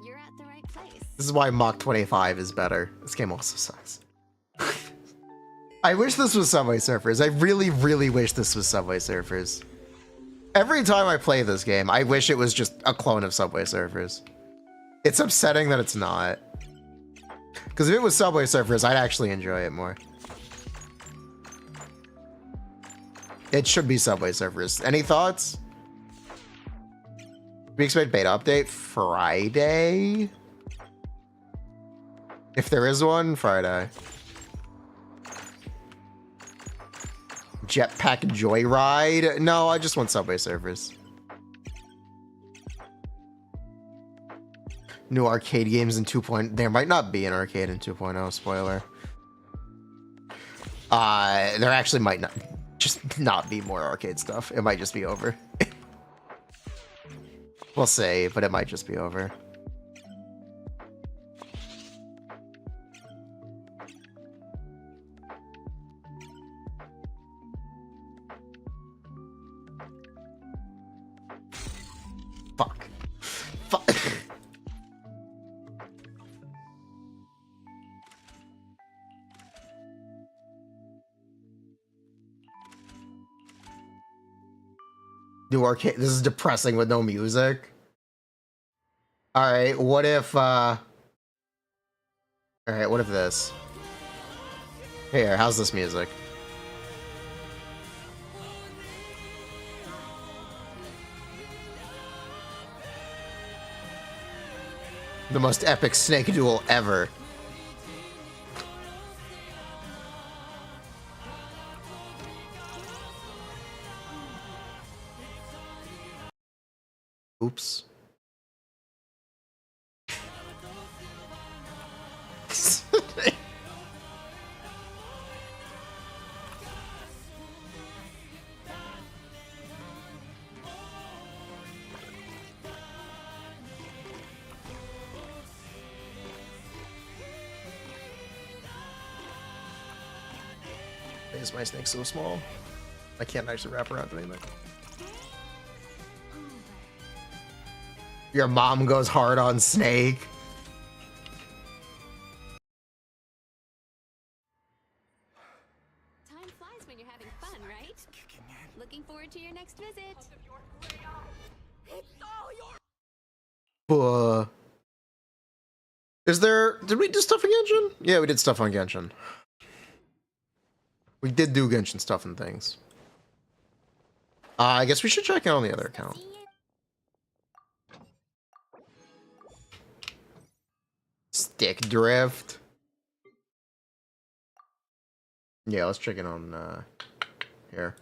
You're at the right place. This is why Mach 25 is better. This game also sucks. I wish this was Subway Surfers. I really, really wish this was Subway Surfers. Every time I play this game, I wish it was just a clone of Subway Surfers. It's upsetting that it's not. Because if it was Subway Surfers, I'd actually enjoy it more. It should be Subway Surfers. Any thoughts? We expect beta update Friday. If there is one, Friday. Jetpack Joyride? No, I just want Subway Surfers. New arcade games in 2.0. There might not be an arcade in 2.0, spoiler. There actually might not be more arcade stuff. It might just be over. We'll see, but it might just be over. Fuck. Fuck. New arcade. This is depressing with no music. All right, what if all right, what if this? Here, how's this music? The most epic snake duel ever. Oops. Why is my snake so small? I can't actually wrap around anything. Your mom goes hard on Snake. Time flies when you're having fun, right? Looking forward to your next visit. Is there... Did we do stuff on Genshin? Yeah, we did stuff on Genshin. We did do Genshin stuff and things. I guess we should check out on the other account. Stick drift. Yeah, let's check it on here.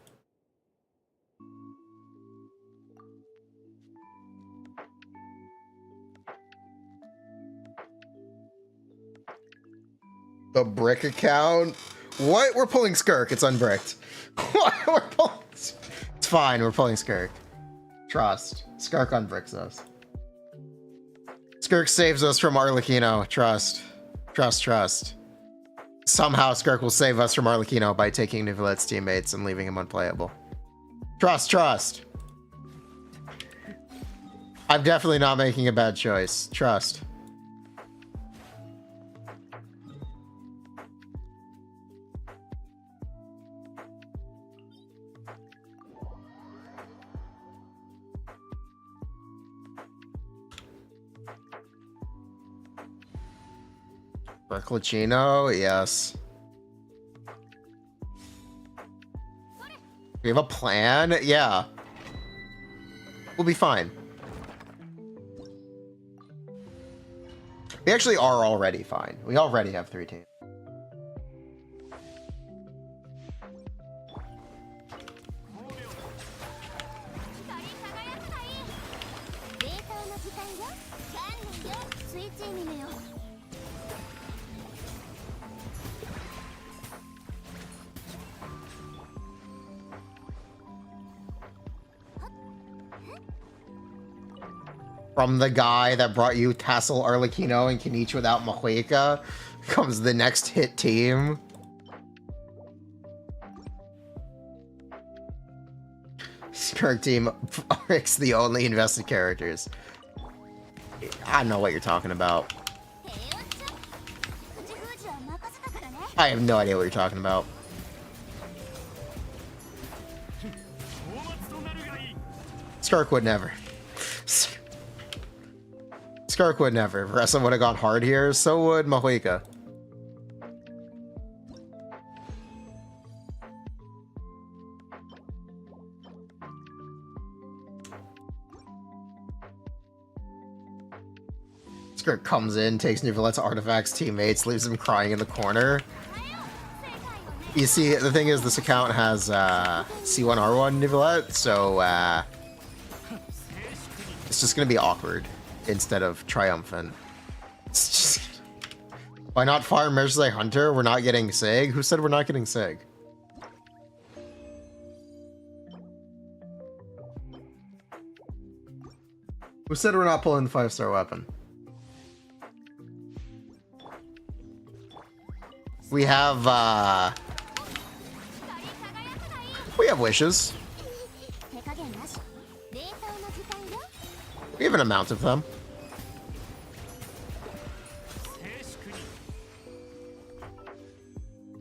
The brick account? What? We're pulling Skirk. It's unbricked. What? We're pulling... It's fine. We're pulling Skirk. Trust. Skirk unbricks us. Skirk saves us from Arlecchino. Trust. Trust, trust. Somehow Skirk will save us from Arlecchino by taking Nivelette's teammates and leaving him unplayable. Trust, trust. I'm definitely not making a bad choice. Trust. Berclucino, yes. We have a plan? Yeah. We'll be fine. We actually are already fine. We already have 3 teams. From the guy that brought you Tassel, Arlecchino, and Kenichi without Mahuika comes the next hit team. Kirk team picks the only invested characters. I don't know what you're talking about. I have no idea what you're talking about. Skirk would never. Skirk would never. Wrestling would have gone hard here, so would Mahuika. Kirk comes in, takes Neuvillette's artifacts, teammates, leaves him crying in the corner. You see, the thing is, this account has C1R1 Neuvillette, so it's just gonna be awkward instead of triumphant. It's just... Why not fire Merciless Hunter? We're not getting Sig? Who said we're not getting Sig? Who said we're not pulling the 5-star weapon? We have wishes. We have an amount of them.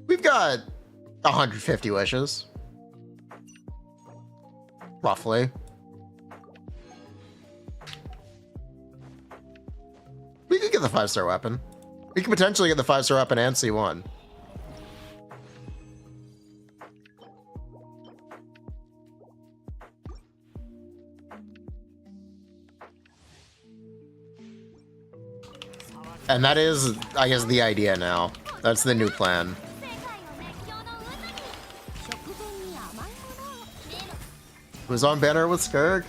We've got 150 wishes. Roughly. We could get the 5-star weapon. We could potentially get the 5-star weapon and C1. And that is, I guess, the idea now. That's the new plan. Who's on banner with Kirk?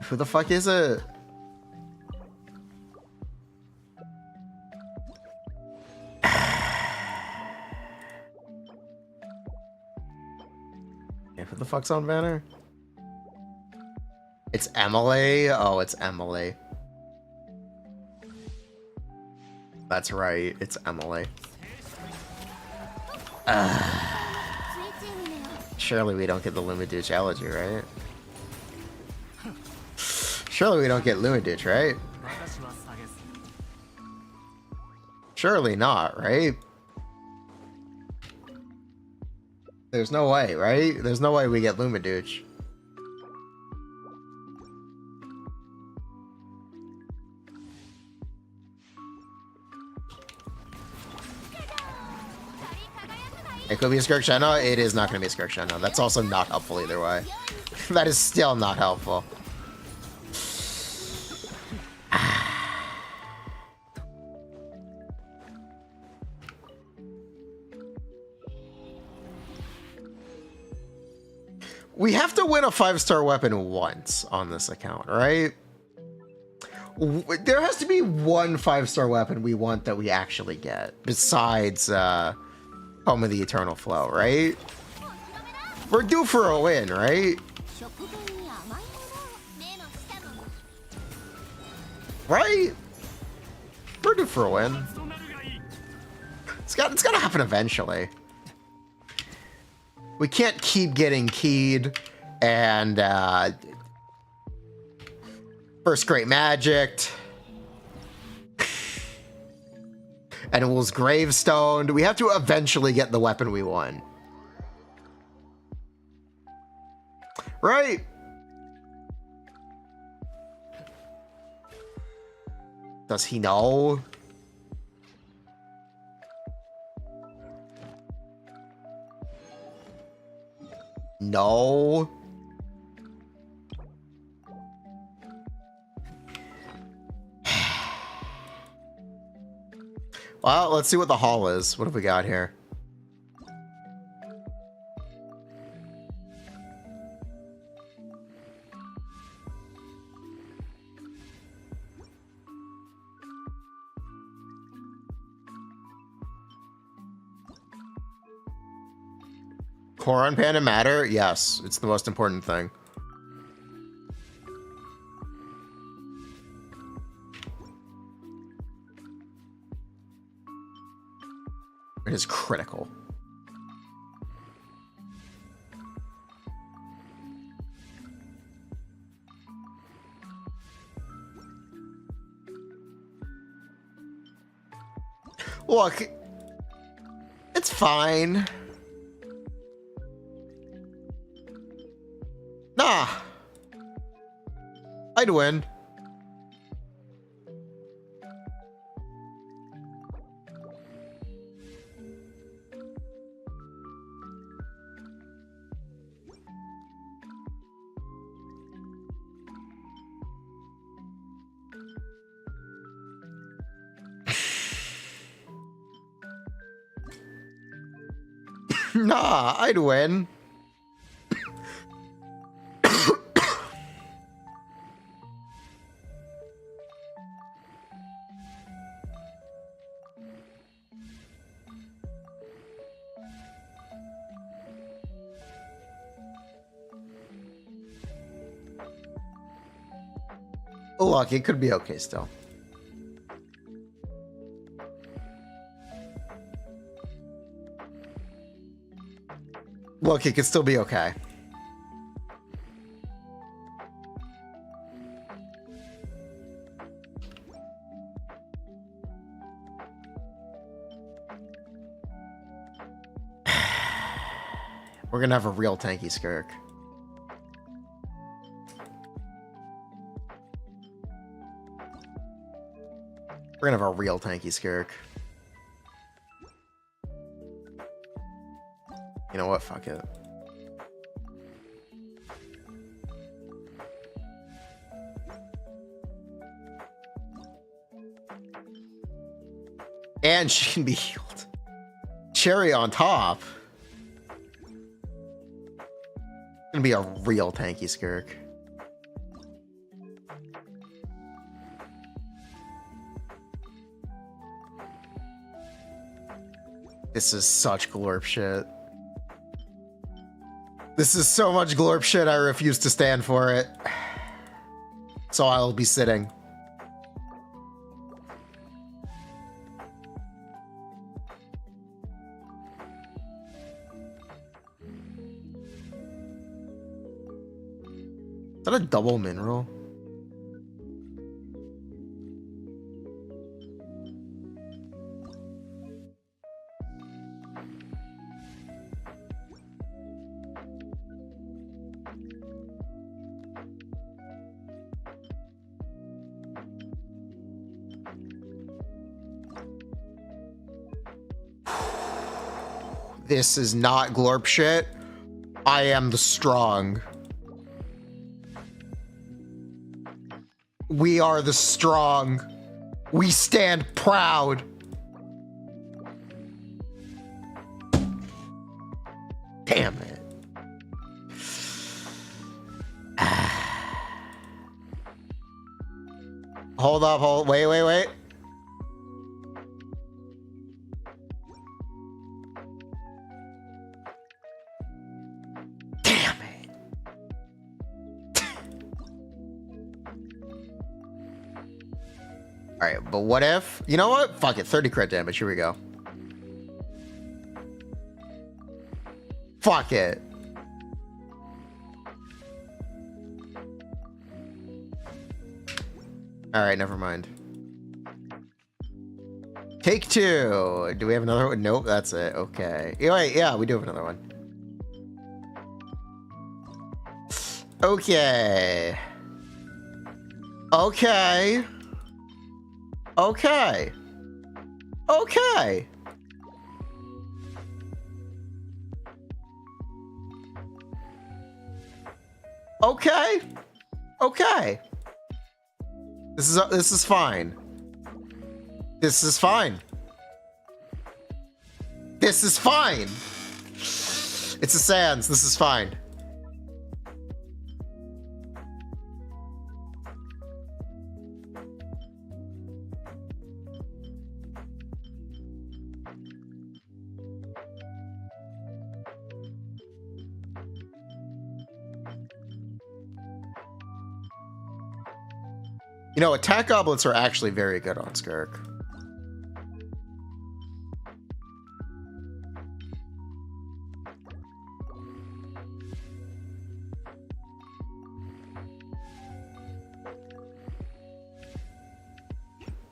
Who the fuck is it? Yeah, who the fuck's on banner? It's Emily? Oh, it's Emily. That's right, it's Emily. Surely we don't get the Lumiduch elegy, right? Surely we don't get Lumiduch, right? Surely not, right? There's no way, right? There's no way we get Lumiduch. It could be a Skirk Shenha. It is not going to be a Skirk Shenha. That's also not helpful either way. That is still not helpful. We have to win a 5-star weapon once on this account, right? There has to be one 5-star weapon we want that we actually get, besides Home of the Eternal Flow, right? We're due for a win, right? Right? We're due for a win. It's got to happen eventually. We can't keep getting keyed and first great magic and it was gravestoned. We have to eventually get the weapon we want. Right? Does he know? No. Well, let's see what the haul is. What have we got here? Core on Panda matter? Yes, it's the most important thing. It is critical. Look, it's fine. Nah. I'd win. Nah, I'd win. Look, it could be okay still. Look, it could still be okay. We're gonna have a real tanky Skirk. We're gonna have a real tanky Skirk. You know what? Fuck it. And she can be healed. Cherry on top. Gonna be a real tanky Skirk. This is such glorp shit. This is so much glorp shit, I refuse to stand for it. So I'll be sitting. Is that a double mineral? This is not glorp shit. I am the strong. We are the strong. We stand proud. Damn it. Hold up, wait. Alright, but what if... You know what? Fuck it, 30 crit damage. Here we go. Fuck it. Alright, never mind. Take 2. Do we have another one? Nope, that's it. Okay. Wait, yeah, we do have another one. Okay. Okay. Okay. Okay. Okay. Okay. This is fine. This is fine. This is fine. It's a Sans. This is fine. You know, attack goblets are actually very good on Skirk.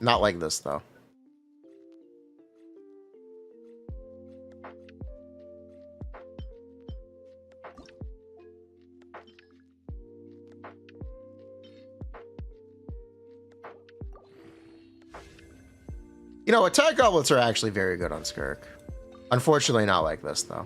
Not like this, though. You know, attack goblets are actually very good on Skirk. Unfortunately, not like this, though.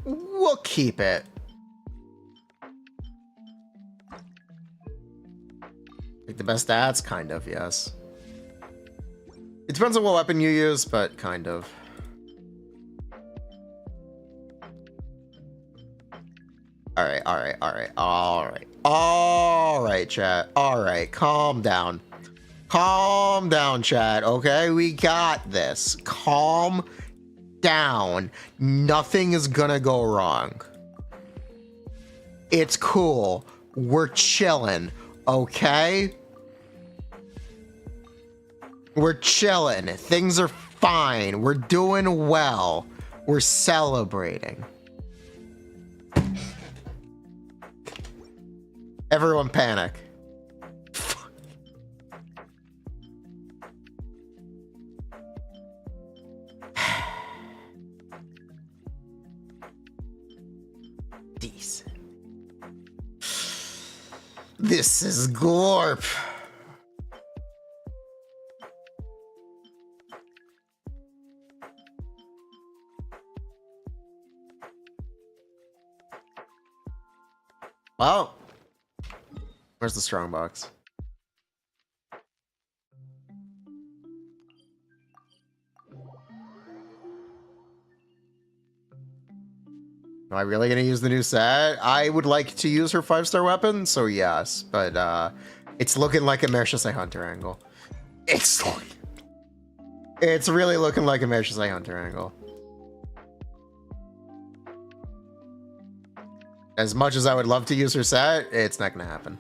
We'll keep it. Like the best stats? Kind of, yes. It depends on what weapon you use, but kind of. Alright, alright, alright, alright. Alright, chat. Alright, calm down. Calm down, chat, okay? We got this. Calm down. Nothing is gonna go wrong. It's cool. We're chilling, okay? We're chilling. Things are fine. We're doing well. We're celebrating. Everyone panic. Decent. This is Glorp. Well, where's the strong box? Am I really gonna use the new set? I would like to use her 5-star weapon, so yes, but it's looking like a Mershasei Hunter angle. It's really looking like a Mershasei Hunter angle. As much as I would love to use her set, it's not gonna happen.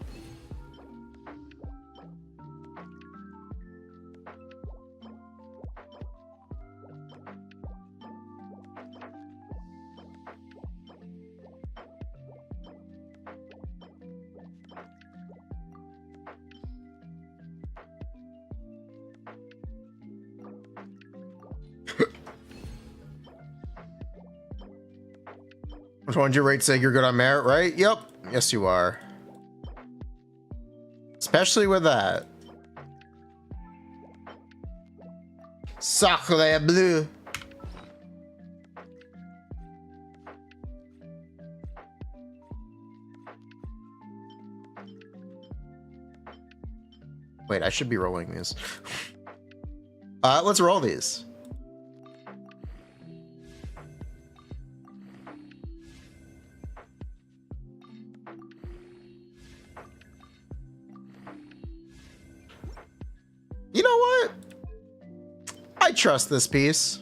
Which one did you rate say you're good on merit, right? Yep. Yes, you are. Especially with that. Sacre bleu. Wait, I should be rolling these. Let's roll these. You know what? I trust this piece.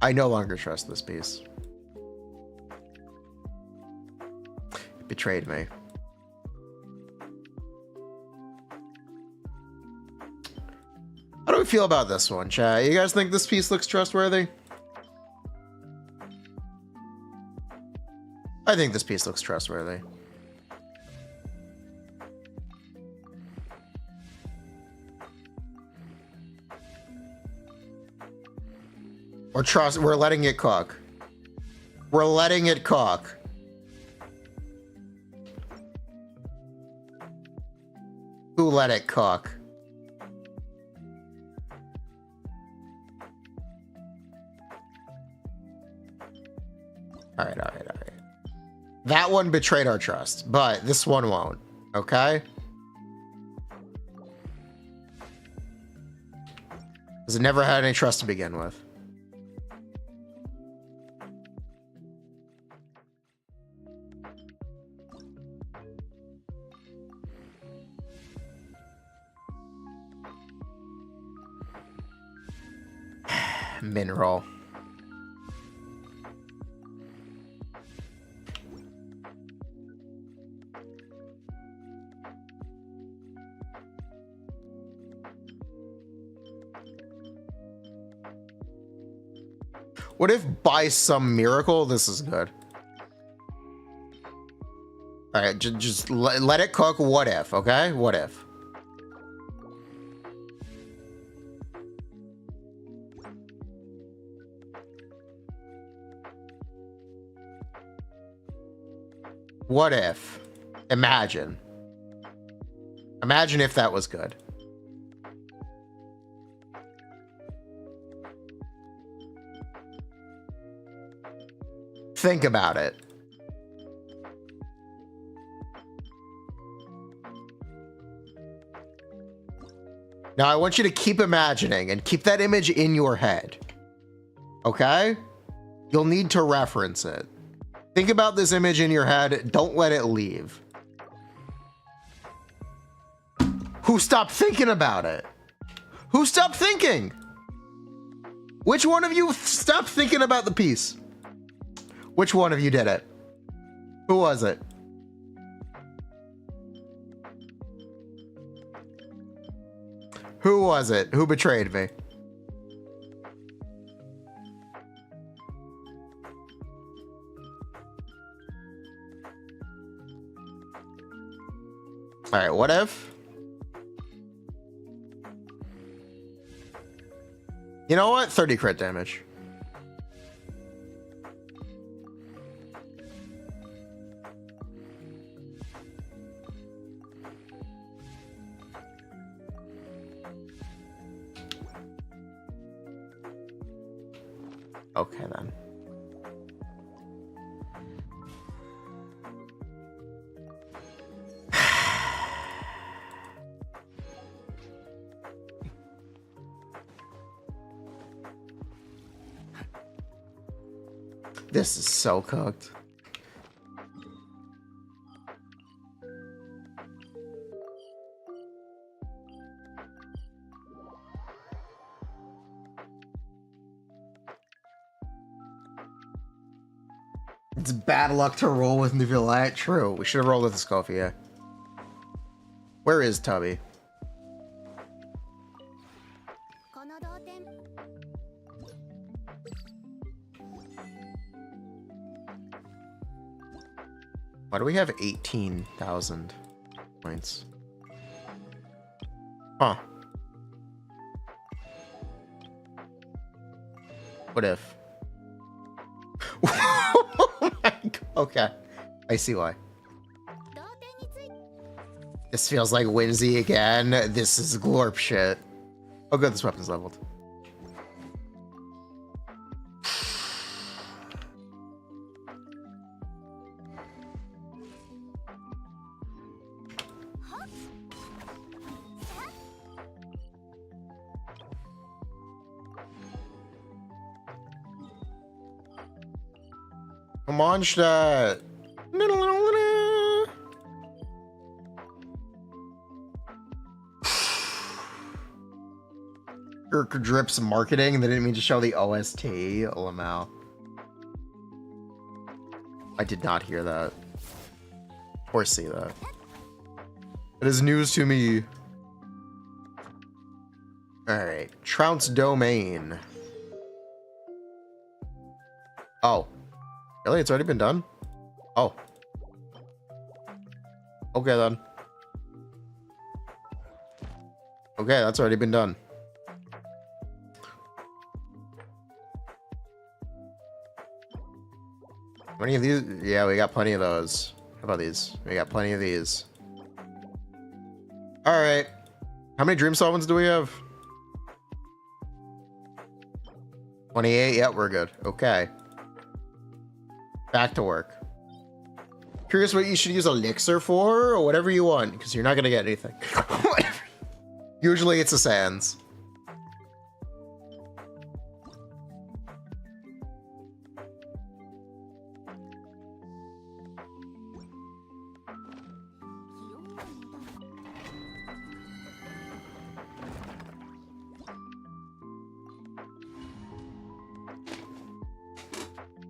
I no longer trust this piece. It betrayed me. How do we feel about this one, chat? You guys think this piece looks trustworthy? I think this piece looks trustworthy. We're letting it cook. We're letting it cook. Who let it cook? All right. That one betrayed our trust, but this one won't, okay? Because it never had any trust to begin with. Mineral. What if by some miracle this is good? All right, just let it cook. What if, okay? What if? What if? Imagine. Imagine if that was good. Think about it. Now I want you to keep imagining and keep that image in your head. Okay? You'll need to reference it. Think about this image in your head. Don't let it leave. Who stopped thinking about it? Who stopped thinking? Which one of you stopped thinking about the piece? Which one of you did it? Who was it? Who was it? Who betrayed me? All right, what if? You know what? 30 crit damage. Okay, then. This is so cooked. It's bad luck to roll with Nuvilite. True. We should have rolled with Escoffier. Where is Tubby? Why do we have 18,000 points? Huh. What if? Okay. I see why. This feels like Whimsy again. This is glorp shit. Oh good, this weapon's leveled. Come on, Stat. Kirk drips marketing. They didn't mean to show the OST. LMAO. I did not hear that or see that. It is news to me. All right, Trounce Domain. Oh. Really? It's already been done? Oh. Okay, then. Okay, that's already been done. How many of these? Yeah, we got plenty of those. How about these? We got plenty of these. Alright. How many Dream Solvents do we have? 28? Yep, we're good. Okay. Back to work. Curious what you should use Elixir for, or whatever you want, because you're not going to get anything. Usually it's a Sands.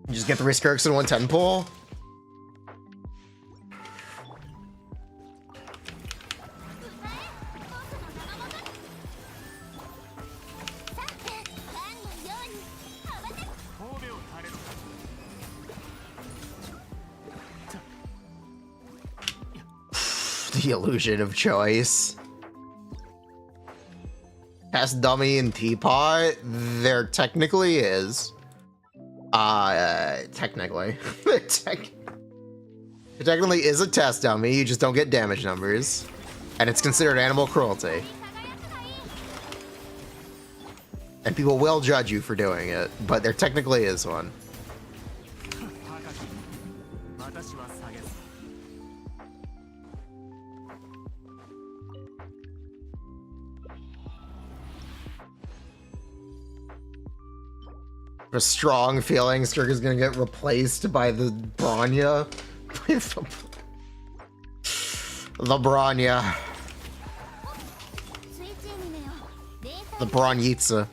You just get the Risk Kirks in 110 pull. The illusion of choice. Cast Dummy and Teapot. There technically is. Technically. It technically is a test dummy, you just don't get damage numbers. And it's considered animal cruelty. And people will judge you for doing it, but there technically is one. A strong feeling Kirk is gonna get replaced by the Bronya. The Bronya. The Bronyitsa.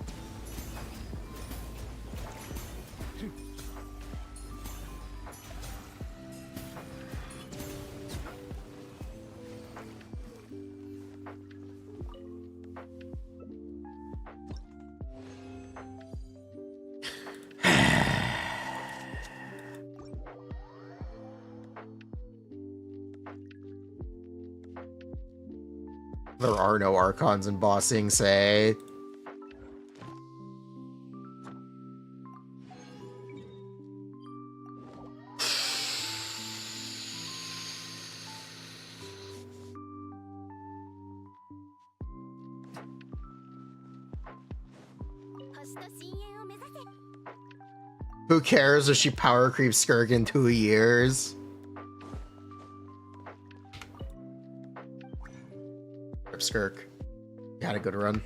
There are no Archons in bossing, say. Who cares if she power creeps Skirk in 2 years? Skirk. Had a good run.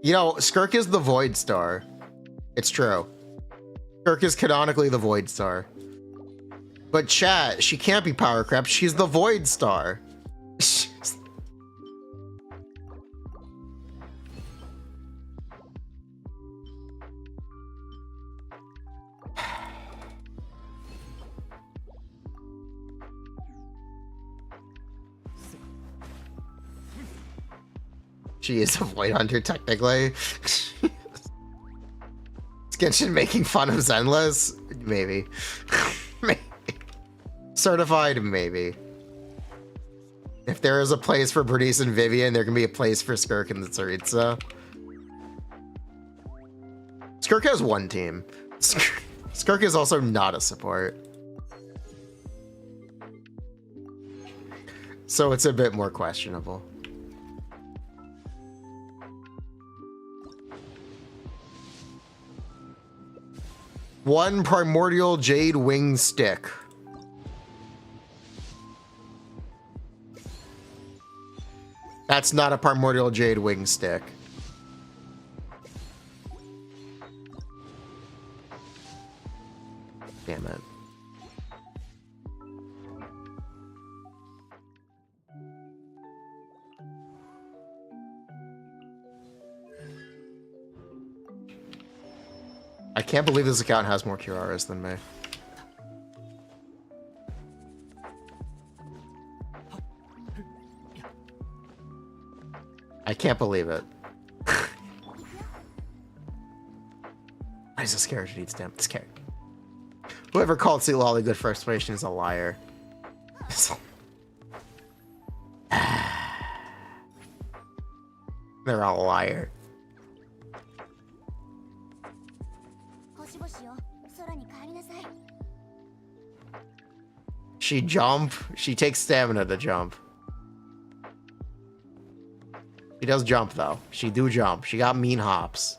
You know, Skirk is the Void Star. It's true. Skirk is canonically the Void Star. But chat, she can't be power crept. She's the Void Star. She is a Void Hunter, technically. Is Genshin making fun of Zenless? Maybe. Maybe. Certified? Maybe. If there is a place for Bernice and Vivian, there can be a place for Skirk and the Tsaritsa. Skirk has one team. Skirk is also not a support. So it's a bit more questionable. One primordial jade wing stick. That's not a primordial jade wing stick. Damn it. I can't believe this account has more Kiraras than me. I can't believe it. Why does this character need stamp? This character. Whoever called Sweet Lolly good for explanation is a liar. They're a liar. She jump. She takes stamina to jump. She does jump though. She do jump. She got mean hops.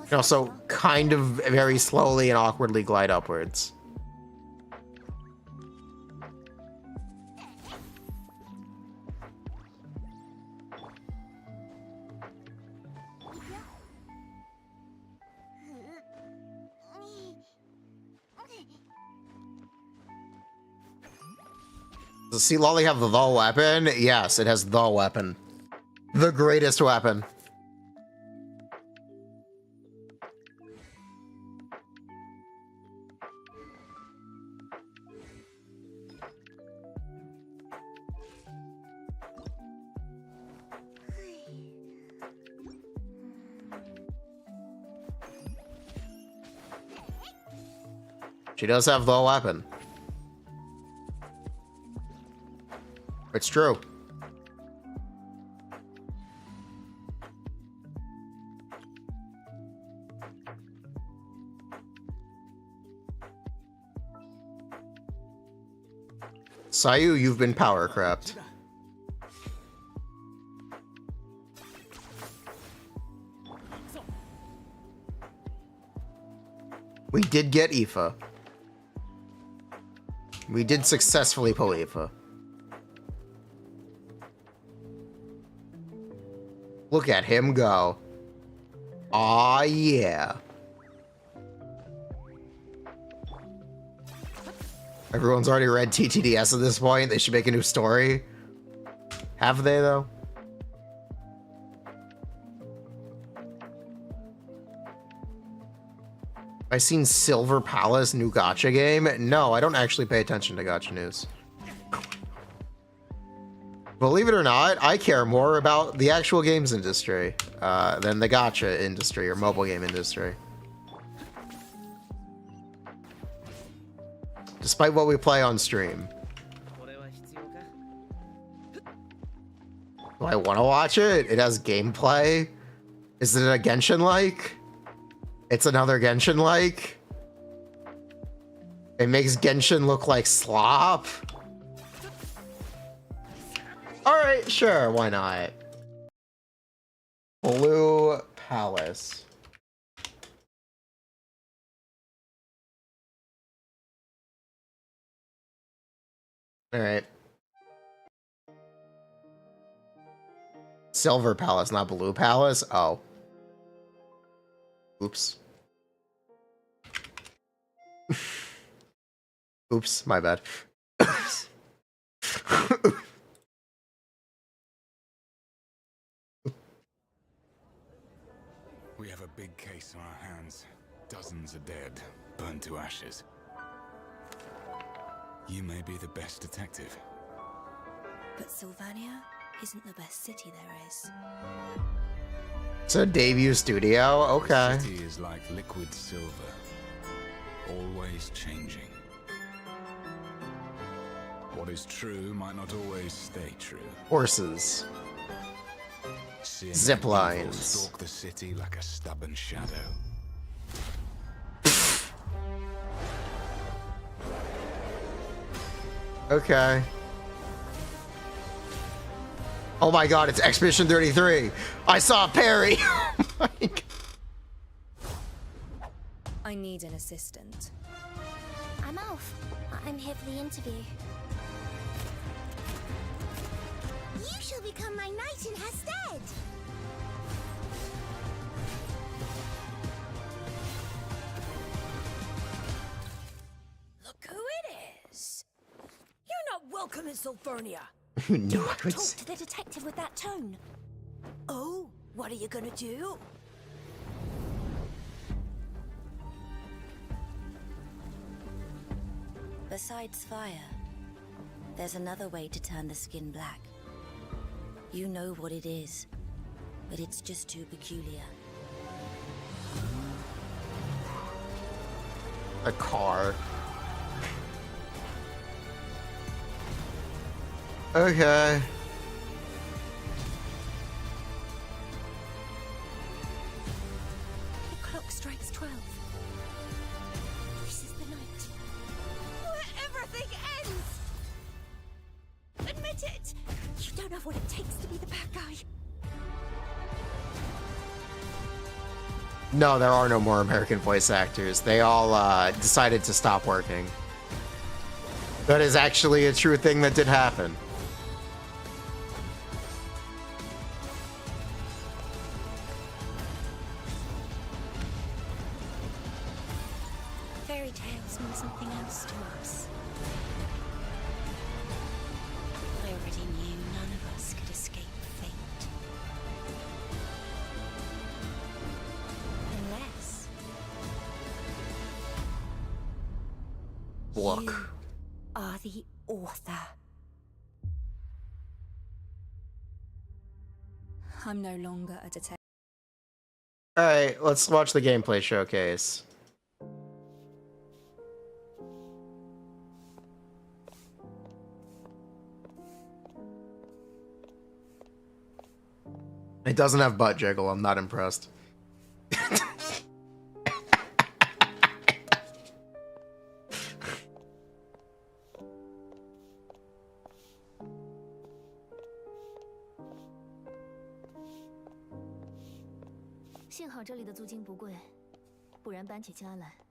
She also kind of very slowly and awkwardly glide upwards. Does Sea Lolly have the weapon? Yes, it has the weapon. The greatest weapon. She does have the weapon. It's true. Shiyu, you've been power crept. We did get Aoife. We did successfully pull Aoife. Look at him go. Aw, yeah. Everyone's already read TTDS at this point. They should make a new story. Have they, though? I seen Silver Palace new gacha game. No, I don't actually pay attention to gacha news. Believe it or not, I care more about the actual games industry than the gacha industry or mobile game industry. Despite what we play on stream. Do I want to watch it? It has gameplay. Is it a Genshin-like? It's another Genshin-like. It makes Genshin look like slop. Alright, sure, why not? Blue Palace. Alright. Silver Palace, not Blue Palace? Oh. Oops. Oops, my bad. We have a big case on our hands. Dozens are dead, burned to ashes. You may be the best detective. But Sylvania isn't the best city there is. It's a debut studio? Okay. The city is like liquid silver, always changing. What is true might not always stay true. Horses. Seeing Zip evil lines. stalk the city like a stubborn shadow. Okay. Oh my god, it's Expedition 33. I saw Perry. Oh my god. I need an assistant. I'm Alf. I'm here for the interview. You shall become my knight in her stead. Look who it is. You're not welcome in Sulfurnia. You know I Talk would to say. the detective with that tone. Oh, what are you gonna do? Besides fire, there's another way to turn the skin black. You know what it is, but it's just too peculiar. A car. Okay. The clock strikes 12. This is the night where everything ends. Admit it. You don't have what it takes to be the bad guy. No, there are no more American voice actors. They all decided to stop working. That is actually a true thing that did happen. Fairy tales mean something else to us. I already knew none of us could escape fate. Unless Look. you are the author. I'm no longer a detective. Alright, let's watch the gameplay showcase. It doesn't have butt jiggle, I'm not impressed.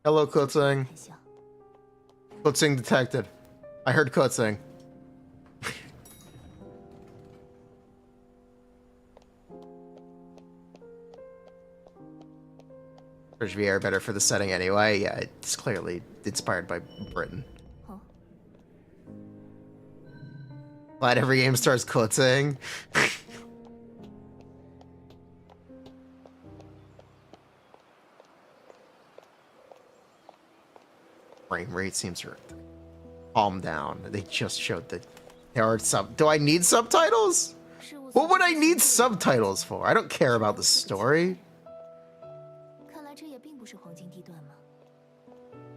Hello, Kutzing. Kutzing detected. I heard Kutzing. British VR better for the setting anyway. Yeah, it's clearly inspired by Britain. Glad every game starts Kutzing. Frame rate seems to calm down. They just showed that there are sub. Do I need subtitles? What would I need subtitles for? I don't care about the story.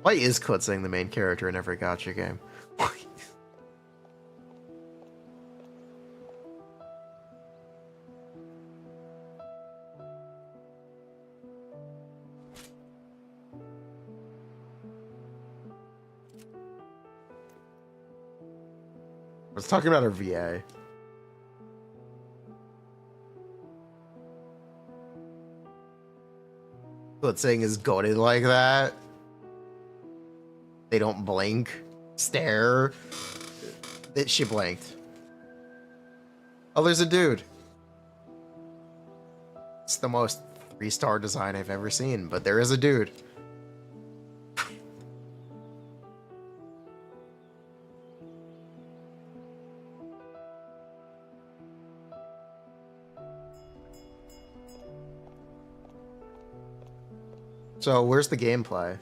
Why is Kutzing the main character in every gacha game? I was talking about our VA. Kutzing is goated like that. They don't blink, stare. She blinked. Oh, there's a dude. It's the most 3-star design I've ever seen, but there is a dude. So, where's the gameplay?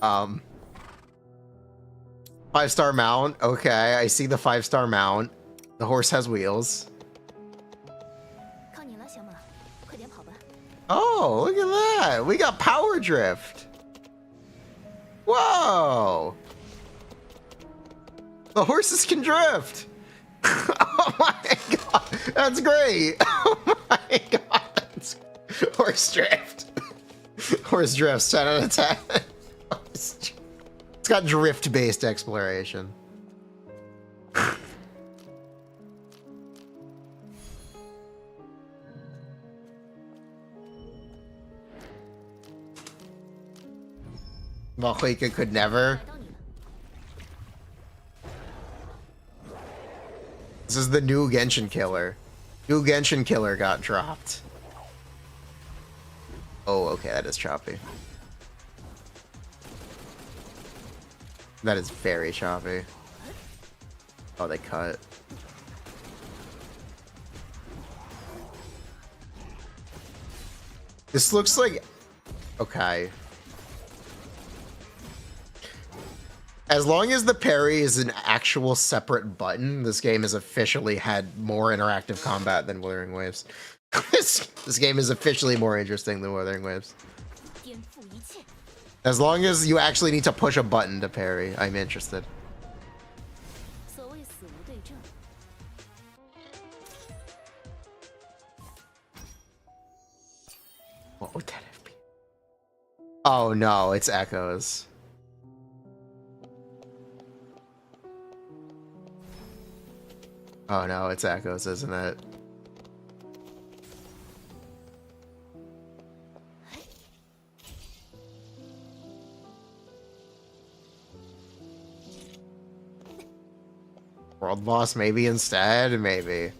Um, 5-star mount. Okay, I see the 5-star mount. The horse has wheels. Oh, look at that. We got power drift. Whoa! The horses can drift! Oh my god! That's great! Oh my god! Horse drift. Horse drift, 10 out of 10. It's got drift-based exploration. Valhika could never. This is the new Genshin killer. New Genshin killer got dropped. Oh, okay, that is choppy. That is very choppy. Oh, they cut. This looks like... Okay. As long as the parry is an actual separate button, this game has officially had more interactive combat than Wuthering Waves. This game is officially more interesting than Wuthering Waves. As long as you actually need to push a button to parry, I'm interested. What would that have been? Oh no, it's echoes. Oh no, it's echoes, isn't it? World boss maybe instead? Maybe.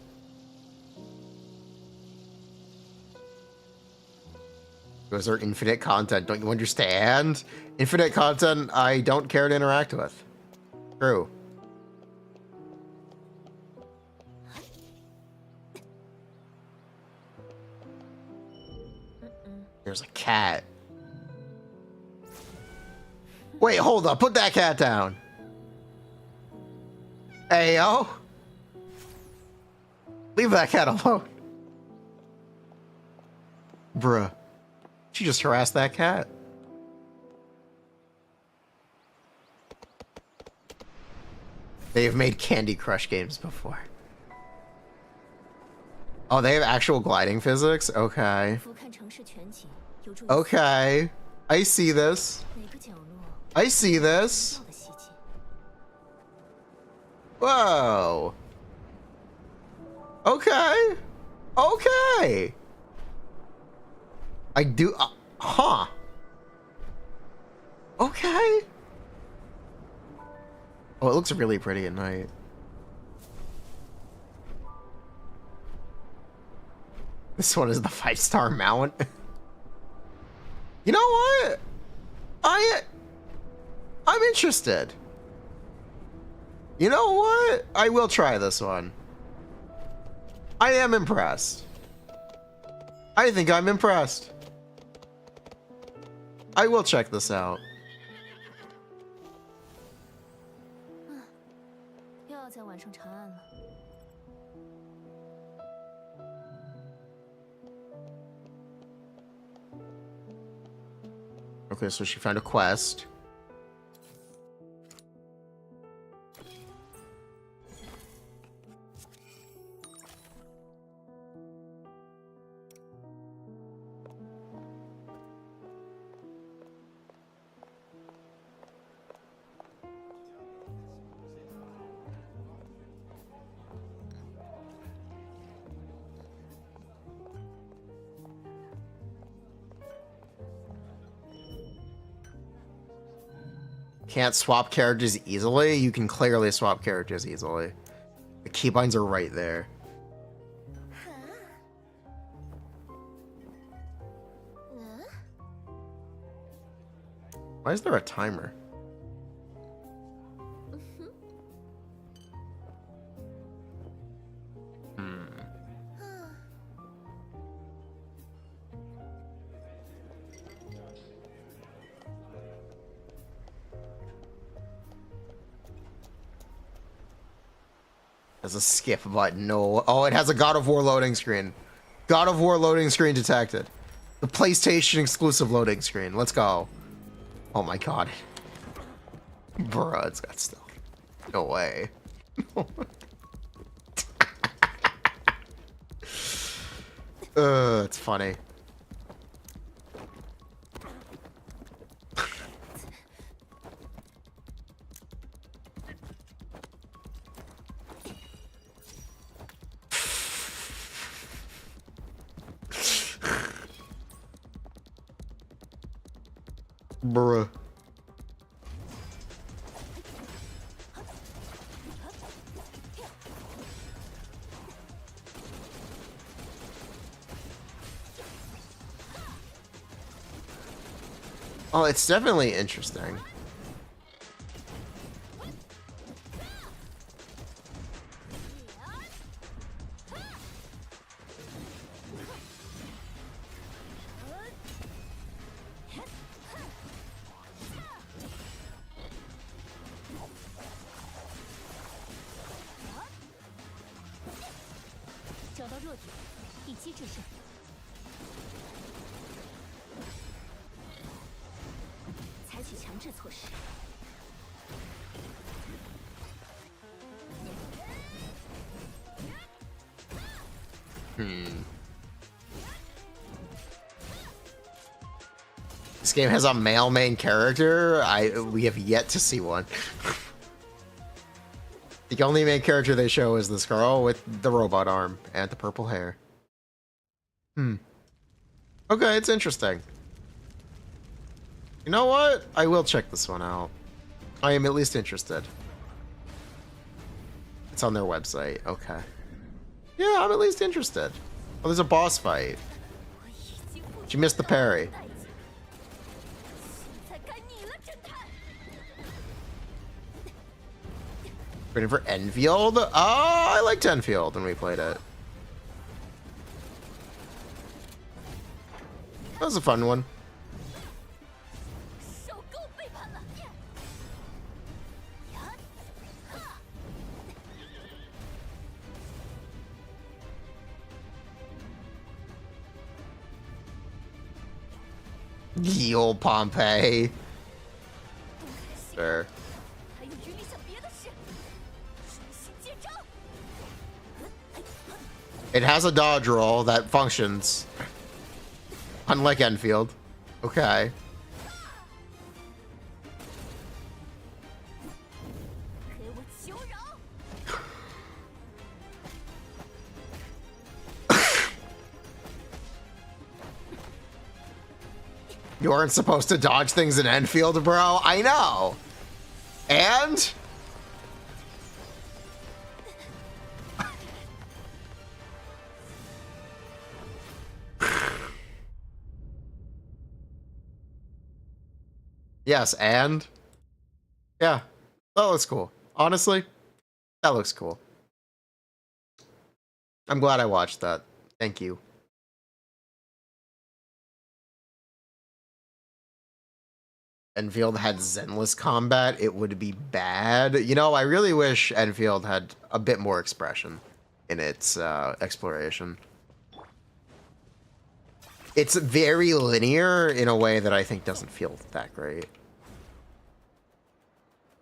Those are infinite content, don't you understand? Infinite content I don't care to interact with. True. There's a cat. Wait, hold up. Put that cat down. Hey, yo. Leave that cat alone. Bruh. She just harassed that cat. They have made Candy Crush games before. Oh, they have actual gliding physics? Okay. Okay. I see this. 哪个角落 I see this. 的细节？ Whoa. Okay. Okay. I do. Huh. Okay. Oh, it looks really pretty at night. This one is the 5-star mount. You know what? I'm interested. You know what? I will try this one. I am impressed. I think I'm impressed. I will check this out. 又要再完成长案了。 Okay, so she found a quest. Can't swap characters easily? You can clearly swap characters easily. The keybinds are right there. Why is there a timer? There's a skip button. No. Oh, it has a God of War loading screen. God of War loading screen detected. The PlayStation exclusive loading screen. Let's go. Oh my god. Bruh, it's got stuff. No way. It's funny. Bruh. Oh, it's definitely interesting. This game has a male main character. We have yet to see one. The only main character they show is this girl with the robot arm and the purple hair. Okay, it's interesting. You know what? I will check this one out. I am at least interested. It's on their website. Okay. Yeah, I'm at least interested. Oh, there's a boss fight. She missed the parry. Ready for Enfield? Oh, I liked Enfield when we played it. That was a fun one. Ye old Pompeii. Sure. It has a dodge roll that functions. Unlike Enfield. Okay. You aren't supposed to dodge things in Enfield, bro. I know. And yes, and yeah, that looks cool. Honestly, that looks cool. I'm glad I watched that. Thank you. Enfield had Zenless combat, it would be bad. You know, I really wish Enfield had a bit more expression in its exploration. It's very linear in a way that I think doesn't feel that great.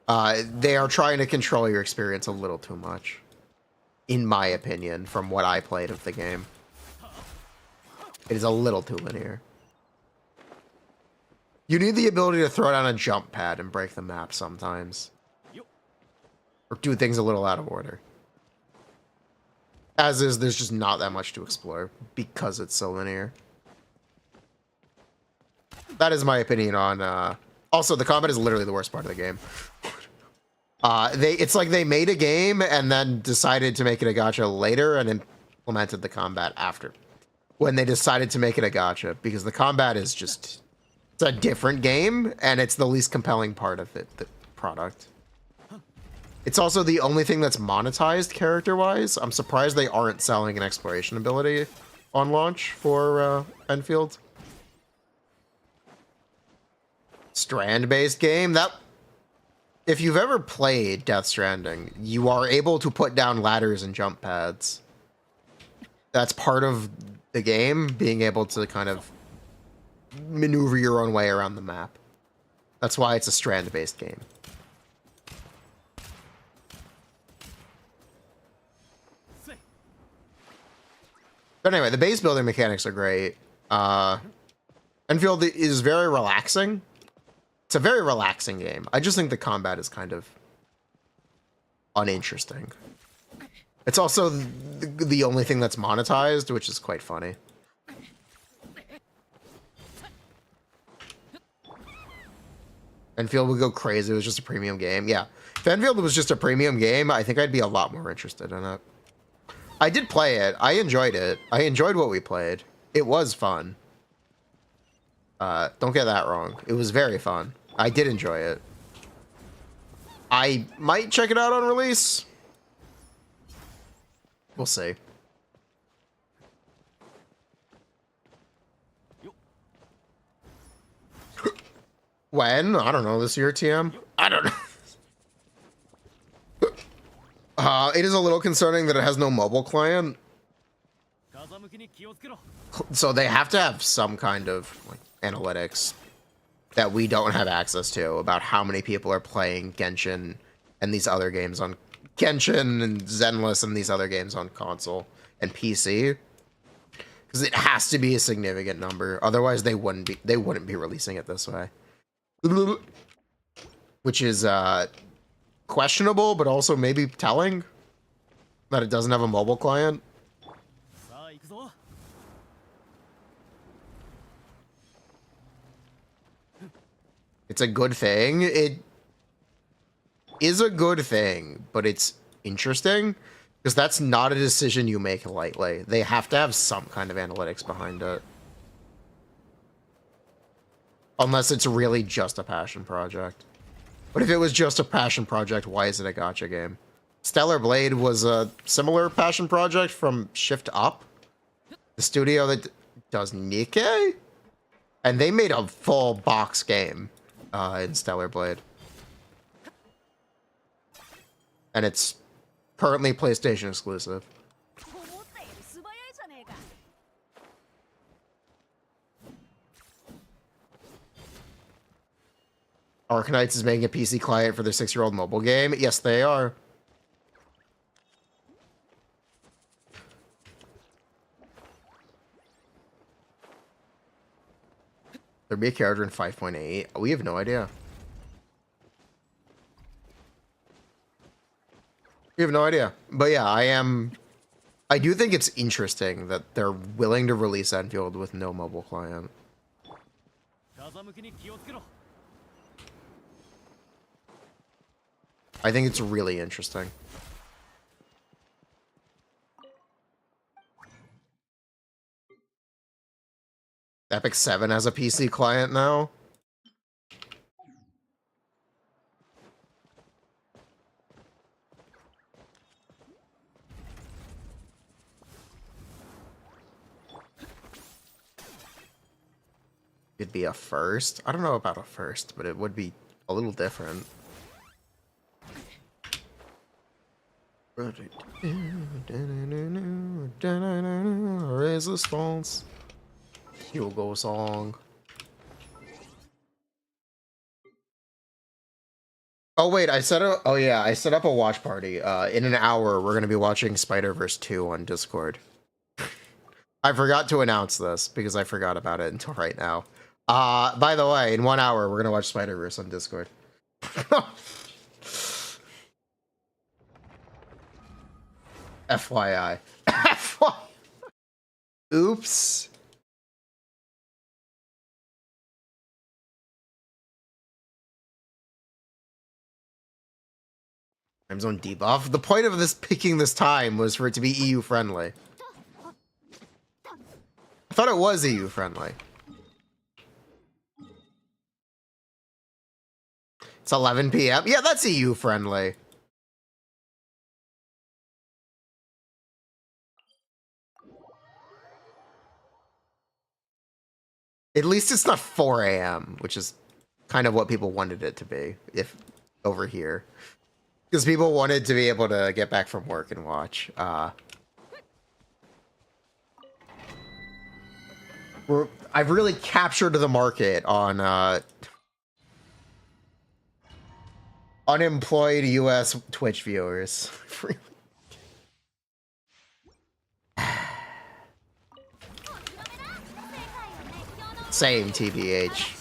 They are trying to control your experience a little too much, in my opinion, from what I played of the game. It is a little too linear. You need the ability to throw down a jump pad and break the map sometimes. Or do things a little out of order. As is, there's just not that much to explore because it's so linear. That is my opinion on... Also, the combat is literally the worst part of the game. It's like they made a game and then decided to make it a gacha later and implemented the combat after. When they decided to make it a gacha. Because the combat is just... It's a different game, and it's the least compelling part of it, the product. It's also the only thing that's monetized character-wise. I'm surprised they aren't selling an exploration ability on launch for Enfield. Strand-based game. That, if you've ever played Death Stranding, you are able to put down ladders and jump pads. That's part of the game, being able to kind of maneuver your own way around the map. That's why it's a strand-based game. But anyway, the base building mechanics are great. Enfield is very relaxing. It's a very relaxing game. I just think the combat is kind of uninteresting. It's also the only thing that's monetized, which is quite funny. Enfield would go crazy. It was just a premium game. Yeah. If Enfield was just a premium game, I think I'd be a lot more interested in it. I did play it. I enjoyed it. I enjoyed what we played. It was fun. Don't get that wrong. It was very fun. I did enjoy it. I might check it out on release. We'll see. When? I don't know. This year, TM? I don't know. It is a little concerning that it has no mobile client. So they have to have some kind of like, analytics that we don't have access to about how many people are playing Genshin and these other games on Genshin and Zenless and these other games on console and PC. Because it has to be a significant number. Otherwise they wouldn't be releasing it this way. Which is questionable, but also maybe telling that it doesn't have a mobile client. It's a good thing. It is a good thing, but it's interesting because that's not a decision you make lightly. They have to have some kind of analytics behind it. Unless it's really just a passion project. But if it was just a passion project, why is it a gacha game? Stellar Blade was a similar passion project from Shift Up, the studio that does Nikkei, and they made a full box game in Stellar Blade. And it's currently PlayStation exclusive. Arknights is making a PC client for their 6-year-old mobile game. Yes, they are. There'll be a character in 5.8. We have no idea. We have no idea. But yeah, I do think it's interesting that they're willing to release Enfield with no mobile client. I think it's really interesting. Epic 7 has a PC client now. It'd be a first. I don't know about a first, but it would be a little different. Resistance. Hugo song. Oh wait, I set up. Oh yeah, I set up a watch party. In an hour, we're gonna be watching Spider-Verse 2 on Discord. I forgot to announce this because I forgot about it until right now. By the way, in 1 hour, we're gonna watch Spider-Verse on Discord. FYI. Oops. Time zone debuff. The point of this picking this time was for it to be EU friendly. I thought it was EU friendly. It's 11 p.m. Yeah, that's EU friendly. At least it's not 4 a.m., which is kind of what people wanted it to be, if over here. Because people wanted to be able to get back from work and watch. I've really captured the market on unemployed US Twitch viewers. Same, TBH.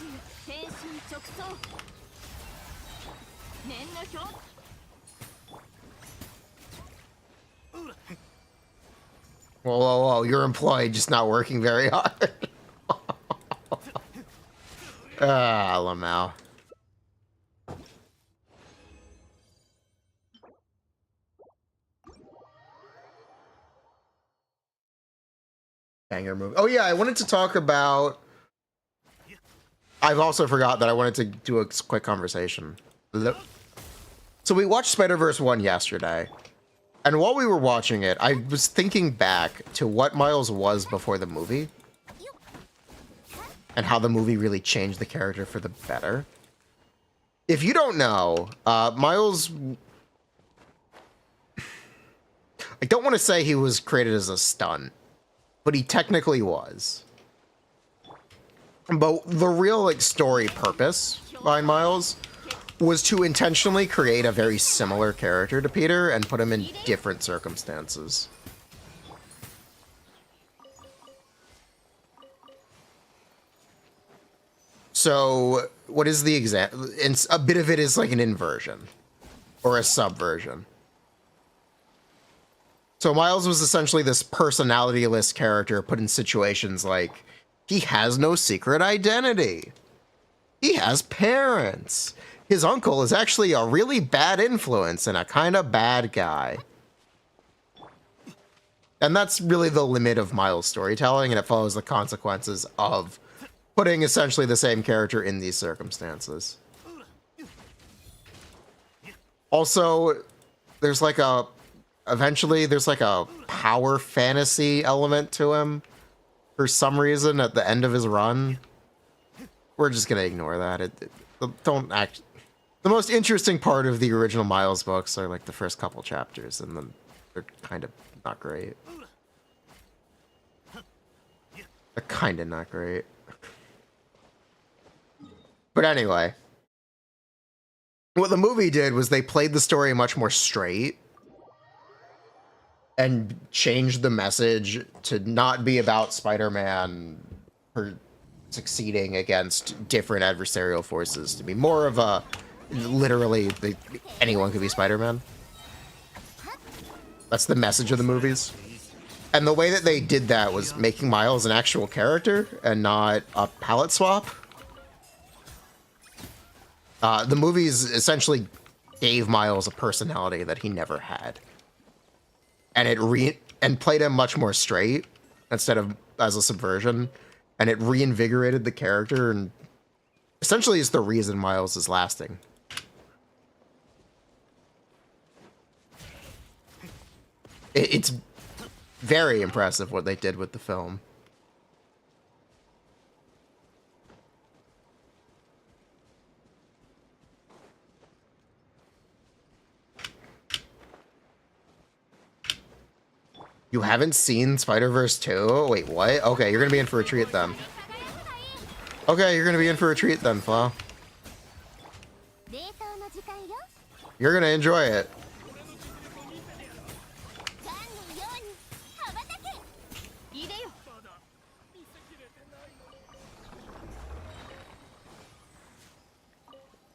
Whoa, whoa, whoa, you're employed, just not working very hard. Lamau. Banger movie. Oh yeah, I wanted to talk about... I've also forgot that I wanted to do a quick conversation. So we watched Spider-Verse 1 yesterday. And while we were watching it, I was thinking back to what Miles was before the movie. And how the movie really changed the character for the better. If you don't know, Miles... I don't want to say he was created as a stunt, but he technically was. But the real story purpose behind Miles was to intentionally create a very similar character to Peter and put him in different circumstances. So, what is the example? A bit of it is like an inversion or a subversion. So Miles was essentially this personality-less character put in situations like he has no secret identity. He has parents. His uncle is actually a really bad influence and a kind of bad guy. And that's really the limit of Miles' storytelling, and it follows the consequences of putting essentially the same character in these circumstances. Also, there's like a... Eventually, there's like a power fantasy element to him. For some reason, at the end of his run. We're just gonna ignore that. Don't act... The most interesting part of the original Miles books are like the first couple chapters, and then they're kind of not great. They're kind of not great. But anyway. What the movie did was they played the story much more straight. And changed the message to not be about Spider-Man succeeding against different adversarial forces, to be more of a literally anyone could be Spider-Man. That's the message of the movies. And the way that they did that was making Miles an actual character and not a palette swap. The movies essentially gave Miles a personality that he never had. And it played him much more straight instead of as a subversion. And it reinvigorated the character and essentially is the reason Miles is lasting. It's very impressive what they did with the film. You haven't seen Spider-Verse 2? Wait, what? Okay, you're gonna be in for a treat then. Okay, you're gonna be in for a treat then, Flo. You're gonna enjoy it.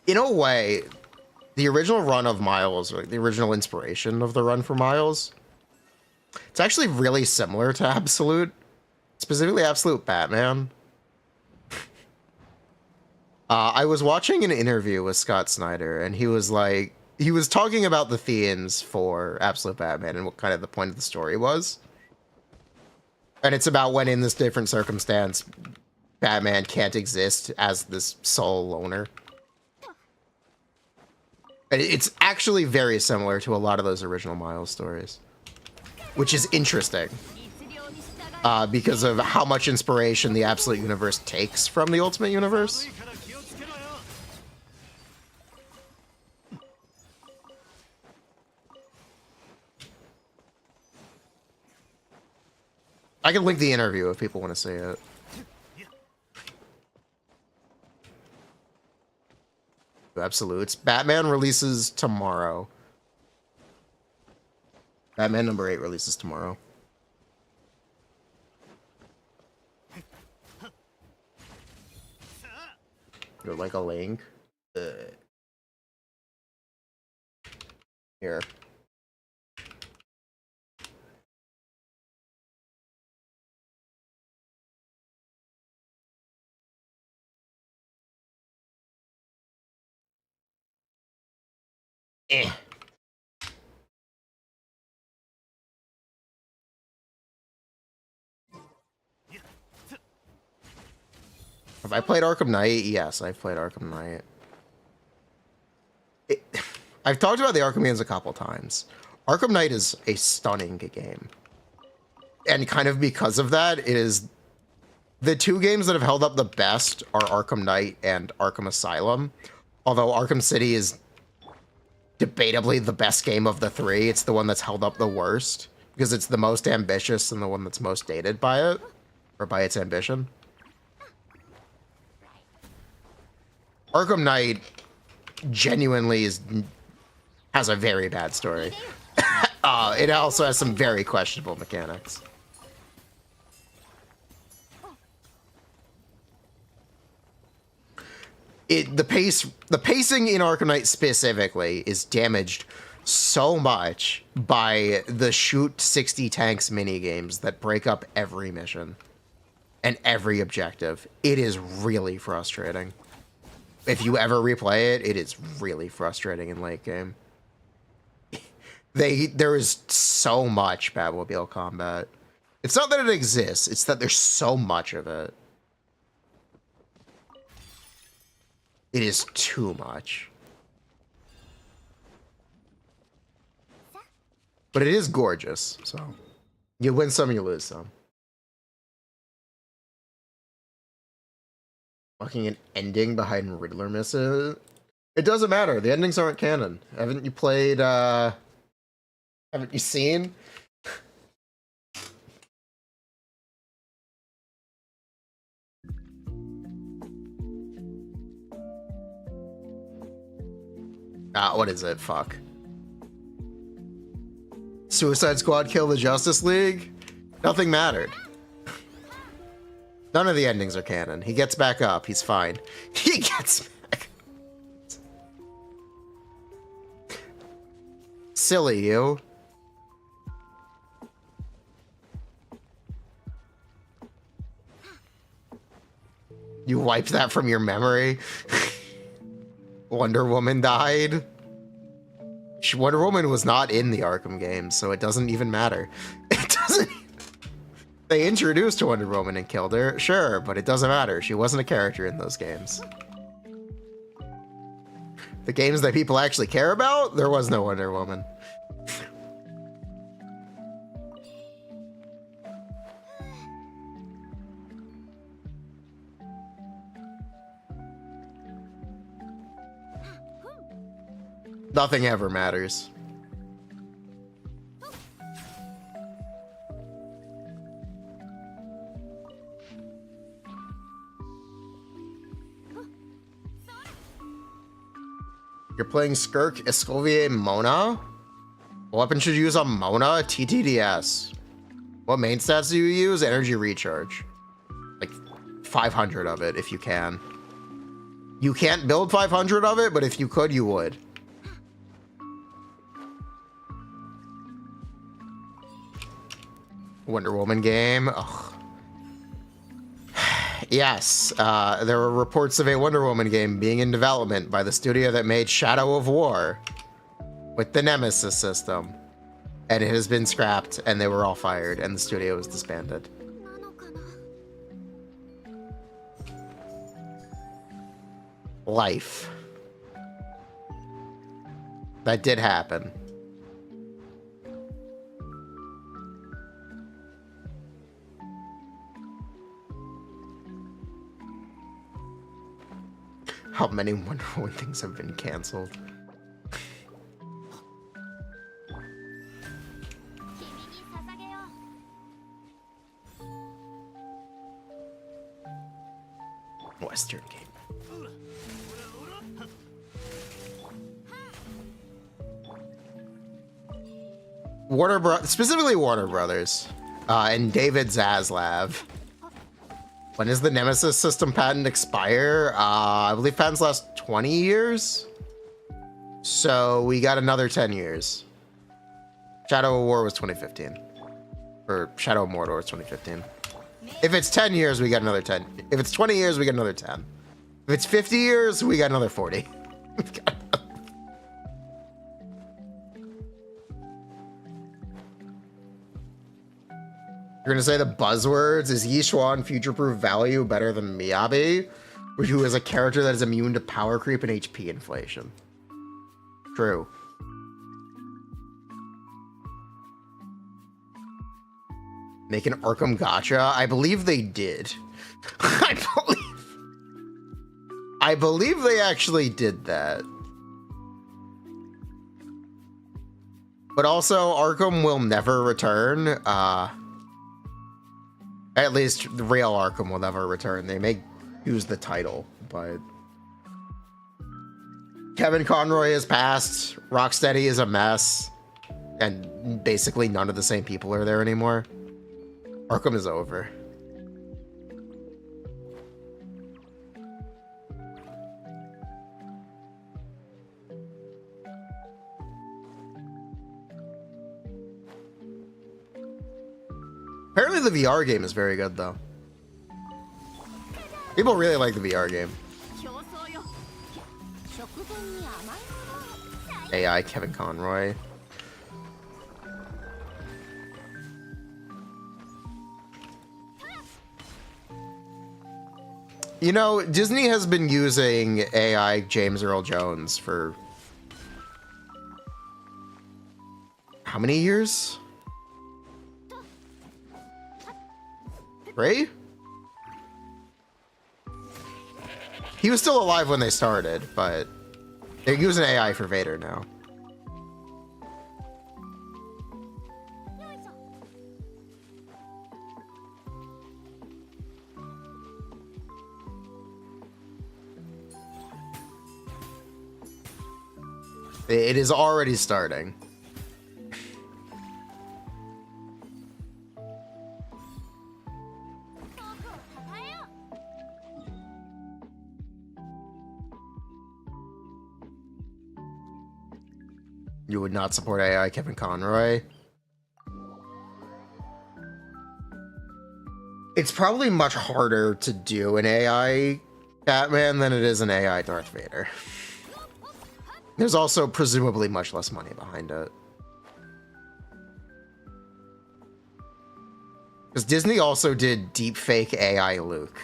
In a way, the original run of Miles, or the original inspiration of the run for Miles, it's actually really similar to Absolute, specifically Absolute Batman. I was watching an interview with Scott Snyder, and he was talking about the themes for Absolute Batman and what kind of the point of the story was. And it's about when in this different circumstance, Batman can't exist as this sole loner. And it's actually very similar to a lot of those original Miles stories, which is interesting because of how much inspiration the Absolute Universe takes from the Ultimate Universe. I can link the interview if people want to see it. Absolutes. Batman releases tomorrow. Batman number 8 releases tomorrow. You're like a link. Here. Eh. Have I played Arkham Knight? Yes, I've played Arkham Knight. I've talked about the Arkham games a couple times. Arkham Knight is a stunning game. And kind of because of that, it is the two games that have held up the best are Arkham Knight and Arkham Asylum. Although Arkham City is debatably the best game of the three. It's the one that's held up the worst because it's the most ambitious and the one that's most dated by it, or by its ambition. Arkham Knight genuinely has a very bad story. It also has some very questionable mechanics. The pacing in Arkham Knight specifically is damaged so much by the shoot 60 tanks minigames that break up every mission and every objective. It is really frustrating. If you ever replay it, it is really frustrating in late game. There is so much Batmobile combat. It's not that it exists, it's that there's so much of it. It is too much. But it is gorgeous, so you win some, you lose some. Fucking an ending behind Riddler misses. It doesn't matter. The endings aren't canon. Haven't you played, haven't you seen? What is it? Fuck. Suicide Squad kill the Justice League? Nothing mattered. None of the endings are canon. He gets back up. He's fine. He gets back. Silly, you. You wiped that from your memory? Wonder Woman died. Wonder Woman was not in the Arkham games, so it doesn't even matter. It doesn't. They introduced Wonder Woman and killed her, sure, but it doesn't matter. She wasn't a character in those games. The games that people actually care about, there was no Wonder Woman. Nothing ever matters. You're playing Skirk, Escovier, Mona? What weapon should you use on Mona? TTDS. What main stats do you use? Energy recharge. Like 500 of it if you can. You can't build 500 of it, but if you could, you would. Wonder Woman game. Ugh. Yes, there were reports of a Wonder Woman game being in development by the studio that made Shadow of War with the Nemesis system. And it has been scrapped, and they were all fired, and the studio was disbanded. Life. That did happen. How many Wonder Woman things have been canceled? Western game. Specifically Warner Brothers, and David Zaslav. When does the Nemesis system patent expire? I believe patents last 20 years. So we got another 10 years. Shadow of War was 2015. Or Shadow of Mordor was 2015. If it's 10 years, we got another 10. If it's 20 years, we got another 10. If it's 50 years, we got another 40. You're gonna say the buzzwords, is Yishuan future-proof value better than Miyabi? Who is a character that is immune to power creep and HP inflation. True. Make an Arkham Gacha? I believe they did. I believe they actually did that. But also, Arkham will never return. At least the real Arkham will never return. They may use the title, but Kevin Conroy has passed. Rocksteady is a mess. And basically none of the same people are there anymore. Arkham is over. Apparently the VR game is very good, though. People really like the VR game. AI Kevin Conroy. You know, Disney has been using AI James Earl Jones for how many years? Right? He was still alive when they started, but they're using AI for Vader now. It is already starting. You would not support AI Kevin Conroy? It's probably much harder to do an AI Batman than it is an AI Darth Vader. There's also presumably much less money behind it. Because Disney also did deepfake AI Luke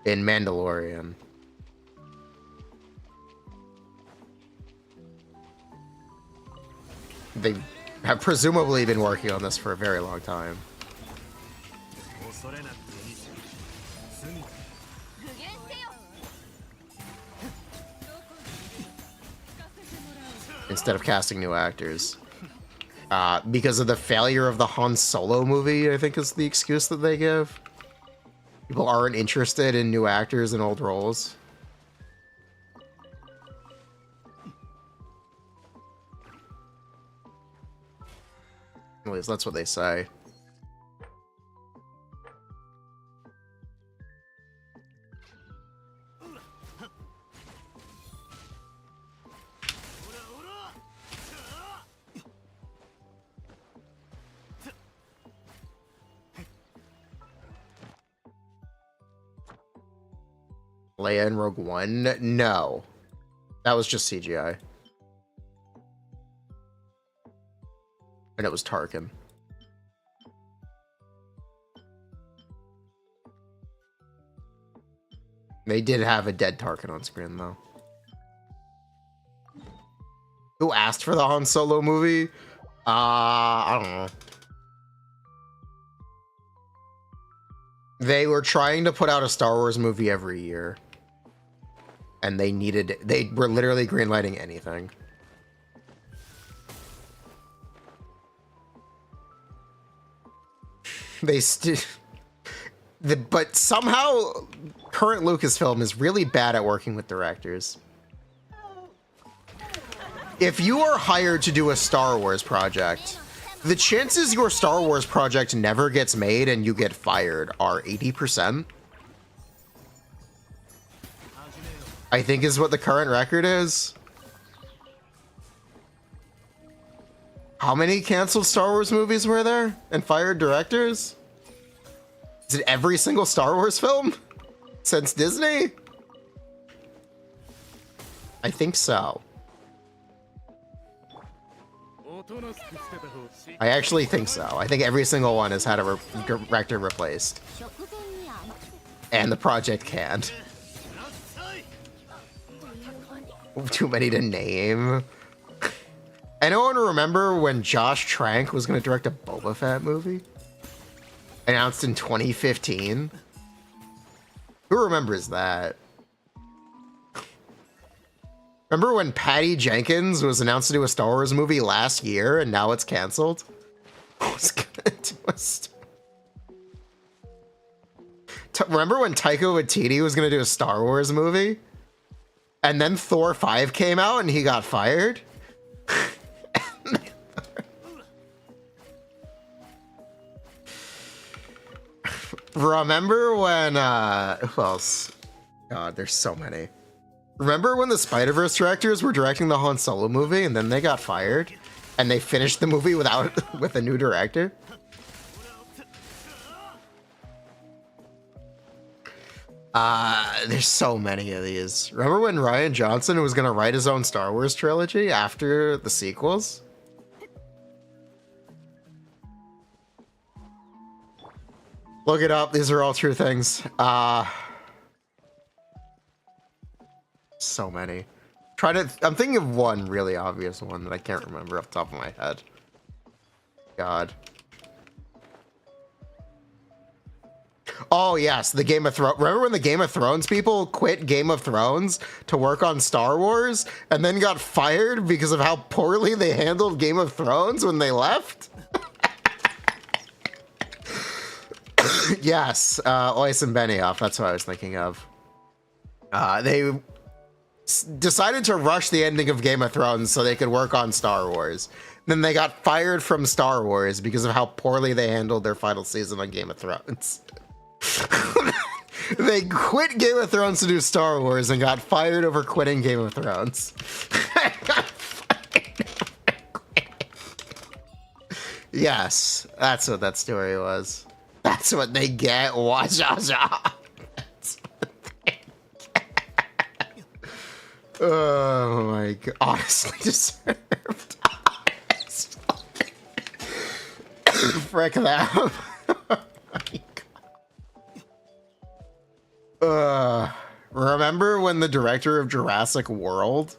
in Mandalorian. They have presumably been working on this for a very long time. Instead of casting new actors. Because of the failure of the Han Solo movie, I think is the excuse that they give. People aren't interested in new actors in old roles. Anyways, that's what they say. Leia in Rogue One? No. That was just CGI. And it was Tarkin. They did have a dead Tarkin on screen, though. Who asked for the Han Solo movie? I don't know. They were trying to put out a Star Wars movie every year. And they were literally greenlighting anything. But somehow, current Lucasfilm is really bad at working with directors. If you are hired to do a Star Wars project, the chances your Star Wars project never gets made and you get fired are 80%. I think is what the current record is. How many canceled Star Wars movies were there and fired directors? Is it every single Star Wars film since Disney? I think so. I actually think so. I think every single one has had a director replaced. And the project canned. Too many to name. Anyone remember when Josh Trank was going to direct a Boba Fett movie? Announced in 2015? Who remembers that? Remember when Patty Jenkins was announced to do a Star Wars movie last year and now it's canceled? Who's gonna do a Remember when Taika Waititi was going to do a Star Wars movie? And then Thor 5 came out and he got fired? Remember when, who else? God, there's so many. Remember when the Spider-Verse directors were directing the Han Solo movie and then they got fired? And they finished the movie with a new director? There's so many of these. Remember when Rian Johnson was gonna write his own Star Wars trilogy after the sequels? Look it up. These are all true things. So many. I'm thinking of one really obvious one that I can't remember off the top of my head. God. Oh yes, the Game of Thrones. Remember when the Game of Thrones people quit Game of Thrones to work on Star Wars and then got fired because of how poorly they handled Game of Thrones when they left? Yes, Ois and Benioff, that's what I was thinking of. They decided to rush the ending of Game of Thrones so they could work on Star Wars. Then they got fired from Star Wars because of how poorly they handled their final season on Game of Thrones. They quit Game of Thrones to do Star Wars and got fired over quitting Game of Thrones. Yes, that's what that story was. That's what they get. Watch out. That's what they get. Oh my god. Honestly deserved. Frick them. Remember when the director of Jurassic World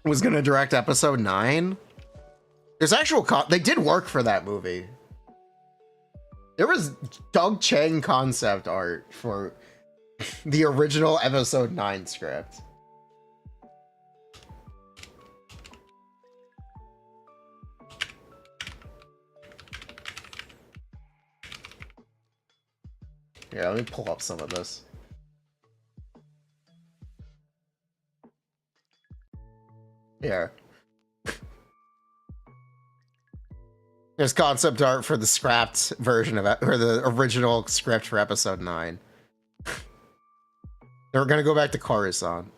was gonna direct episode 9? There's actual they did work for that movie. There was Doug Chang concept art for the original episode 9 script. Yeah, let me pull up some of this. Here. There's concept art for the scrapped version of it, or the original script for episode 9. They're gonna go back to Coruscant.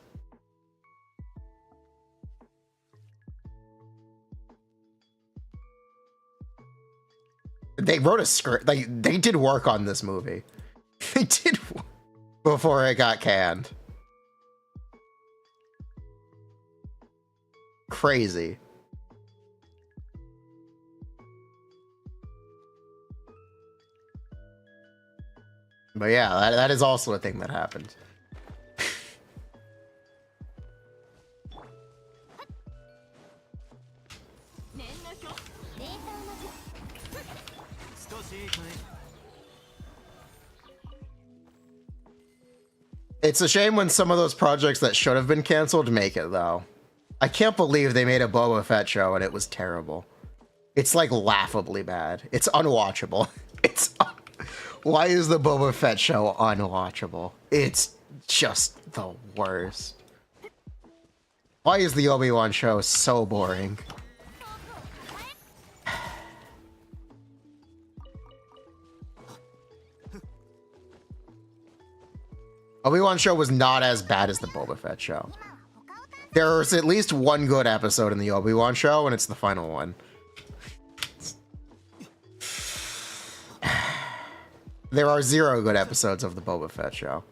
They wrote a script. They did work on this movie. They did before it got canned. Crazy. But yeah, that is also a thing that happened. It's a shame when some of those projects that should have been canceled make it, though. I can't believe they made a Boba Fett show and it was terrible. It's like laughably bad. It's unwatchable. Why is the Boba Fett show unwatchable? It's just the worst. Why is the Obi-Wan show so boring? Obi-Wan show was not as bad as the Boba Fett show. There's at least one good episode in the Obi-Wan show, and it's the final one. There are 0 good episodes of the Boba Fett show.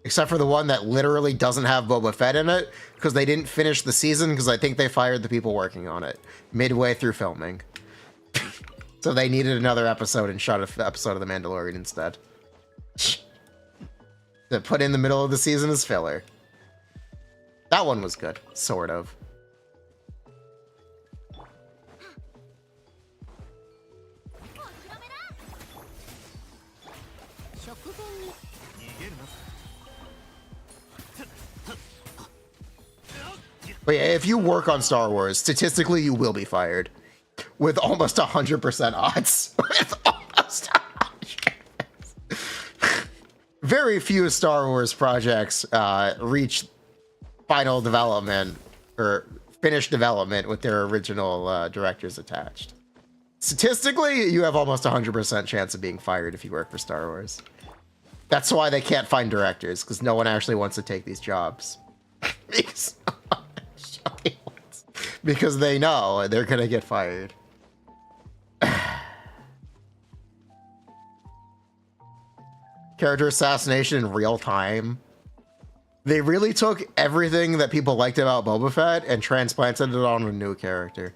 Except for the one that literally doesn't have Boba Fett in it, because they didn't finish the season, because I think they fired the people working on it midway through filming. So they needed another episode and shot an episode of The Mandalorian instead. To put in the middle of the season as filler. That one was good, sort of. But yeah, if you work on Star Wars, statistically you will be fired. With almost 100% odds. With almost 100%. Very few Star Wars projects reach final development or finished development with their original directors attached. Statistically, you have almost 100% chance of being fired if you work for Star Wars. That's why they can't find directors, because no one actually wants to take these jobs. Because they know they're gonna get fired. Character assassination in real time. They really took everything that people liked about Boba Fett and transplanted it on a new character.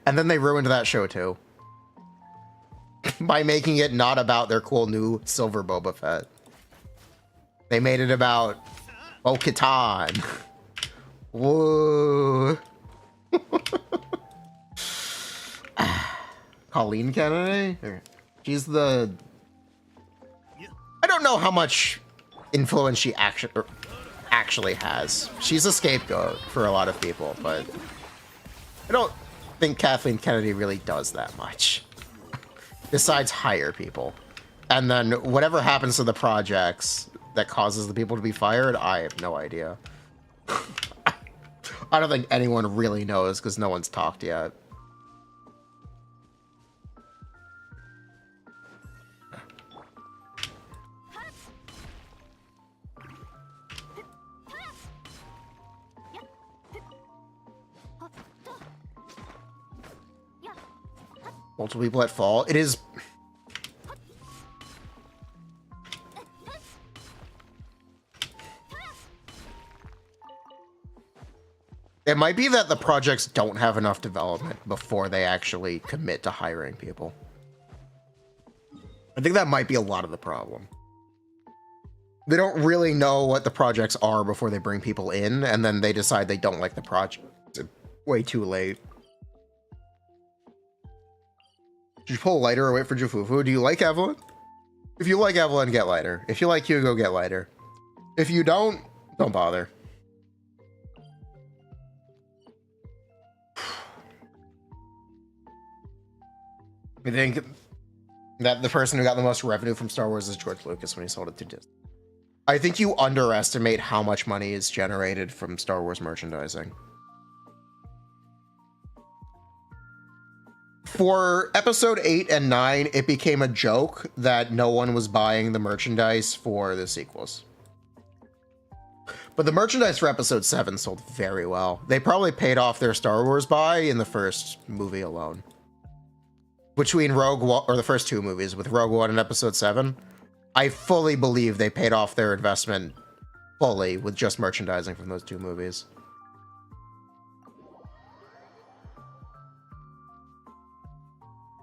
And then they ruined that show too. By making it not about their cool new silver Boba Fett. They made it about Bo-Katan. Whoa. Colleen Kennedy? She's the... I don't know how much influence she actually has. She's a scapegoat for a lot of people, but I don't think Kathleen Kennedy really does that much. Besides hire people. And then whatever happens to the projects that causes the people to be fired, I have no idea. I don't think anyone really knows because no one's talked yet. Multiple people at fault. It is... It might be that the projects don't have enough development before they actually commit to hiring people. I think that might be a lot of the problem. They don't really know what the projects are before they bring people in, and then they decide they don't like the project. It's way too late. Did you pull lighter or wait for Jufufu? Do you like Evelyn? If you like Evelyn, get lighter. If you like Hugo, get lighter. If you don't bother. I think that the person who got the most revenue from Star Wars is George Lucas when he sold it to Disney. I think you underestimate how much money is generated from Star Wars merchandising. For episode 8 and 9, it became a joke that no one was buying the merchandise for the sequels. But the merchandise for episode 7 sold very well. They probably paid off their Star Wars buy in the first movie alone. Between Rogue One, or the first 2 movies, with Rogue One and episode 7, I fully believe they paid off their investment fully with just merchandising from those 2 movies.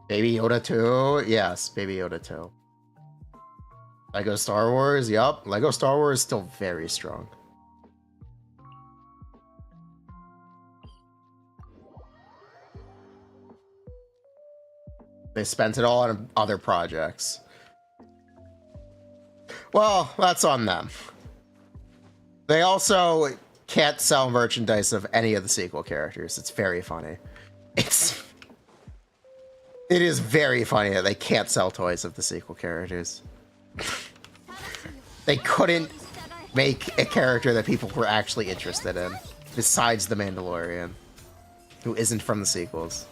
Baby Yoda 2? Yes, Baby Yoda 2. Lego Star Wars? Yup. Lego Star Wars is still very strong. They spent it all on other projects. Well, that's on them. They also can't sell merchandise of any of the sequel characters. It's very funny. It is very funny that they can't sell toys of the sequel characters. They couldn't make a character that people were actually interested in, besides the Mandalorian, who isn't from the sequels.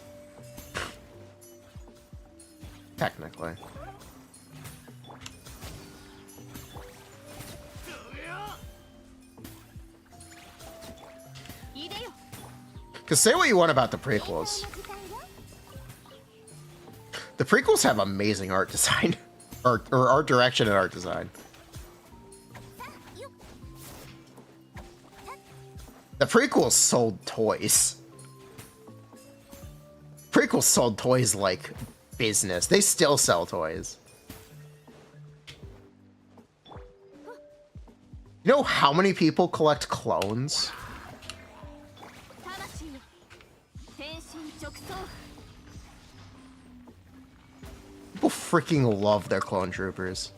Technically. Because say what you want about the prequels. The prequels have amazing art design. or art direction and art design. The prequels sold toys. Prequels sold toys like business. They still sell toys. You know how many people collect clones? People freaking love their clone troopers.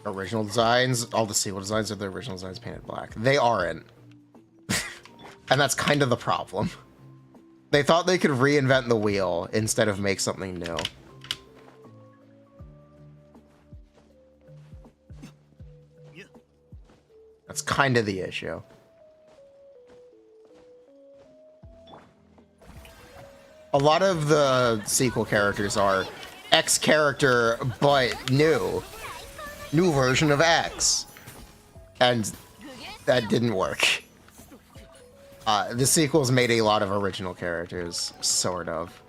Original designs, all the sequel designs are the original designs painted black. They aren't. And that's kind of the problem. They thought they could reinvent the wheel instead of make something new. That's kind of the issue. A lot of the sequel characters are X character, but new. New version of X. And that didn't work. The sequels made a lot of original characters, sort of.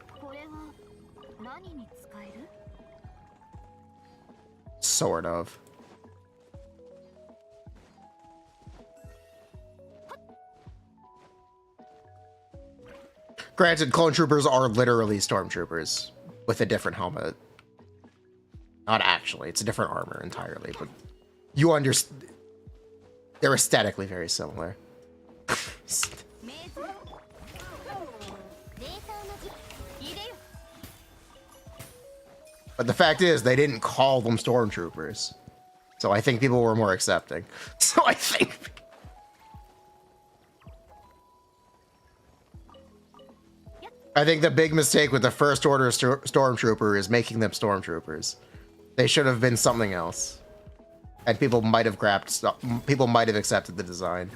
Sort of. Granted, clone troopers are literally stormtroopers with a different helmet. Not actually, it's a different armor entirely, but you understand. They're aesthetically very similar. But the fact is, they didn't call them stormtroopers. So I think people were more accepting. So I think... I think the big mistake with the First Order stormtrooper is making them stormtroopers. They should have been something else. And people might have accepted the design.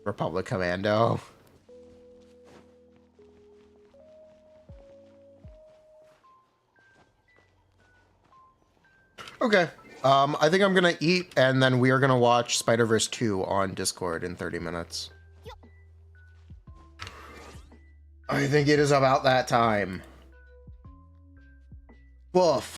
Republic Commando. Okay. I think I'm gonna eat, and then we are gonna watch Spider-Verse 2 on Discord in 30 minutes. I think it is about that time. Woof.